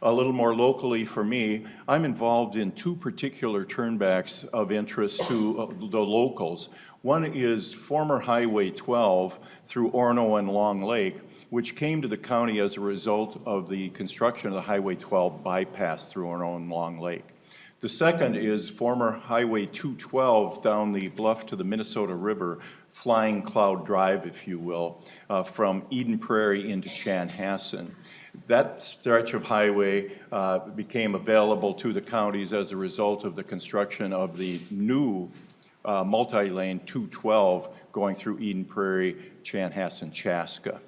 A little more locally for me, I'm involved in two particular turnbacks of interest to the locals. One is former Highway 12 through Orono and Long Lake, which came to the county as a result of the construction of the Highway 12 bypass through Orono and Long Lake. The second is former Highway 212 down the bluff to the Minnesota River, Flying Cloud Drive, if you will, from Eden Prairie into Chanhassen. That stretch of highway became available to the counties as a result of the construction of the new multi-lane 212 going through Eden Prairie, Chanhassen, Chaska.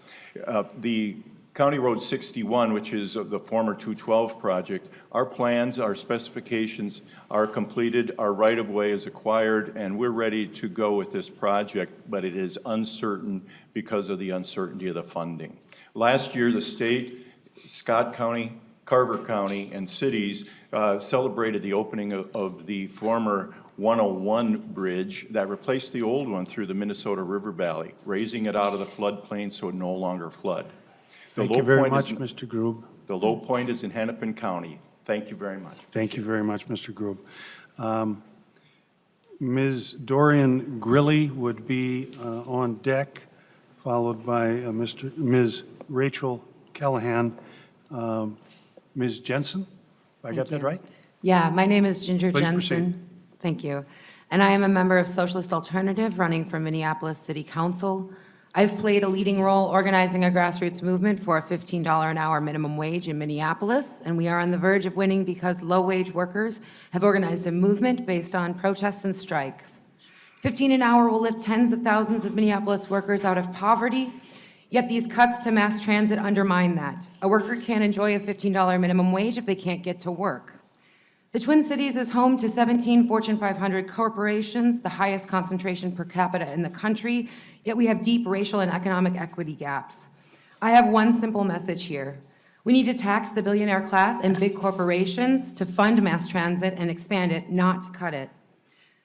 The County Road 61, which is the former 212 project, our plans, our specifications are completed, our right-of-way is acquired, and we're ready to go with this project, but it is uncertain because of the uncertainty of the funding. Last year, the state, Scott County, Carver County, and cities celebrated the opening of the former 101 bridge that replaced the old one through the Minnesota River Valley, raising it out of the floodplain so it no longer flood. Thank you very much, Mr. Grube. The low point is in Hennepin County. Thank you very much. Thank you very much, Mr. Grube. Ms. Dorian Grilly would be on deck, followed by Ms. Rachel Callahan. Ms. Jensen, I got that right? Yeah, my name is Ginger Please Jensen. proceed. Thank you. And I am a member of Socialist Alternative running for Minneapolis City Council. I've played a leading role organizing a grassroots movement for a $15 an hour minimum wage in Minneapolis, and we are on the verge of winning because low-wage workers have organized a movement based on protests and strikes. $15 an hour will lift tens of thousands of Minneapolis workers out of poverty, yet these cuts to mass transit undermine that. A worker can't enjoy a $15 minimum wage if they can't get to work. The Twin Cities is home to 17 Fortune 500 corporations, the highest concentration per capita in the country, yet we have deep racial and economic equity gaps. I have one simple message here. We need to tax the billionaire class and big corporations to fund mass transit and expand it, not to cut it.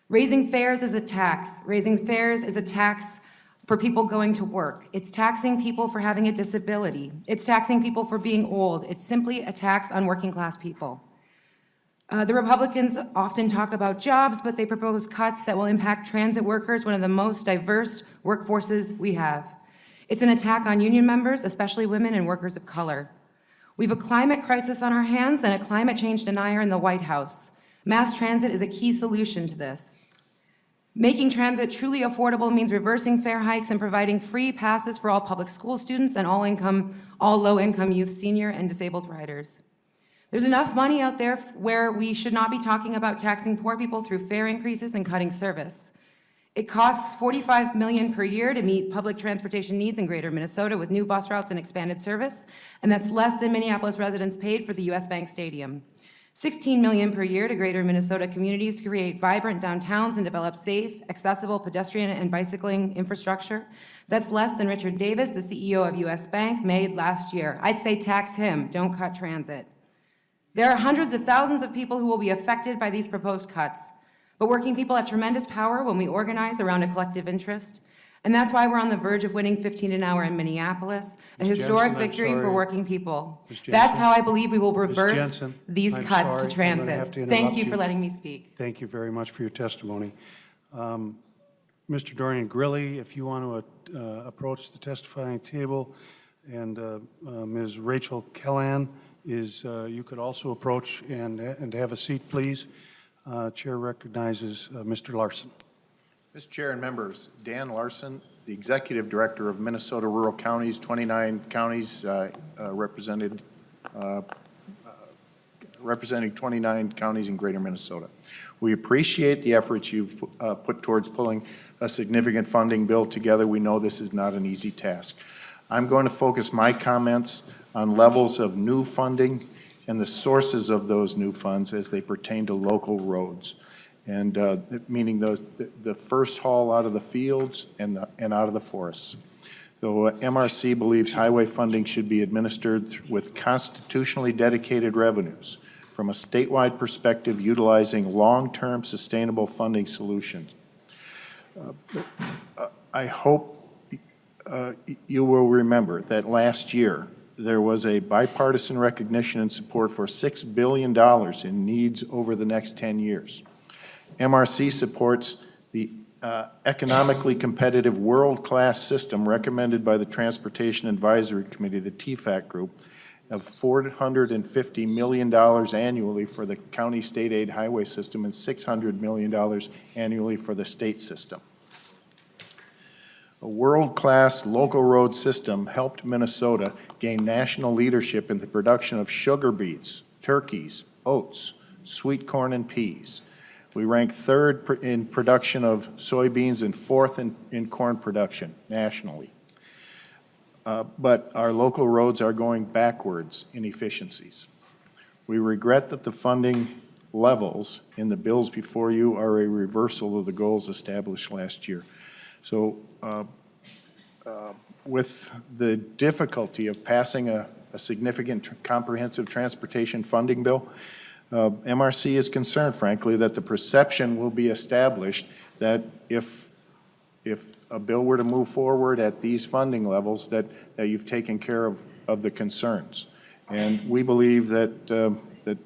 Raising fares is a tax. Raising fares is a tax for people going to work. It's taxing people for having a disability. It's taxing people for being old. It's simply a tax on working class people. The Republicans often talk about jobs, but they propose cuts that will impact transit workers, one of the most diverse workforces we have. It's an attack on union members, especially women and workers of color. We have a climate crisis on our hands and a climate change denier in the White House. Mass transit is a key solution to this. Making transit truly affordable means reversing fare hikes and providing free passes for all public school students and all low-income youth, senior, and disabled riders. There's enough money out there where we should not be talking about taxing poor people through fare increases and cutting service. It costs $45 million per year to meet public transportation needs in greater Minnesota with new bus routes and expanded service, and that's less than Minneapolis residents paid for the US Bank Stadium. $16 million per year to greater Minnesota communities to create vibrant downtowns and develop safe, accessible pedestrian and bicycling infrastructure. That's less than Richard Davis, the CEO of US Bank, made last year. I'd say tax him, don't cut transit. There are hundreds of thousands of people who will be affected by these proposed cuts. But working people have tremendous power when we organize around a collective interest. And that's why we're on the verge of winning 15 an hour in Minneapolis, a historic victory for working people. That's how I believe we will reverse these cuts to transit. Thank you for letting me speak. Thank you very much for your testimony. Mr. Dorian Grilly, if you want to approach the testifying table, and Ms. Rachel Kellan, you could also approach and have a seat, please. Chair recognizes Mr. Larson. Mr. Chair and members, Dan Larson, the Executive Director of Minnesota Rural Counties, 29 counties representing 29 counties in greater Minnesota. We appreciate the efforts you've put towards pulling a significant funding bill together. We know this is not an easy task. I'm going to focus my comments on levels of new funding and the sources of those new funds as they pertain to local roads, and meaning the first haul out of the fields and out of the forests. So MRC believes highway funding should be administered with constitutionally dedicated revenues from a statewide perspective, utilizing long-term sustainable funding solutions. I hope you will remember that last year there was a bipartisan recognition and support for $6 billion in needs over the next 10 years. MRC supports the economically competitive world-class system recommended by the Transportation Advisory Committee, the TFAC group, of $450 million annually for the county state aid highway system and $600 million annually for the state system. A world-class local road system helped Minnesota gain national leadership in the production of sugar beets, turkeys, oats, sweet corn, and peas. We rank third in production of soybeans and fourth in corn production nationally. But our local roads are going backwards in efficiencies. We regret that the funding levels in the bills before you are a reversal of the goals established last year. So with the difficulty of passing a significant comprehensive transportation funding bill, MRC is concerned, frankly, that the perception will be established that if a bill were to move forward at these funding levels, that you've taken care of the concerns. And we believe that that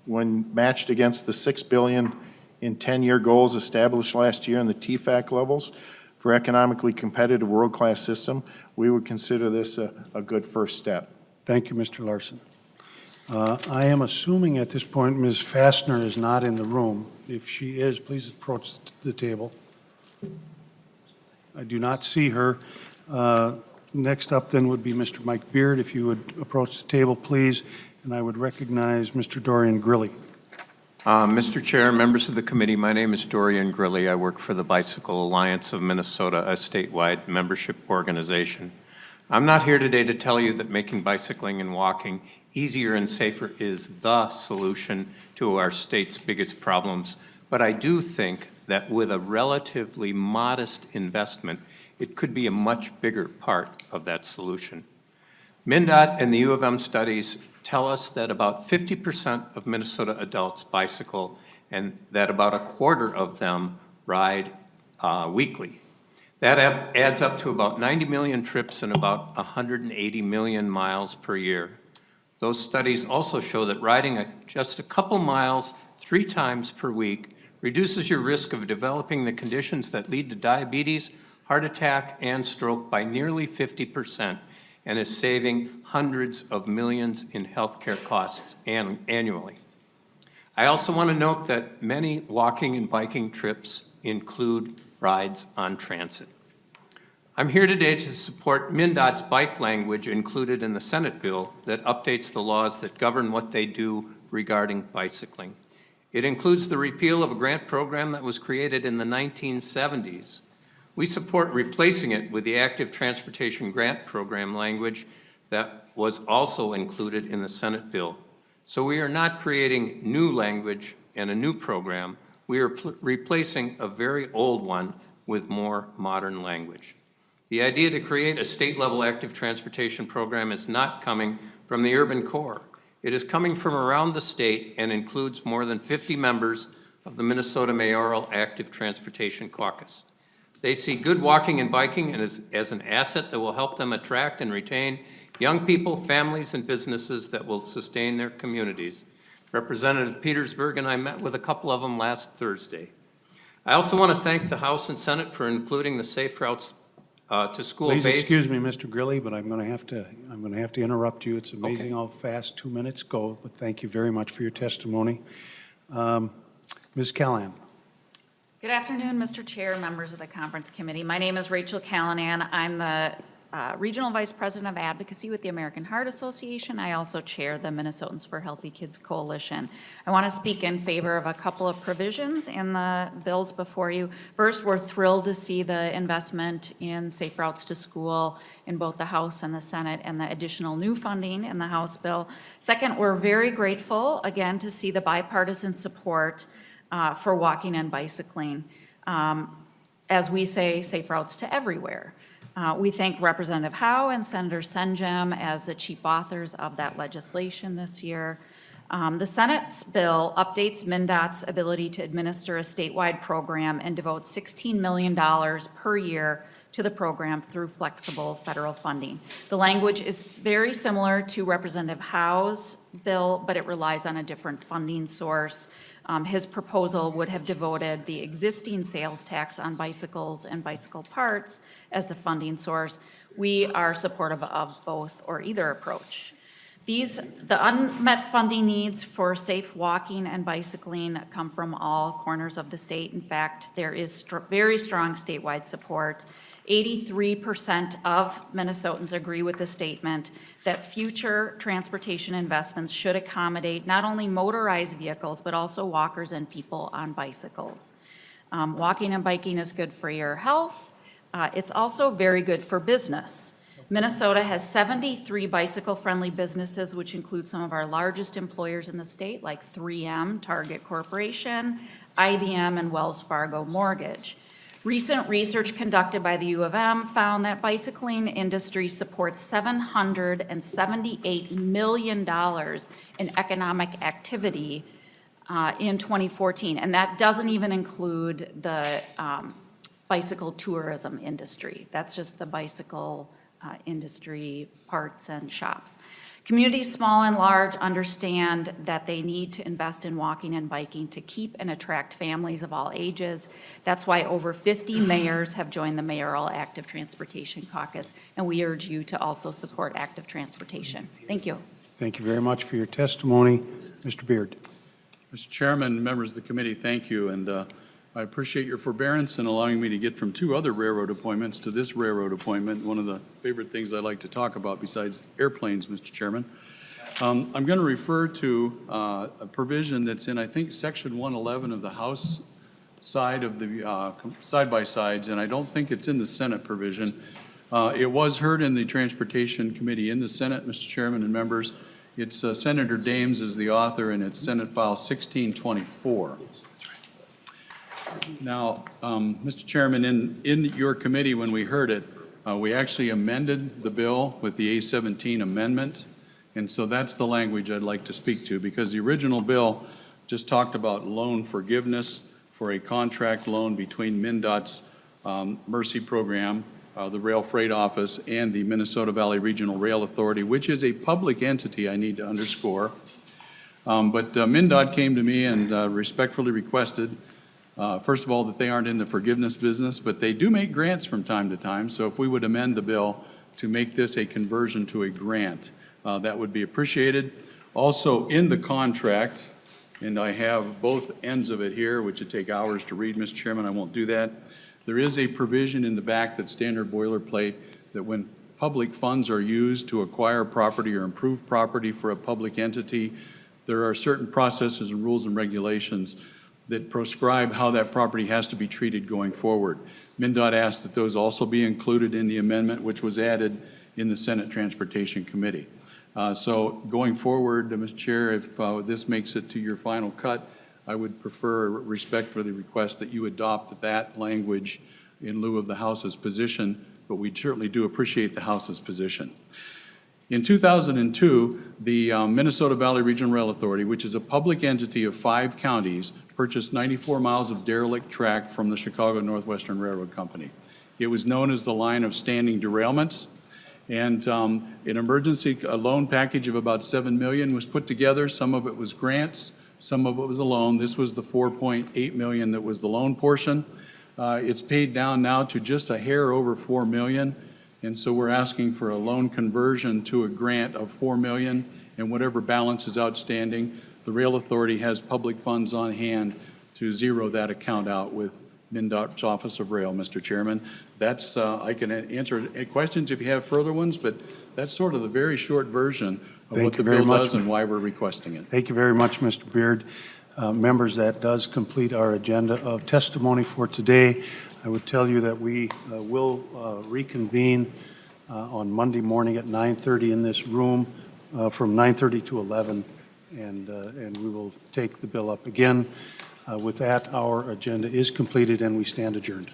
when matched against the $6 billion in 10-year goals established last year in the TFAC levels for economically competitive world-class system, we would consider this a good first step. Thank you, Mr. Larson. I am assuming at this point Ms. Fassner is not in the room. If she is, please approach the table. I do not see her. Next up then would be Mr. Mike Beard. If you would approach the table, please. And I would recognize Mr. Dorian Grilly. Mr. Chair, members of the committee, my name is Dorian Grilly. I work for the Bicycle Alliance of Minnesota, a statewide membership organization. I'm not here today to tell you that making bicycling and walking easier and safer is the solution to our state's biggest problems, but I do think that with a relatively modest investment, it could be a much bigger part of that solution. MnDOT and the U of M studies tell us that about 50% of Minnesota adults bicycle and that about a quarter of them ride weekly. That adds up to about 90 million trips and about 180 million miles per year. Those studies also show that riding just a couple miles 3 times per week reduces your risk of developing the conditions that lead to diabetes, heart attack, and stroke by nearly 50%, and is saving hundreds of millions in healthcare costs annually. I also want to note that many walking and biking trips include rides on transit. I'm here today to support MnDOT's bike language included in the Senate bill that updates the laws that govern what they do regarding bicycling. It includes the repeal of a grant program that was created in the 1970s. We support replacing it with the Active Transportation Grant Program language that was also included in the Senate bill. So we are not creating new language and a new program. We are replacing a very old one with more modern language. The idea to create a state-level active transportation program is not coming from the urban core. It is coming from around the state and includes more than 50 members of the Minnesota Mayoral Active Transportation Caucus. They see good walking and biking as an asset that will help them attract and retain young people, families, and businesses that will sustain their communities. Representative Petersburg and I met with a couple of them last Thursday. I also want to thank the House and Senate for including the Safe Routes to School Please base. excuse me, Mr. Grilli, but I'm going to have to interrupt you. It's amazing how fast 2 minutes go, but thank you very much for your testimony. Ms. Callahan. Good afternoon, Mr. Chair, members of the Conference Committee. My name is Rachel Callahan. I'm the Regional Vice President of Advocacy with the American Heart Association. I also chair the Minnesotans for Healthy Kids Coalition. I want to speak in favor of a couple of provisions in the bills before you. First, we're thrilled to see the investment in Safe Routes to School in both the House and the Senate and the additional new funding in the House bill. Second, we're very grateful, again, to see the bipartisan support for walking and bicycling. As we say, safe routes to everywhere. We thank Representative Howe and Senator Senjem as the chief authors of that legislation this year. The Senate's bill updates MnDOT's ability to administer a statewide program and devotes $16 million per year to the program through flexible federal funding. The language is very similar to Representative Howe's bill, but it relies on a different funding source. His proposal would have devoted the existing sales tax on bicycles and bicycle parts as the funding source. We are supportive of both or either approach. The unmet funding needs for safe walking and bicycling come from all corners of the state. In fact, there is very strong statewide support. 83% of Minnesotans agree with the statement that future transportation investments should accommodate not only motorized vehicles, but also walkers and people on bicycles. Walking and biking is good for your health. It's also very good for business. Minnesota has 73 bicycle-friendly businesses, which include some of our largest employers in the state, like 3M, Target Corporation, IBM, and Wells Fargo Mortgage. Recent research conducted by the U of M found that bicycling industry supports $778 million in economic activity in 2014, and that doesn't even include the bicycle tourism industry. That's just the bicycle industry parts and shops. Communities small and large understand that they need to invest in walking and biking to keep and attract families of all ages. That's why over 50 mayors have joined the Mayoral Active Transportation Caucus, and we urge you to also support active transportation. Thank you. Thank you very much for your testimony. Mr. Beard. Mr. Chairman, members of the committee, thank you. And I appreciate your forbearance in allowing me to get from 2 other railroad appointments to this railroad appointment, one of the favorite things I like to talk about besides airplanes, Mr. Chairman. I'm going to refer to a provision that's in, I think, Section 111 of the House side of the side-by-sides, and I don't think it's in the Senate provision. It was heard in the Transportation Committee in the Senate, Mr. Chairman and members. It's Senator Dames is the author, and it's Senate File 1624. Now, Mr. Chairman, in your committee, when we heard it, We actually amended the bill with the A-17 amendment, and so that's the language I'd like to speak to, because the original bill just talked about loan forgiveness for a contract loan between MnDOT's Mercy Program, the Rail Freight Office, and the Minnesota Valley Regional Rail Authority, which is a public entity, I need to underscore. But MnDOT came to me and respectfully requested, first of all, that they aren't in the forgiveness business, but they do make grants from time to time. So if we would amend the bill to make this a conversion to a grant, that would be appreciated. Also, in the contract, and I have both ends of it here, which would take hours to read, Mr. Chairman, I won't do that. There is a provision in the back that's standard boilerplate that when public funds are used to acquire property or improve property for a public entity, there are certain processes and rules and regulations that prescribe how that property has to be treated going forward. MnDOT asked that those also be included in the amendment, which was added in the Senate Transportation Committee. So going forward, Mr. Chair, if this makes it to your final cut, I would respectfully request that you adopt that language in lieu of the House's position, but we certainly do appreciate the House's position. In 2002, the Minnesota Valley Regional Rail Authority, which is a public entity of 5 counties, purchased 94 miles of derelict track from the Chicago Northwestern Railroad Company. It was known as the line of standing derailments, and an emergency loan package of about $7 million was put together. Some of it was grants, some of it was a loan. This was the $4.8 million that was the loan portion. It's paid down now to just a hair over $4 million. And so we're asking for a loan conversion to a grant of $4 million, and whatever balance is outstanding, the Rail Authority has public funds on hand to zero that account out with MnDOT's Office of Rail, Mr. Chairman. That's, I can answer questions if you have further ones, but that's sort of the very short version of what the bill does and why we're requesting it. Thank you very much, Mr. Beard. Members, that does complete our agenda of testimony for today. I would tell you that we will reconvene on Monday morning at 9:30 in this room from 9:30 to 11, and we will take the bill up again. With that, our agenda is completed and we stand adjourned.